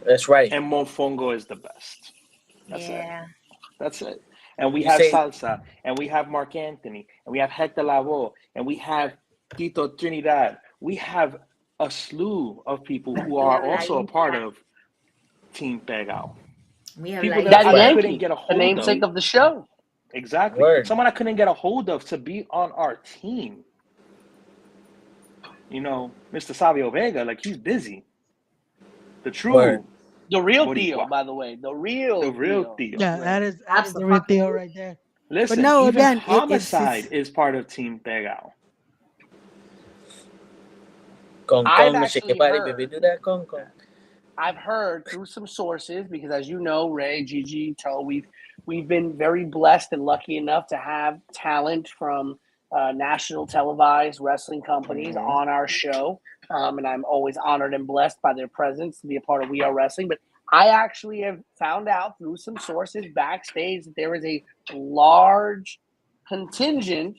That's right. And mofongo is the best. That's it. That's it. And we You have say- salsa, and we have Mark Anthony, and we have Hector Lavoe, and we have Tito Trinidad. We have a slew of people who are also a part of Team Pegao. People that Daddy I Yankee, couldn't get a the hold namesake of the show. Exactly. Someone I couldn't get a hold of to be on our team. You know, Mr. Savio Vega, like he's busy. The true, the real Boricua. deal, by the way, the real deal. Yeah, that is the real deal right there. Listen, but no, even again, Homicide is part of Team Pegao. I've actually heard. I've heard through some sources because, as you know, Ray, Gigi, Toe, we've been very blessed and lucky enough to have talent from national televised wrestling companies on our show, and I'm always honored and blessed by their presence to be a part of We Are Wrestling. But I actually have found out through some sources backstage that there is a large contingent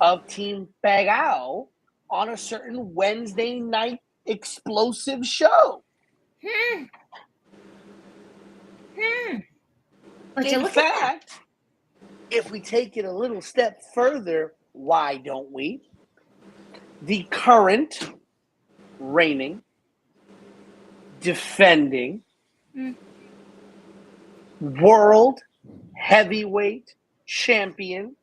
of Team Pegao on a certain Wednesday night explosive show. But in fact, if we take it a little step further, why don't we? The current reigning, defending world heavyweight champion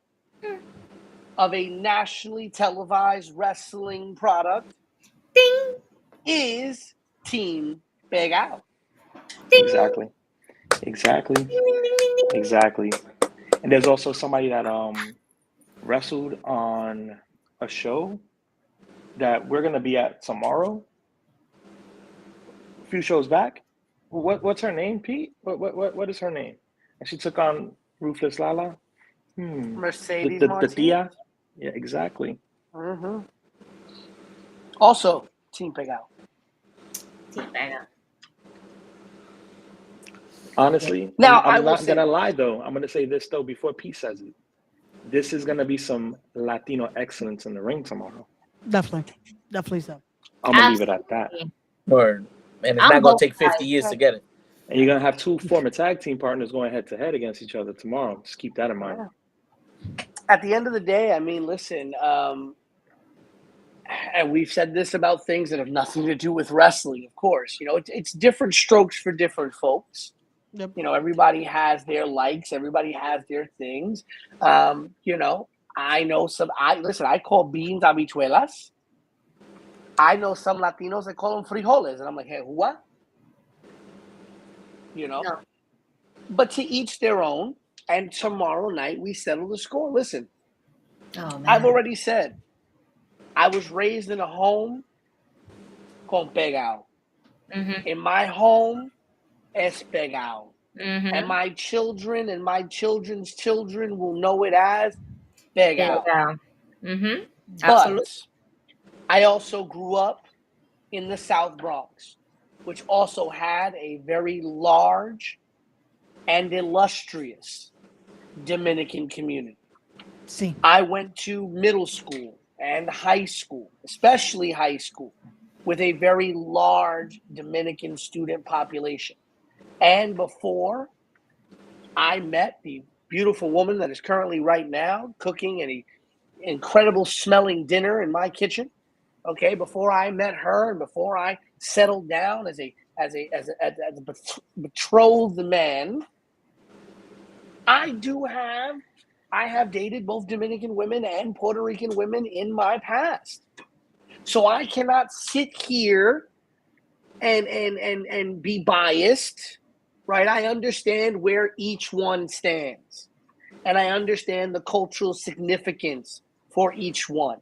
of a nationally televised wrestling product is Team Pegao. Exactly. Exactly. Exactly. And there's also somebody that wrestled on a show that we're gonna be at tomorrow. A few shows back. What's her name, Pete? What is her name? And she took on Ruthless Lala. Mercedes The Martinez. Tia. Yeah, exactly. Mm-hmm. Also, Team Pegao. Team Pegao. Honestly, now I'm not gonna lie though. I'm gonna say this though before Pete says it. This is gonna be some Latino excellence in the ring tomorrow. Definitely so. I'm gonna leave it at that. Word. And it's not gonna take 50 years to get it. And you're gonna have two former tag team partners going head to head against each other tomorrow. Just keep that in mind. At the end of the day, I mean, listen, and we've said this about things that have nothing to do with wrestling, of course. You know, it's different strokes for different folks. Yep. You know, everybody has their likes, everybody has their things. You know, I know I call beans habichuelas. I know some Latinos that call them frijoles, and I'm like, hey, what? You know? No. But to each their own, and tomorrow night we settle the score. Listen, I've already said, I was raised in a home con pegao. Mm-hmm. In my home, es pegao. Mm-hmm. And my children and my children's children will know it as pegao. Mm-hmm. But I also grew up in the South Bronx, which also had a very large and illustrious Dominican community. See. I went to middle school and high school, especially high school, with a very large Dominican student population. And before I met the beautiful woman that is currently right now cooking an incredible smelling dinner in my kitchen, okay, before I met her and before I settled down as a betrothed man, I have dated both Dominican women and Puerto Rican women in my past. So I cannot sit here and be biased, right? I understand where each one stands. And I understand the cultural significance for each one.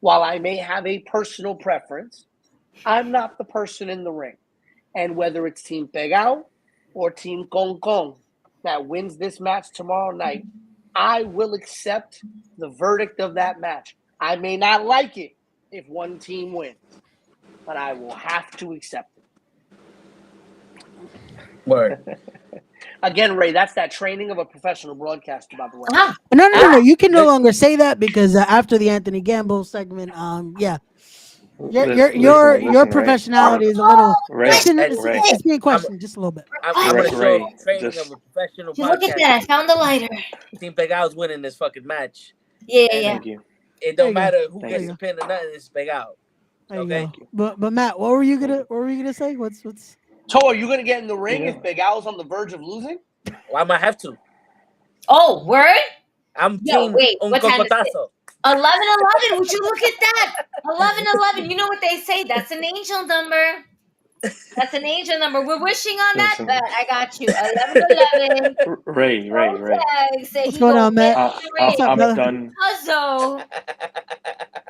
While I may have a personal preference, I'm not the person in the ring. And whether it's Team Pegao or Team Con Con that wins this match tomorrow night, I will accept the verdict of that match. I may not like it if one team wins, but I will have to accept it. Word. Again, Ray, that's that training of a professional broadcaster, by the way. No. You can no longer say that because after the Anthony Gamble segment, yeah. Your professionality is a little. It's being questioned just a little bit. I'm gonna show training of a professional Look at that! I found the lighter. Team Pegao's winning this fucking match. Yeah. Thank you. It don't matter who gets the pin or nothing. It's Pegao. Okay. But Matt, what were you gonna say? What's? So are you gonna get in the ring if Pegao's on the verge of losing? Well, I might have to. Oh, word! I'm team un cocotazo. 11-11. Would you look at that? 11-11. You know what they say? That's an angel number. That's an angel number. We're wishing on that, but I got you. 11-11. Ray. What's going on, Matt? I'm done. Picasso.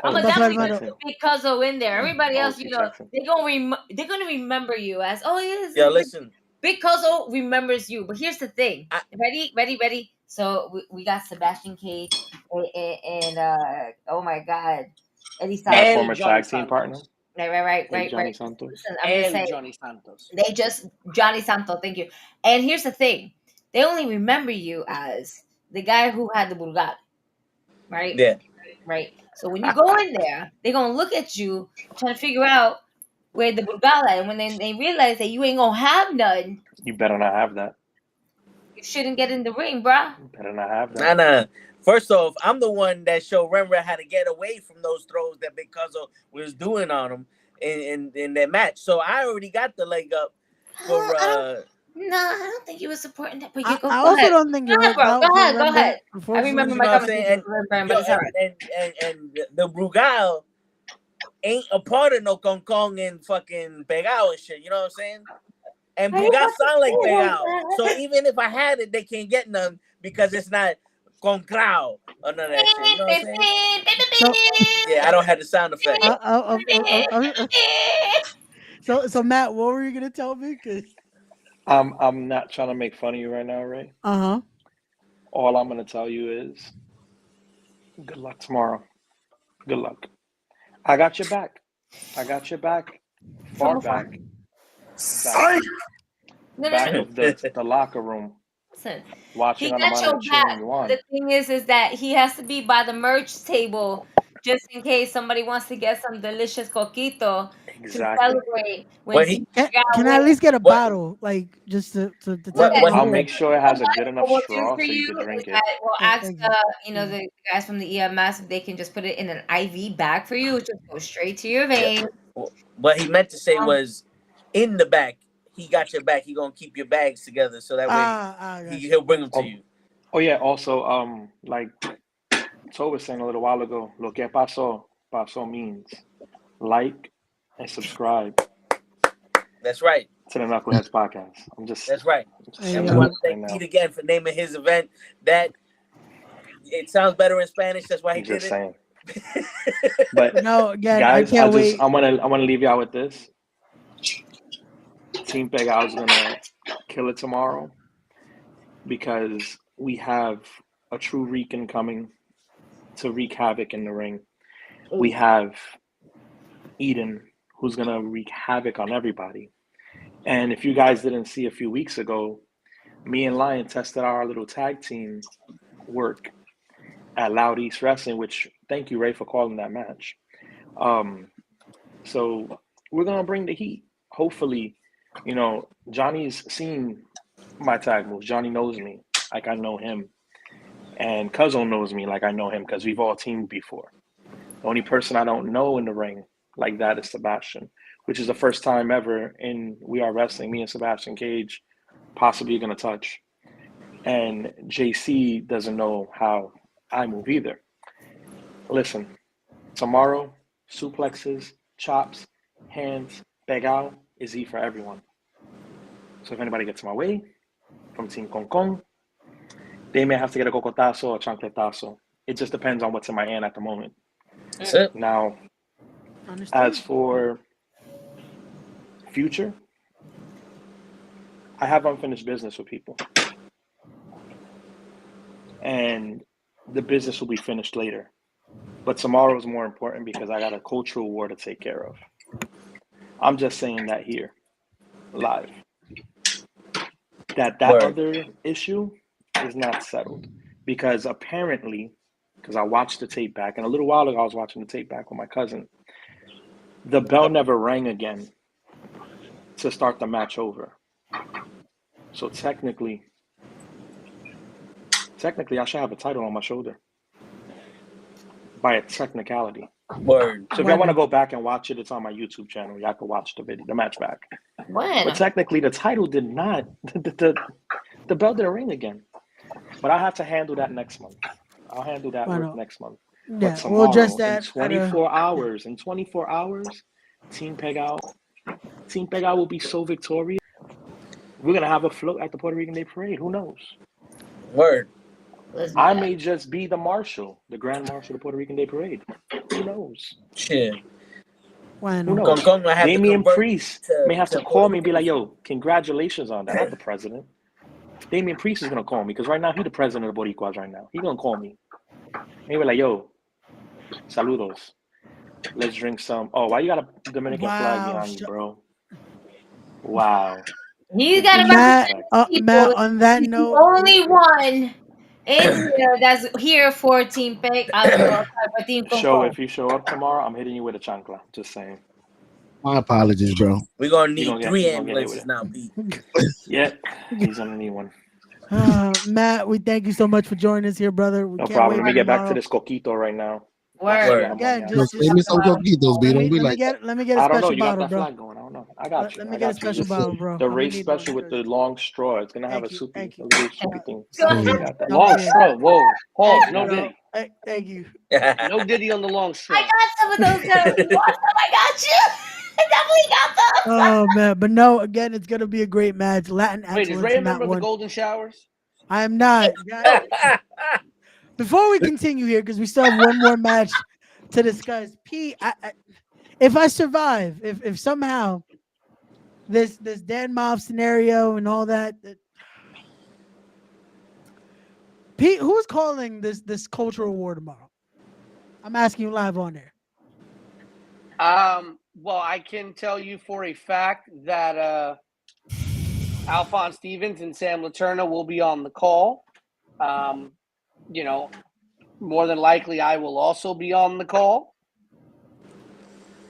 I'm gonna definitely put Picasso in there. Everybody else, you know, they're gonna remember you as listen. Picasso remembers you. But here's the thing. Ready? So we got Sebastian Cage and oh my God, Eddie Santos. My former tag team partner. Right. Johnny Santos. Listen, I'm gonna say Johnny Santos. Johnny Santos. Thank you. And here's the thing: they only remember you as the guy who had the Bulgari, right? Yeah. Right. So when you go in there, they're gonna look at you trying to figure out where the Bulgari, and when they realize that you ain't gonna have none, you better not have that. You shouldn't get in the ring, bruh. You better not have that. Nah. First off, I'm the one that showed Rembrandt how to get away from those throws that Picasso was doing on him in that match. So I already got the leg up for. I don't think you were supporting that. But you go. I go also ahead. don't think it worked out. Go ahead. I remember my conversation with Rembrandt, but it's all right. And the Brugal ain't a part of no Kong Kong and fucking Pegao and shit. You know what I'm saying? and Biga sound like Pegao. So even if I had it, they can't get none because it's not con crowd or none of that shit. You know what I'm saying? Yeah, I don't have the sound effect. So Matt, what were you gonna tell me? I'm not trying to make fun of you right now, Ray. All I'm gonna tell you is, good luck tomorrow. Good luck. I got your back. I got your back. Far back. Back of the locker room. Listen, watching he on the got your monitor, back. cheering you on. The thing is that he has to be by the merch table just in case somebody wants to get some delicious coquito to celebrate. When Can I at least get a bottle, like just to take it? I'll make sure it has a good enough What we'll do straw for so you you can drink is it. that we'll ask thank the guys from the EMS if they can just put it in an IV bag for you, which just go straight to your vein. What he meant to say was, in the back, he got your back. He gonna keep your bags together so that way he'll bring them to you. Oh yeah. Also, like So was saying a little while ago, lo que pasó, pasó means like and subscribe. That's right. To the Nukkle HeDDs podcast. That's right. And we want to thank Pete again for naming his event. That it sounds better in Spanish. That's why he did it. Saying. But no, again, guys, I can't wait. I want to leave y'all with this. Team Pegao is gonna kill it tomorrow because we have a true Rican coming to wreak havoc in the ring. We have Eden, who's gonna wreak havoc on everybody. And if you guys didn't see a few weeks ago, me and Lion tested our little tag team work at Loud East Wrestling, which thank you, Ray, for calling that match. So we're gonna bring the heat. Hopefully, Johnny's seen my tag moves. Johnny knows me like I know him. And Cuzzo knows me like I know him because we've all teamed before. The only person I don't know in the ring like that is Sebastian, which is the first time ever in We Are Wrestling, me and Sebastian Cage possibly going to touch. And JC doesn't know how I move either. Listen, tomorrow, suplexes, chops, hands, Pegao is E for everyone. So if anybody gets my way from Team Kong Kong, they may have to get a cocotazo or chancletazo. It just depends on what's in my hand at the moment. That's it. Now, as for future, I have unfinished business with people. And the business will be finished later. But tomorrow is more important because I got a cultural war to take care of. I'm just saying that here, live. That other issue is not settled because apparently, because I watched the tape back, and a little while ago I was watching the tape back with my cousin, the bell never rang again to start the match over. So technically I should have a title on my shoulder by a technicality. Word. So if y'all want to go back and watch it, it's on my YouTube channel. Y'all can watch the match back. But technically the title did not, the bell didn't ring again. But I'll have to handle that next month. I'll handle that work next month. Yeah, but tomorrow, we'll address that. In 24 hours, Team Pegao will be so victorious. We're going to have a float at the Puerto Rican Day Parade. Who knows? Word. I may just be the marshal, the Grand Marshal of the Puerto Rican Day Parade. Who knows? Shit. Who knows? Damian Priest may have to call me and be like, yo, congratulations on that. Not the president. Damian Priest is going to call me because right now he's the president of the Boricuas right now. He's going to call me. Maybe like, yo, saludos. Let's drink some. Oh, why you got a Dominican flag behind you, bro? Wow. He's got Matt, on that note, the only one in here that's here for Team Peg. Show, if you show up tomorrow, I'm hitting you with a chancla. Just saying. My apologies, bro. We're going to need 3 ambulances now, Pete. Yeah, he's going to need one. Matt, we thank you so much for joining us here, brother. No problem. Let me get back to this coquito right now. Word. Again, just give me some coquitos, B. Don't be like let me get a special bottle, bro. I don't know. I got you. Let me get a special bottle, bro. The race special with the long straw. It's gonna have a soupy thing. Long straw. Whoa. Pause. No Diddy. Thank you. No Diddy on the long straw. I got some of those. You want some? I got you. definitely got them. Oh man, but no, again, it's gonna be a great match. Latin Wait, is excellence Ray a in that member of the one. Golden Showers? I am not. Before we continue here, because we still have one more match to discuss. P, if I survive, if somehow this Dan Moff scenario and all that, Pete, who's calling this cultural war tomorrow? I'm asking you live on there. Well, I can tell you for a fact that Alphonse Stevens and Sam Laterna will be on the call. You know, more than likely I will also be on the call.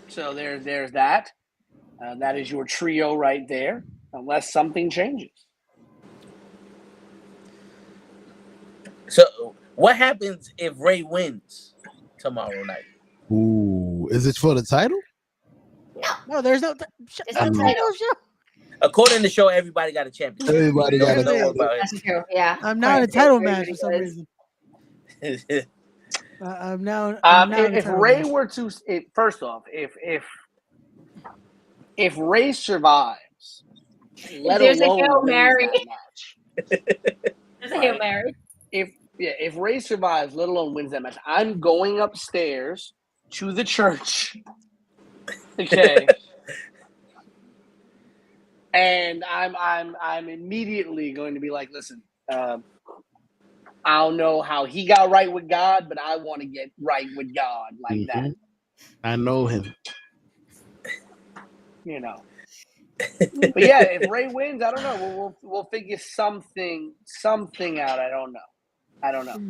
So there's that. That is your trio right there, unless something changes. So what happens if Ray wins tomorrow night? Ooh, is it for the title? No, there's no title. According to the show, everybody got a championship. Everybody got a championship. That's true. Yeah. I'm now in a title match for some reason. I'm now. If Ray were to, first off, if Ray survives, let There's alone a Hail wins Mary. that match. There's a Hail Mary. If Ray survives, let alone wins that match, I'm going upstairs to the church. Okay. And I'm immediately going to be like, listen, I don't know how he got right with God, but I want to get right with God like that. I know him. You know. But yeah, if Ray wins, I don't know. We'll figure something out. I don't know.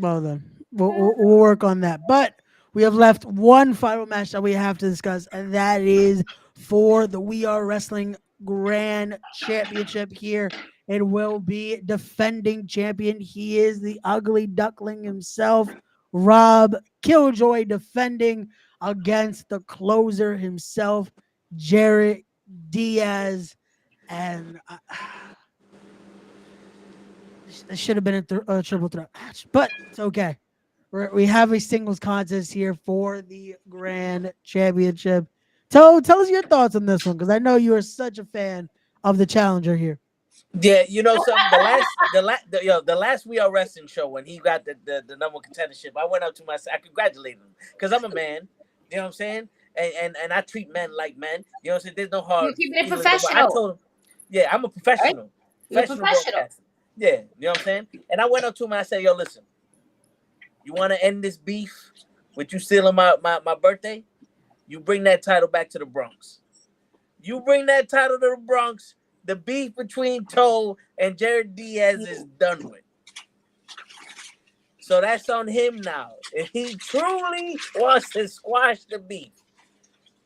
Well then, we'll work on that. But we have left one final match that we have to discuss, and that is for the We Are Wrestling Grand Championship here. It will be defending champion. He is the ugly duckling himself, Rob Killjoy, defending against the closer himself, Jarrett Diaz. And this should have been a triple threat match, but it's okay. We have a singles contest here for the Grand Championship. Tell us your thoughts on this one, because I know you are such a fan of the challenger here. Yeah, you know something. The last We Are Wrestling show when he got the number one contendership, I went up to myself. I congratulated him because I'm a man. You know what I'm saying? And I treat men like men. You know what I'm saying? There's no hard. You're keeping it feelings. professional. I told him, yeah, I'm a professional. Right? You're professional. broadcaster. Yeah, you know what I'm saying? And I went up to him and I said, yo, listen, you want to end this beef with you stealing my birthday? You bring that title back to the Bronx. You bring that title to the Bronx. The beef between Toe and Jared Diaz is done with. So that's on him now. If he truly wants to squash the beef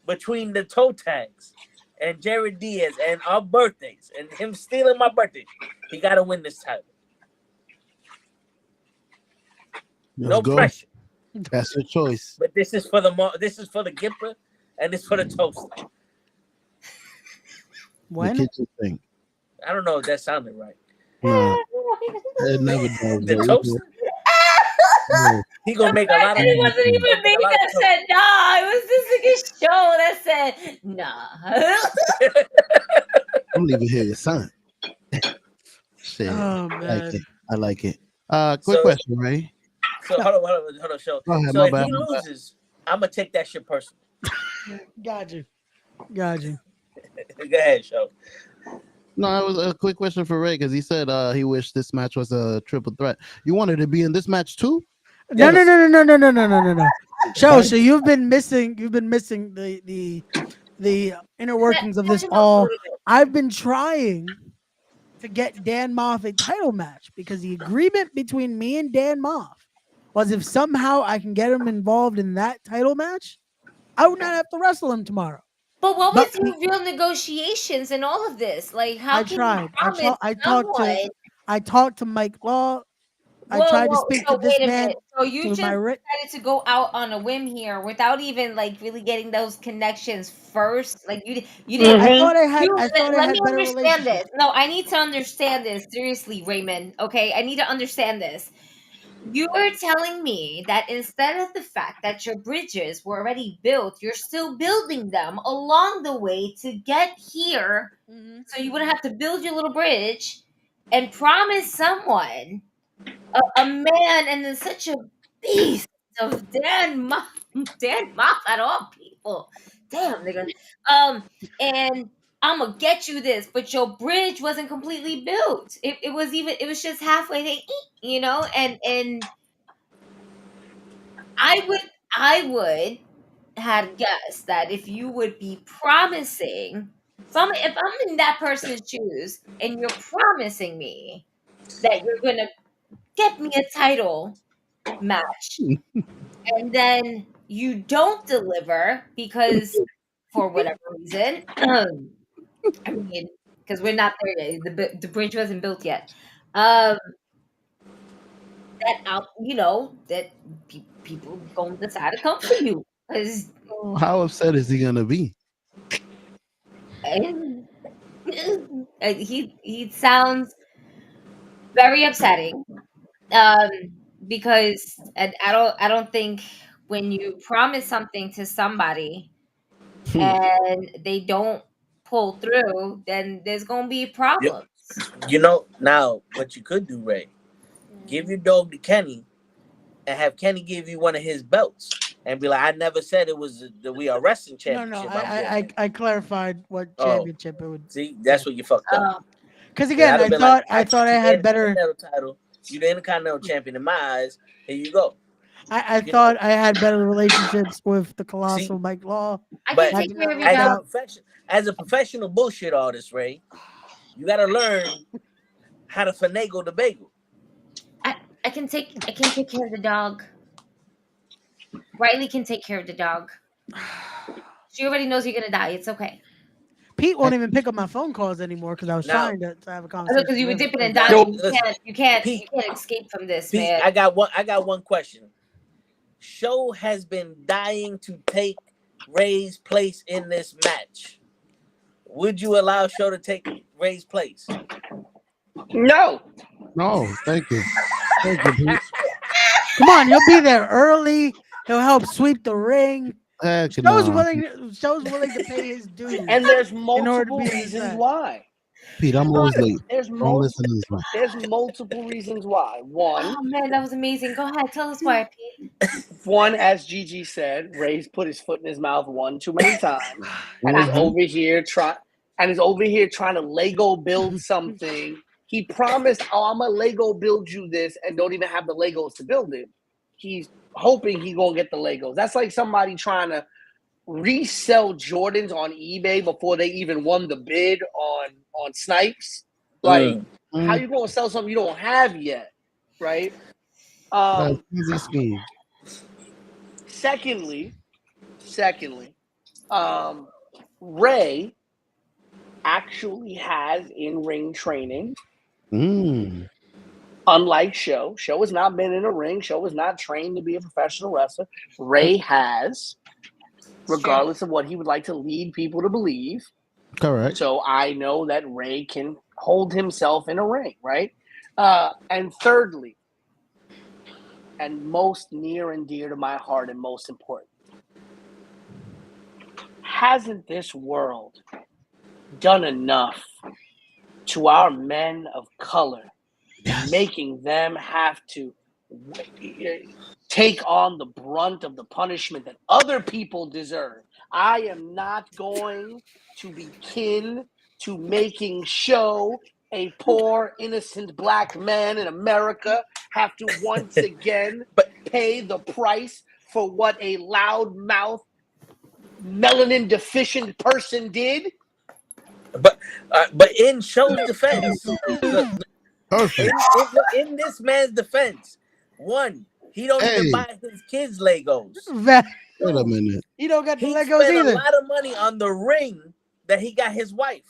between the toe tags and Jared Diaz and our birthdays and him stealing my birthday, he got to win this title. No pressure. That's your choice. But this is for the Gipper and it's for the toaster. When? The kitchen thing. I don't know if that sounded right. No, it never does. The toaster? He gonna make a lot of. It wasn't even me that said nah. It was this show that said nah. I'm leaving here your son. Shit. Oh man, I like it. Quick question, Ray. So hold on, show. Go ahead, So if my he loses, I'm gonna take that shit personally. got you. Go ahead, show. No, it was a quick question for Ray because he said he wished this match was a triple threat. You wanted to be in this match too? No. So you've been missing the inner workings of this all. I've been trying to get Dan Moff a title match because the agreement between me and Dan Moff was if somehow I can get him involved in that title match, I would not have to wrestle him tomorrow. But what was your real negotiations and all of this? Like, how I can tried. you I talked to Mike Law. I tried to speak to this man. So you just decided to go out on a whim here without even like really getting those connections first. Like you didn't. I thought I had. Let me understand this. No, I need to understand this seriously, Raymond. Okay, I need to understand this. You are telling me that instead of the fact that your bridges were already built, you're still building them along the way to get here, so you wouldn't have to build your little bridge and promise someone a man and then such a beast of Dan Moff at all people. Damn, nigga. And I'm gonna get you this, but your bridge wasn't completely built. It was just halfway there, you know, and I would have guessed that if you would be promising, if I'm in that person's shoes and you're promising me that you're gonna get me a title match, and then you don't deliver because for whatever reason, I mean, because we're not there yet, the bridge wasn't built yet. That out, you know, that people gonna decide to come for you because How upset is he gonna be? he sounds very upsetting. Because I don't think when you promise something to somebody and they don't pull through, then there's gonna be problems. You know, now what you could do, Ray, give your dog to Kenny and have Kenny give you one of his belts and be like, I never said it was the We Are Wrestling Championship. No, I clarified what championship it would. See, that's what you fucked up. Because again, I thought I had better title. You're the Intercontinental Champion in my eyes. Here you go. I thought I had better relationships with the colossal Mike Law. But as a professional bullshit artist, Ray, you got to learn how to finagle the bagel. I can take care of the dog. Riley can take care of the dog. She already knows you're gonna die. It's okay. Pete won't even pick up my phone calls anymore because I was trying to have a conversation. Because you were dipping and diving. You can't escape from this, Pete, man. I got one question. Show has been dying to take Ray's place in this match. Would you allow Show to take Ray's place? No. No, thank you. Thank you, Pete. Come on, he'll be there early. He'll help sweep the ring. Show's willing to pay his dues. And there's multiple reasons why. Pete, I'm always late. There's multiple reasons why. One. Oh man, that was amazing. Go ahead, tell us why, Pete. One, as Gigi said, Ray's put his foot in his mouth one too many times, and is over here trying to Lego build something. He promised, I'm gonna Lego build you this, and don't even have the Legos to build it. He's hoping he's gonna get the Legos. That's like somebody trying to resell Jordans on eBay before they even won the bid on Snipes. Like, how you gonna sell something you don't have yet, right? Easy scheme. Secondly, Ray actually has in-ring training. Unlike Show has not been in a ring. Show is not trained to be a professional wrestler. Ray has, regardless of what he would like to lead people to believe. Correct. So I know that Ray can hold himself in a ring, right? And thirdly, and most near and dear to my heart and most important, hasn't this world done enough to our men of color, making them have to take on the brunt of the punishment that other people deserve? I am not going to be kin to making Show, a poor, innocent black man in America, have to once again pay the price for what a loudmouth, melanin deficient person did. But in Show's defense, in this man's defense, one, he don't even buy his kids Legos. Wait a minute. He don't got the he Legos spent either. a lot of money on the ring that he got his wife.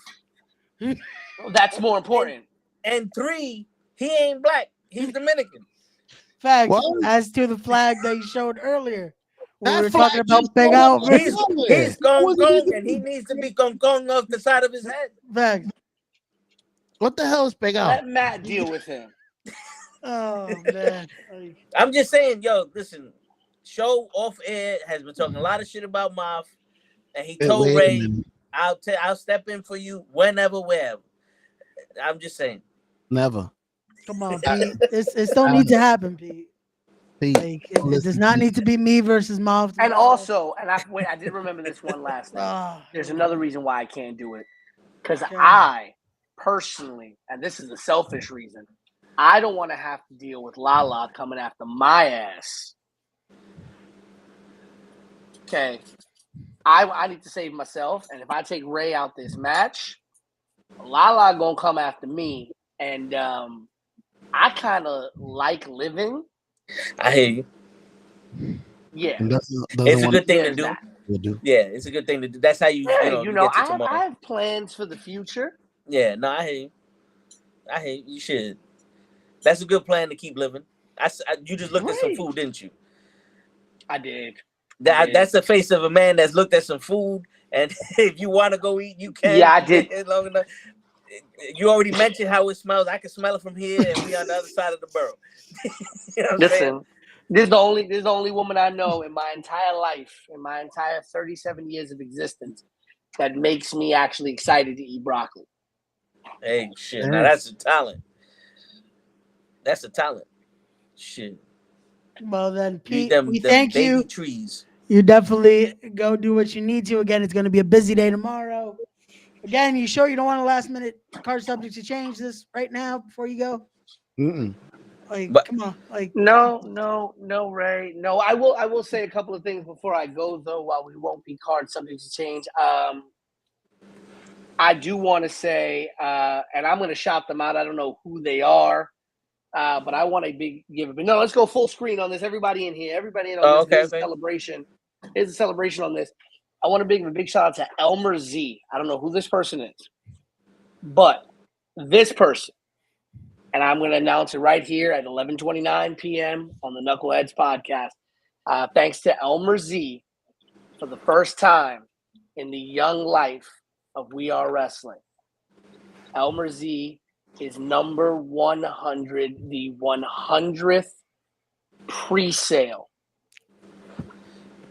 That's more important. And three, he ain't black. He's Dominican. Facts. What? As to the flag that he showed earlier. When we That were flag talking about just Big go Al. up. He's gong and he needs to be gong off the side of his head. Facts. What the hell is Big Al? Let Matt deal with him. Oh man. I'm just saying, yo, listen. Show off air has been talking a lot of shit about Moff, and he told wait a Ray, minute. I'll step in for you whenever, wherever. I'm just saying. Never. Come on, Pete. It don't need to happen, Pete. Like, it does not need to be me versus Moff. And also, I did remember this one last thing. There's another reason why I can't do it. Because I personally, and this is a selfish reason, I don't want to have to deal with Lala coming after my ass. Okay. I need to save myself, and if I take Ray out this match, Lala gonna come after me, and I kind of like living. I hear you. Yeah, it's a good thing to do. Yeah, it's a good thing to do. That's how you, I have plans for the future. Yeah, no, I hear you. You should. That's a good plan to keep living. You just looked at some food, didn't you? I did. That's the face of a man that's looked at some food, and if you want to go eat, you can. Yeah, I did. Long enough. You already mentioned how it smells. I can smell it from here, and we on the other side of the borough. You know what I'm saying? This is the only woman I know in my entire life, in my entire 37 years of existence, that makes me actually excited to eat broccoli. Hey, shit. Now that's a talent. That's a talent. Shit. Well then, Pete, we them thank baby you. Trees. You definitely go do what you need to. Again, it's going to be a busy day tomorrow. Again, you sure you don't want a last minute card subject to change this right now before you go? Come on. No, Ray. No, I will say a couple of things before I go, though, while we won't be card subject to change. I do want to say, and I'm going to shout them out. I don't know who they are, but I want to no, let's go full screen on this. Everybody in here. Everybody in on this. There's a celebration. There's a celebration on this. I want to give a big shout out to Elmer Z. I don't know who this person is, but this person, and I'm going to announce it right here at 11:29 p.m. on the Nukkle HeDDs podcast. Thanks to Elmer Z for the first time in the young life of We Are Wrestling. Elmer Z is number 100, the 100th pre-sale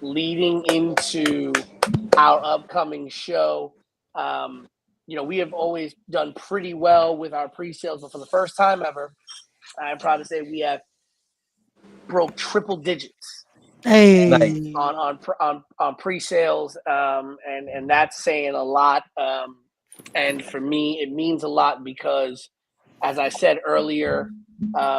leading into our upcoming show. We have always done pretty well with our pre-sales, but for the first time ever, I'm proud to say we have broke triple digits on pre-sales, and that's saying a lot. And for me, it means a lot because, as I said earlier,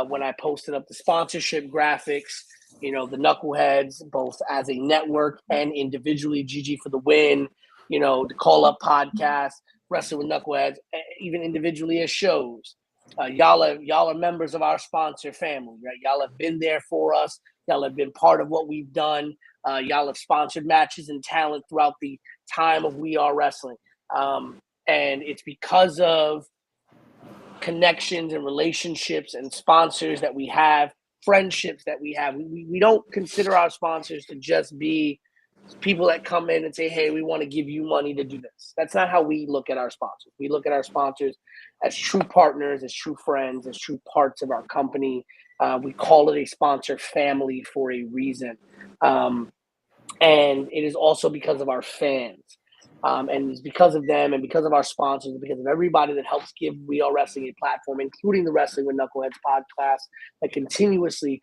when I posted up the sponsorship graphics, the Nukkle HeDDs, both as a network and individually, GG for the win, the Call Up podcast, Wrestling with Nukkle HeDDs, even individually as shows. Y'all are members of our sponsor family, right? Y'all have been there for us. Y'all have been part of what we've done. Y'all have sponsored matches and talent throughout the time of We Are Wrestling. And it's because of connections and relationships and sponsors that we have, friendships that we have. We don't consider our sponsors to just be people that come in and say, hey, we want to give you money to do this. That's not how we look at our sponsors. We look at our sponsors as true partners, as true friends, as true parts of our company. We call it a sponsor family for a reason. And it is also because of our fans. And it's because of them and because of our sponsors and because of everybody that helps give We Are Wrestling a platform, including the Wrestling with Nukkle HeDDs podcast that continuously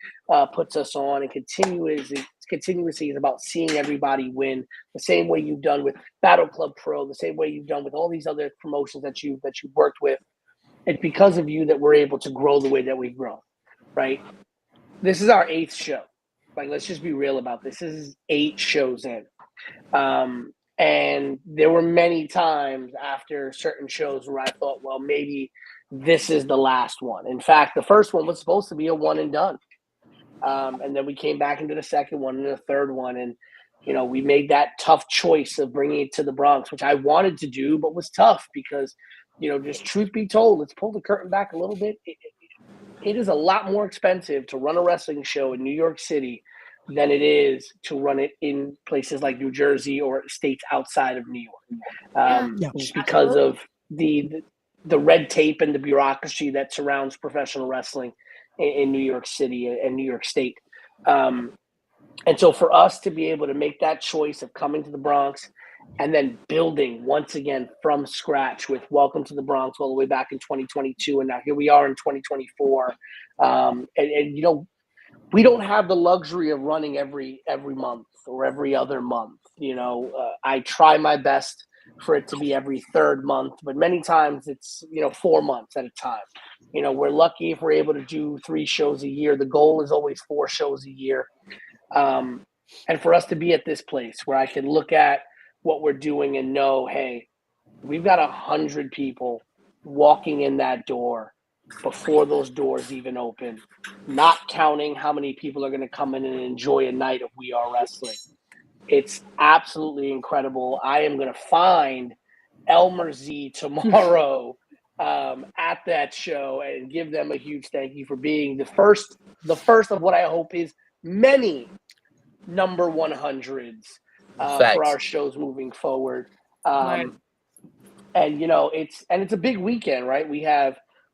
puts us on and continuously is about seeing everybody win the same way you've done with Battle Club Pro, the same way you've done with all these other promotions that you've worked with. It's because of you that we're able to grow the way that we've grown, right? This is our 8th show. Let's just be real about this. This is 8 shows in. And there were many times after certain shows where I thought, well, maybe this is the last one. In fact, the first one was supposed to be a one and done. And then we came back into the second one and the third one. And, we made that tough choice of bringing it to the Bronx, which I wanted to do, but was tough because, just truth be told, let's pull the curtain back a little bit. It is a lot more expensive to run a wrestling show in New York City than it is to run it in places like New Jersey or states outside of New York. Just because of the red tape and the bureaucracy that surrounds professional wrestling in New York City and New York State. And so for us to be able to make that choice of coming to the Bronx and then building once again from scratch with Welcome to the Bronx all the way back in 2022, and now here we are in 2024. And you know, we don't have the luxury of running every month or every other month. You know, I try my best for it to be every third month, but many times it's, you know, 4 months at a time. You know, we're lucky if we're able to do 3 shows a year. The goal is always 4 shows a year. And for us to be at this place where I can look at what we're doing and know, hey, we've got 100 people walking in that door before those doors even open, not counting how many people are going to come in and enjoy a night of We Are Wrestling. It's absolutely incredible. I am going to find Elmer Z tomorrow at that show and give them a huge thank you for being the first of what I hope is many number 100s for our shows moving forward. And you know, it's a big weekend, right?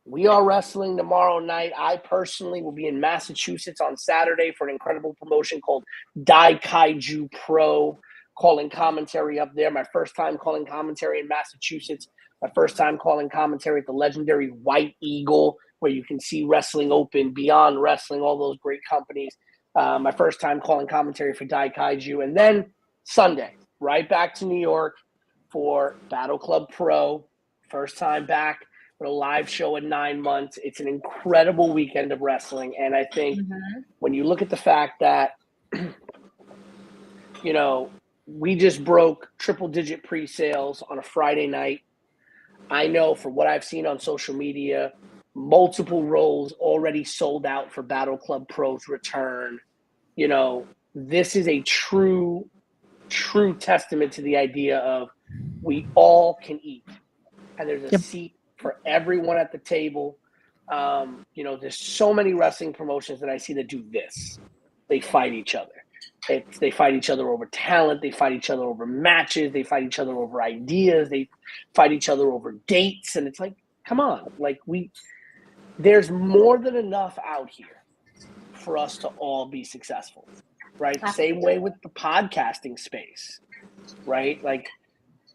We are wrestling tomorrow night. I personally will be in Massachusetts on Saturday for an incredible promotion called Dai Kaiju Pro, calling commentary up there. My first time calling commentary in Massachusetts. My first time calling commentary at the legendary White Eagle, where you can see Wrestling Open, Beyond Wrestling, all those great companies. My first time calling commentary for Dai Kaiju. And then Sunday, right back to New York for Battle Club Pro. First time back for a live show in 9 months. It's an incredible weekend of wrestling. And I think when you look at the fact that, you know, we just broke triple-digit pre-sales on a Friday night. I know from what I've seen on social media, multiple roles already sold out for Battle Club Pro's return. You know, this is a true testament to the idea of we all can eat. And there's a seat for everyone at the table. You know, there's so many wrestling promotions that I see that do this. They fight each other. They fight each other over talent. They fight each other over matches. They fight each other over ideas. They fight each other over dates. And it's like, come on. Like, there's more than enough out here for us to all be successful, right? Same way with the podcasting space, right? Like,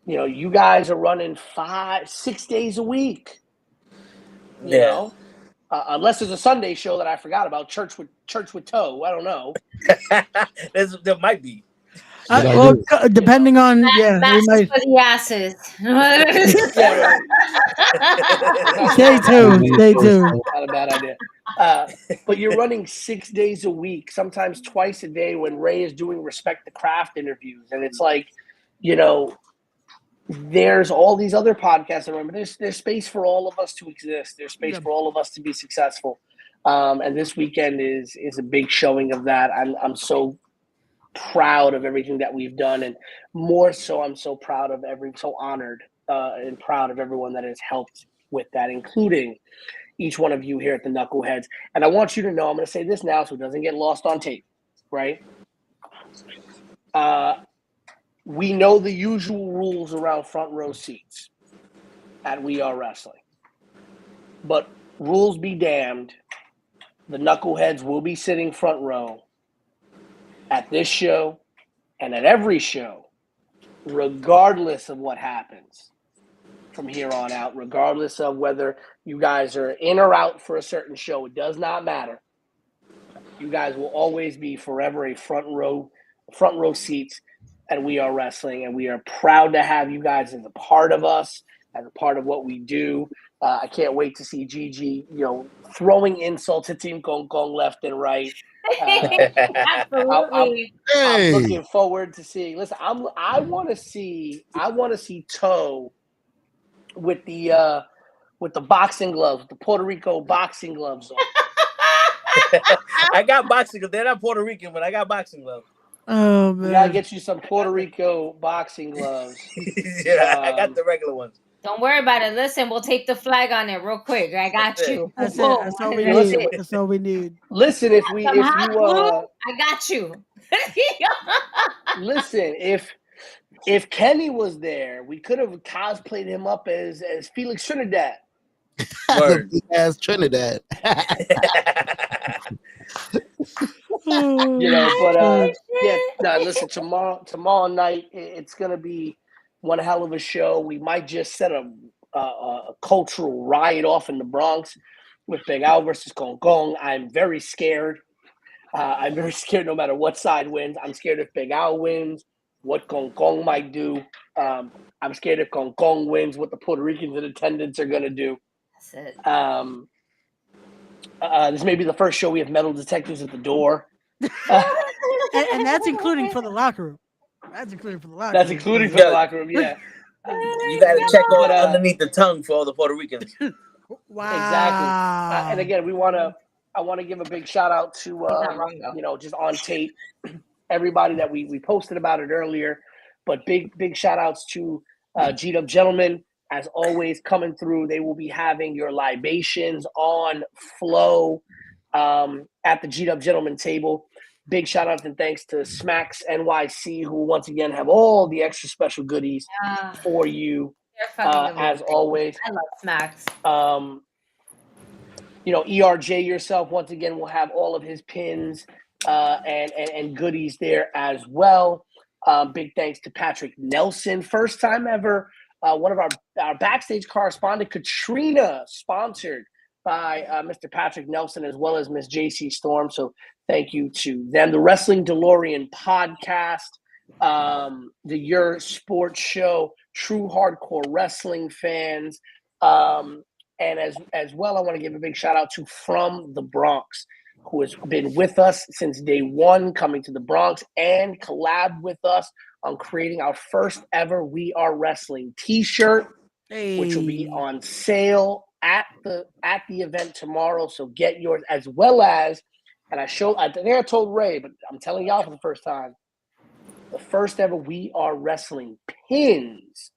you know, you guys are running 5-6 days a week, you know, unless there's a Sunday show that I forgot about, Church with Toe. I don't know. There might be. Well, depending on we might for the asses. Stay tuned. Not a bad idea. But you're running 6 days a week, sometimes twice a day when Ray is doing Respect the Craft interviews. And it's like, you know, there's all these other podcasts that run, but there's space for all of us to exist. There's space for all of us to be successful. And this weekend is a big showing of that. I'm so proud of everything that we've done, and more so, I'm so proud of so honored and proud of everyone that has helped with that, including each one of you here at the Knuckleheads. And I want you to know, I'm going to say this now so it doesn't get lost on tape, right? We know the usual rules around front row seats at We Are Wrestling. But rules be damned, the Knuckleheads will be sitting front row at this show and at every show, regardless of what happens from here on out, regardless of whether you guys are in or out for a certain show. It does not matter. You guys will always be forever a front row seats at We Are Wrestling, and we are proud to have you guys as a part of us, as a part of what we do. I can't wait to see Gigi, you know, throwing insults at Team Kong Kong left and right. Absolutely. I'm looking forward to seeing. Listen, I want to see Toe with the boxing gloves, the Puerto Rico boxing gloves on. I got boxing gloves. They're not Puerto Rican, but I got boxing gloves. Oh man! We gotta get you some Puerto Rico boxing gloves. I got the regular ones. Don't worry about it. Listen, we'll tape the flag on it real quick. I got you. That's it. That's all we need. That's all we need. Listen, if you I got you. Listen, if Kenny was there, we could have cosplayed him up as Felix Trinidad. Word. Big ass Trinidad. But listen, tomorrow night it's gonna be one hell of a show. We might just set a cultural riot off in the Bronx with Big Al versus Gong Gong. I'm very scared. I'm very scared no matter what side wins. I'm scared if Big Al wins, what Gong Gong might do. I'm scared if Gong Gong wins, what the Puerto Ricans in attendance are gonna do. That's it. This may be the first show we have metal detectors at the door. And that's including for the locker room. That's including for the locker room. That's including for the locker room, yeah. You got to check underneath the tongue for all the Puerto Ricans. Wow. Exactly. And again, I want to give a big shout out to, just on tape, everybody that we posted about it earlier. But big shout outs to GW Gentlemen, as always, coming through. They will be having your libations on flow at the GW Gentlemen table. Big shout out and thanks to Smacks NYC, who once again have all the extra special goodies for you, as always. I love Smacks. ERJ yourself once again will have all of his pins and goodies there as well. Big thanks to Patrick Nelson, first time ever. One of our backstage correspondent, Katrina, sponsored by Mr. Patrick Nelson as well as Miss JC Storm. So thank you to them. The Wrestling DeLorean podcast, the Your Sports Show, true hardcore wrestling fans. And as well, I want to give a big shout out to From the Bronx, who has been with us since day one, coming to the Bronx and collabed with us on creating our first ever We Are Wrestling t-shirt, which will be on sale at the event tomorrow. So get yours, as well as, and I think I told Ray, but I'm telling y'all for the first time, the first ever We Are Wrestling pins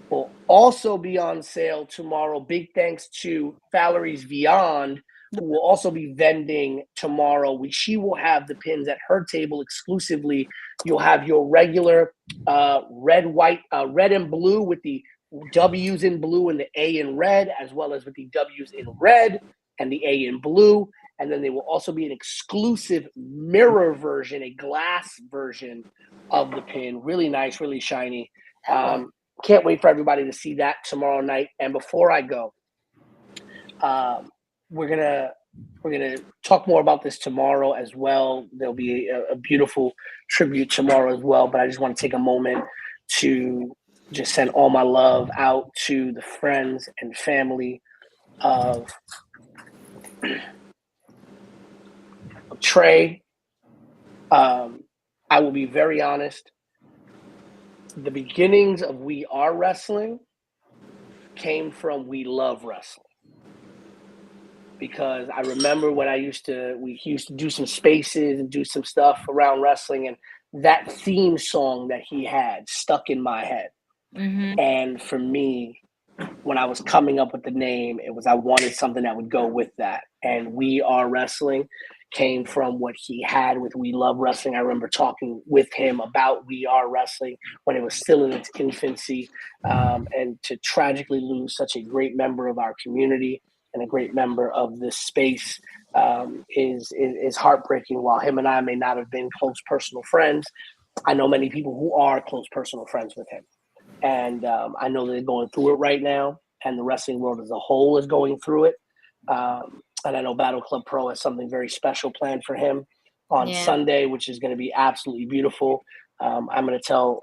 will also be on sale tomorrow. Big thanks to Valerie's Beyond, who will also be vending tomorrow. She will have the pins at her table exclusively. You'll have your regular red and blue with the W's in blue and the A in red, as well as with the W's in red and the A in blue. And then there will also be an exclusive mirror version, a glass version of the pin. Really nice, really shiny. Can't wait for everybody to see that tomorrow night. And before I go, we're gonna talk more about this tomorrow as well. There'll be a beautiful tribute tomorrow as well. But I just want to take a moment to just send all my love out to the friends and family of Trey. I will be very honest. The beginnings of We Are Wrestling came from We Love Wrestling. Because I remember when we used to do some spaces and do some stuff around wrestling, and that theme song that he had stuck in my head. Mm-hmm. And for me, when I was coming up with the name, I wanted something that would go with that. And We Are Wrestling came from what he had with We Love Wrestling. I remember talking with him about We Are Wrestling when it was still in its infancy, and to tragically lose such a great member of our community and a great member of this space is heartbreaking. While him and I may not have been close personal friends, I know many people who are close personal friends with him. And I know they're going through it right now, and the wrestling world as a whole is going through it. And I know Battle Club Pro has something very special planned for him on Sunday, which is going to be absolutely beautiful. I'm going to tell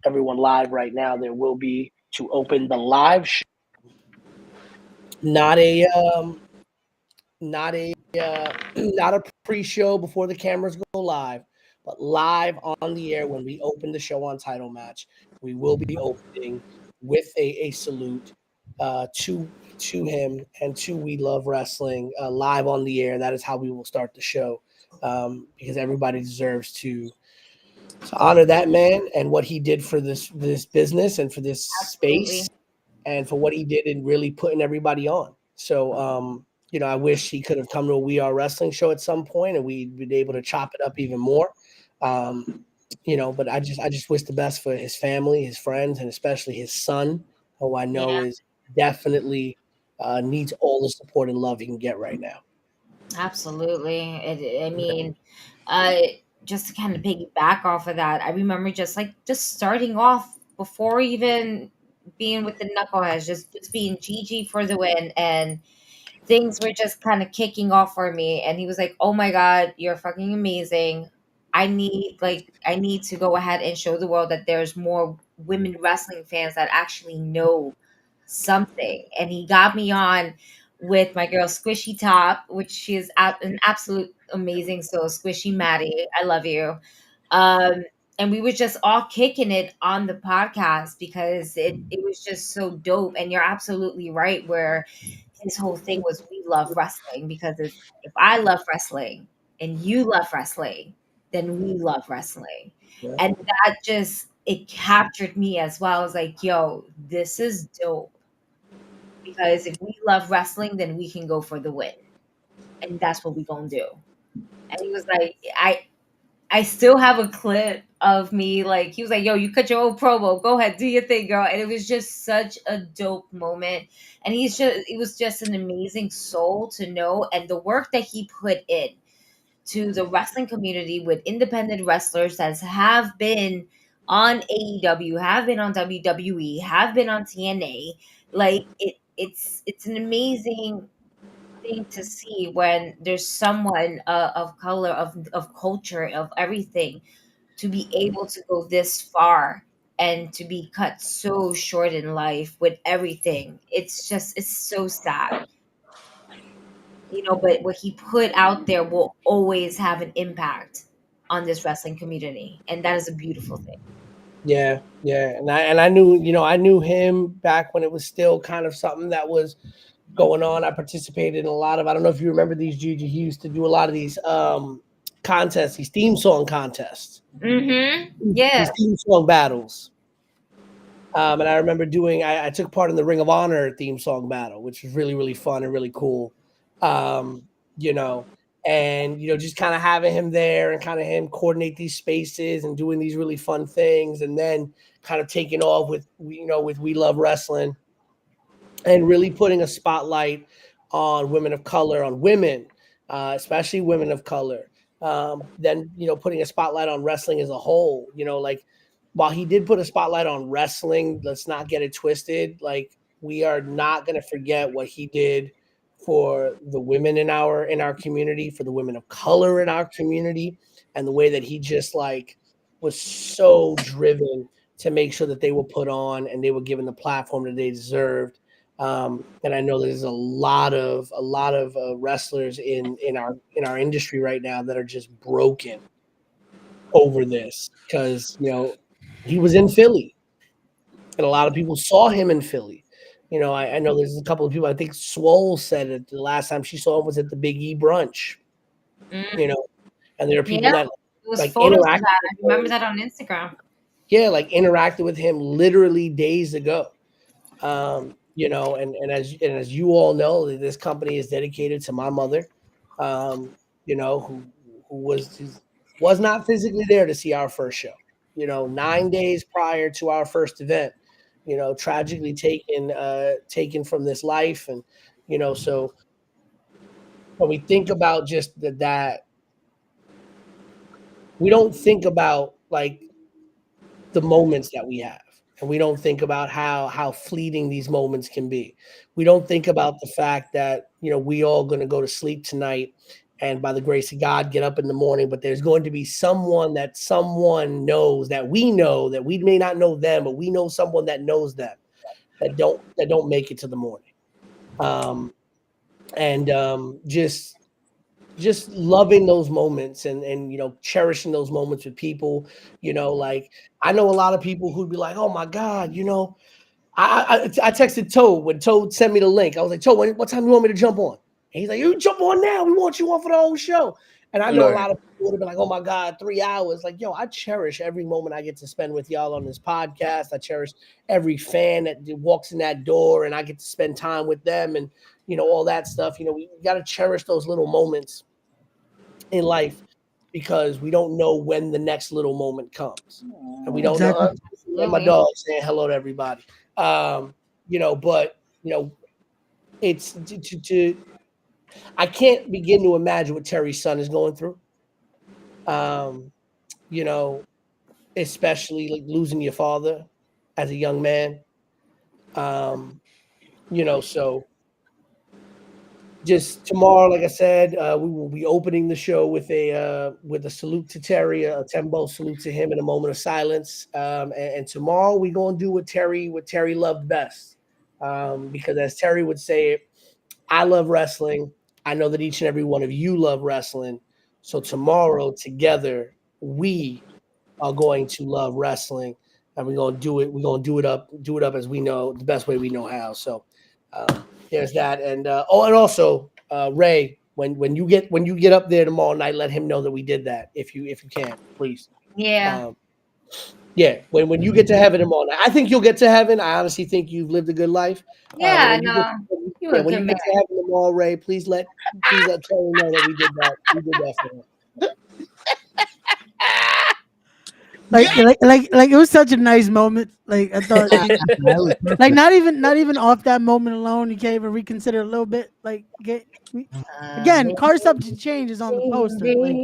everyone live right now, there will be, to open the live show, not a pre-show before the cameras go live, but live on the air when we open the show on Title Match. We will be opening with a salute to him and to We Love Wrestling live on the air. That is how we will start the show, because everybody deserves to honor that man and what he did for this business and for this space, and for what he did in really putting everybody on. So, I wish he could have come to a We Are Wrestling show at some point and we'd been able to chop it up even more. But I just wish the best for his family, his friends, and especially his son, who I know is definitely needs all the support and love he can get right now. Absolutely. I mean, just to kind of piggyback off of that, I remember just starting off before even being with the Knuckleheads, just being Gigi for the win, and things were just kind of kicking off for me. And he was like, "Oh my God, you're fucking amazing. I need to go ahead and show the world that there's more women wrestling fans that actually know something." And he got me on with my girl Squishy Top, which she is an absolute amazing soul. Squishy Maddie, I love you. And we were just all kicking it on the podcast because it was just so dope. And you're absolutely right, where his whole thing was we love wrestling, because if I love wrestling and you love wrestling, then we love wrestling. Yeah. And that just, it captured me as well. I was like, yo, this is dope. Because if we love wrestling, then we can go for the win. And that's what we gonna do. And he was like, I still have a clip of me, like, he was like, yo, you cut your own promo, go ahead, do your thing, girl. And it was just such a dope moment. And it was just an amazing soul to know. And the work that he put in to the wrestling community with independent wrestlers that have been on AEW, have been on WWE, have been on TNA. Like, it's an amazing thing to see when there's someone of color, of culture, of everything, to be able to go this far and to be cut so short in life with everything. It's so sad. But what he put out there will always have an impact on this wrestling community, and that is a beautiful thing. Yeah. And I knew him back when it was still kind of something that was going on. I participated in a lot of, I don't know if you remember these, Gigi, he used to do a lot of these contests, these theme song contests. Mm-hmm. Yeah. These theme song battles. And I remember I took part in the Ring of Honor theme song battle, which was really, really fun and really cool. Just kind of having him there and kind of him coordinate these spaces and doing these really fun things, and then kind of taking off with We Love Wrestling and really putting a spotlight on women of color, on women, especially women of color. Then, putting a spotlight on wrestling as a whole, while he did put a spotlight on wrestling, let's not get it twisted. Like, we are not going to forget what he did for the women in our community, for the women of color in our community, and the way that he just was so driven to make sure that they were put on and they were given the platform that they deserved. And I know there's a lot of wrestlers in our industry right now that are just broken over this, because he was in Philly, and a lot of people saw him in Philly. I know there's a couple of people. I think Swole said it the last time she saw him was at the Big E brunch. And there are people that it was photos of that. I remember that on Instagram. Yeah, interacted with him literally days ago. And as you all know, this company is dedicated to my mother, who was not physically there to see our first show. 9 days prior to our first event, tragically taken from this life. And, so when we think about just that, we don't think about the moments that we have. And we don't think about how fleeting these moments can be. We don't think about the fact that, we all going to go to sleep tonight and by the grace of God, get up in the morning, but there's going to be someone that someone knows, that we know, that we may not know them, but we know someone that knows them that don't make it to the morning. Just loving those moments and cherishing those moments with people. I know a lot of people who'd be like, oh my God, I texted Toad when Toad sent me the link. I was like, Toad, what time do you want me to jump on? And he's like, you jump on now. We want you on for the whole show. And I know a lot of people would have been like, oh my God, 3 hours. Like, yo, I cherish every moment I get to spend with y'all on this podcast. I cherish every fan that walks in that door and I get to spend time with them and, all that stuff. We got to cherish those little moments in life, because we don't know when the next little moment comes, and we don't know. And my dog saying hello to everybody. it's to I can't begin to imagine what Terry's son is going through. You know, especially like losing your father as a young man. You know, so just tomorrow, like I said, we will be opening the show with a salute to Terry, a tempo salute to him, in a moment of silence. And tomorrow we're gonna do what Terry loved best, because as Terry would say it, I love wrestling. I know that each and every one of you love wrestling. So tomorrow, together, we are going to love wrestling, and we're gonna do it. We're gonna do it up as we know, the best way we know how. So there's that, and and also Ray, when you get up there tomorrow night, let him know that we did that if you can, please. Yeah. Yeah, when you get to heaven tomorrow night, I think you'll get to heaven. I honestly think you've lived a good life. Yeah, When you no. when you get to heaven tomorrow, Ray, please let Terry know that we did that. We did that for him. Like it was such a nice moment. Like I thought, like not even off that moment alone, you can't even reconsider a little bit. Like again, car subject change is on the poster. Like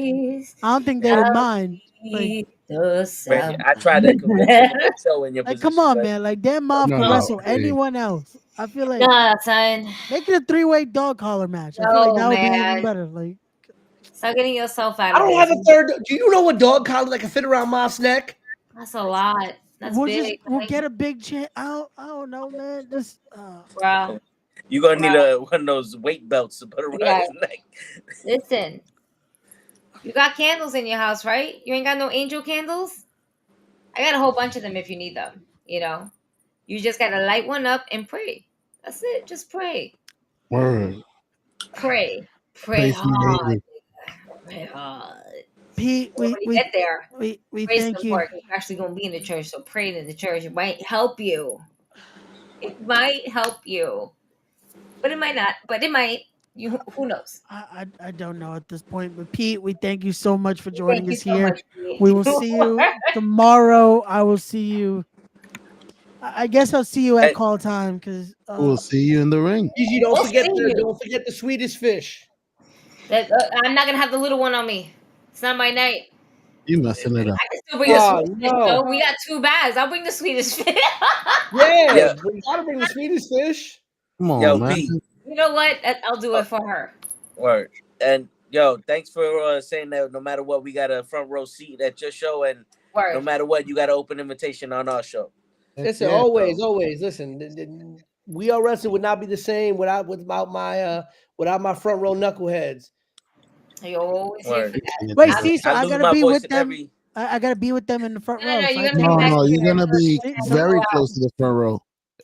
I don't think they would mind. Like I tried to convince him to put Cho in your like position. come on, man. Like Dan Moff can wrestle anyone else. I feel like son. make it a 3-way dog collar match. I feel like that would be even better. Like start getting yourself out I of don't this. have a third. Do you know what dog collar that can fit around Moff's neck? That's a lot. That's big. We'll get a big chance. I don't know, man. Just bro. You're gonna need one of those weight belts to put around his neck. Listen, you got candles in your house, right? You ain't got no angel candles? I got a whole bunch of them if you need them. You know, you just gotta light one up and pray. That's it. Just pray. Word. Pray Praise hard. Pray hard. Pete, we get there. We Praise thank you. You're actually gonna be in the church, so praying in the church. It might help you. It might help you, but it might not. But it might. Who knows? I don't know at this point. But Pete, we thank you so much for joining us so here. much, Pete. We will see you tomorrow. I will see you. I guess I'll see you at call time because we'll see you in the ring. Gigi, don't forget the Swedish fish. I'm not gonna have the little one on me. It's not my night. You messing it up. I can still bring the Swedish fish, though. We got 2 bags. I'll bring the Swedish fish. Yeah, we gotta bring the Swedish fish. Come on, man. Pete. You know what? I'll do it for her. Word. And thanks for saying that. No matter what, we got a front row seat at your show, and no matter what, you got an open invitation on our show. Listen, always. Listen, We Are Wrestling would not be the same without my front row knuckleheads. You always here for that. Wait, Cecil, I gotta be with them. I gotta be with them in the front row. No, you're gonna be very close to the front row.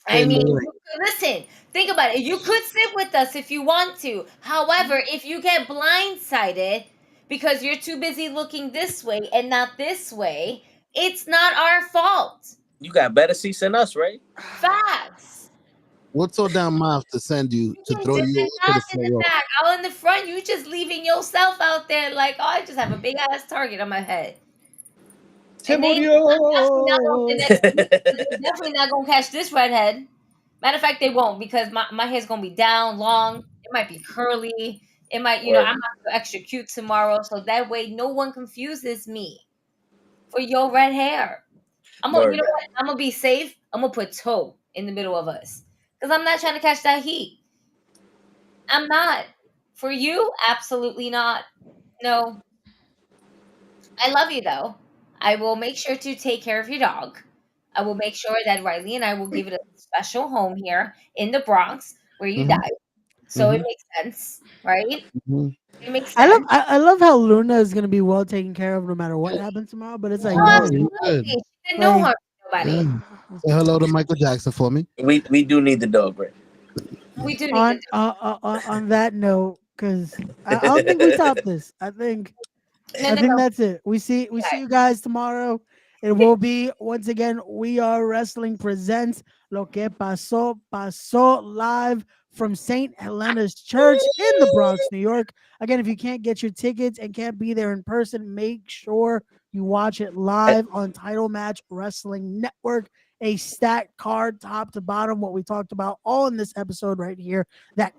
I mean, listen, think about it. You could sit with us if you want to. However, if you get blindsided because you're too busy looking this way and not this way, it's not our fault. You got better seats than us, right? Facts. What's so damn mouth to send you to throw you to the front row? Back. Out in the front, you just leaving yourself out there like, oh, I just have a big ass target on my head. Definitely not gonna catch this redhead. Matter of fact, they won't because my hair's gonna be down long. It might be curly. It might, I'm not extra cute tomorrow, so that way no one confuses me for your red hair. You know what? I'm gonna be safe. I'm gonna put toe in the middle of us because I'm not trying to catch that heat. I'm not. For you, absolutely not. No. I love you though. I will make sure to take care of your dog. I will make sure that Riley and I will give it a special home here in the Bronx where you died. So it makes sense, right? It makes sense. I love how Luna is gonna be well taken care of no matter what happens tomorrow. But it's like, she didn't know her. Nobody. Say hello to Michael Jackson for me. We do need the dog, right? We do need on that note, because I don't think we top this. I think that's it. We see you guys tomorrow. It will be once again We Are Wrestling presents Lo Que Paso live from St. Helena's Church in the Bronx, New York. Again, if you can't get your tickets and can't be there in person, make sure you watch it live on Title Match Wrestling Network a stacked card top to bottom, what we talked about all in this episode right here. That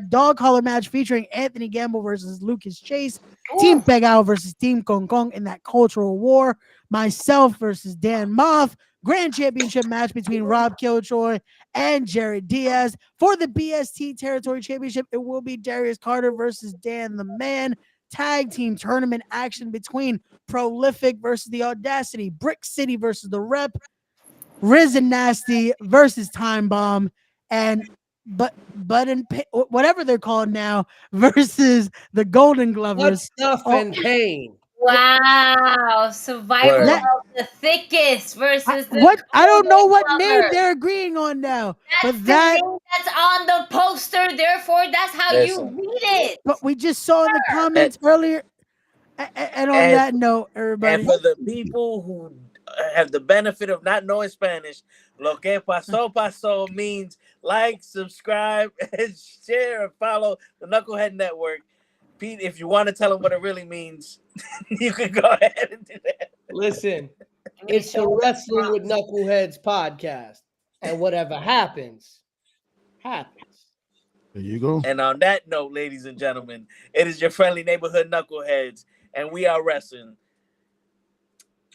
dog collar match featuring Anthony Gamble versus Lucas Chase, Team Pegao versus Team Kong Kong in that cultural war, myself versus Dan Moff, Grand Championship match between Rob Killjoy and Jared Diaz. For the BST Territory Championship, it will be Darius Carter versus Dan the Man. Tag team tournament action between Prolific versus the Audacity, Brick City versus the Rep, Riz and Nasty versus Time Bomb, and whatever they're called now versus the Golden Glovers. Stuff and Pain. Wow, Survival of the Thickest versus the I don't know what Golden name Glovers. they're agreeing on now, That's the name that's on the poster. Therefore, that's how you read it. But we just saw in the comments earlier. And on that note, everybody. And for the people who have the benefit of not knowing Spanish, lo que paso means like, subscribe, and share and follow the Knucklehead Network. Pete, if you want to tell them what it really means, you can go ahead and do that. Listen, it's the Wrestling with Knuckleheads podcast. And whatever happens, happens. There you go. And on that note, ladies and gentlemen, it is your friendly neighborhood Knuckleheads, and we are wrestling.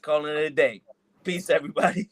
Calling it a day. Peace, everybody.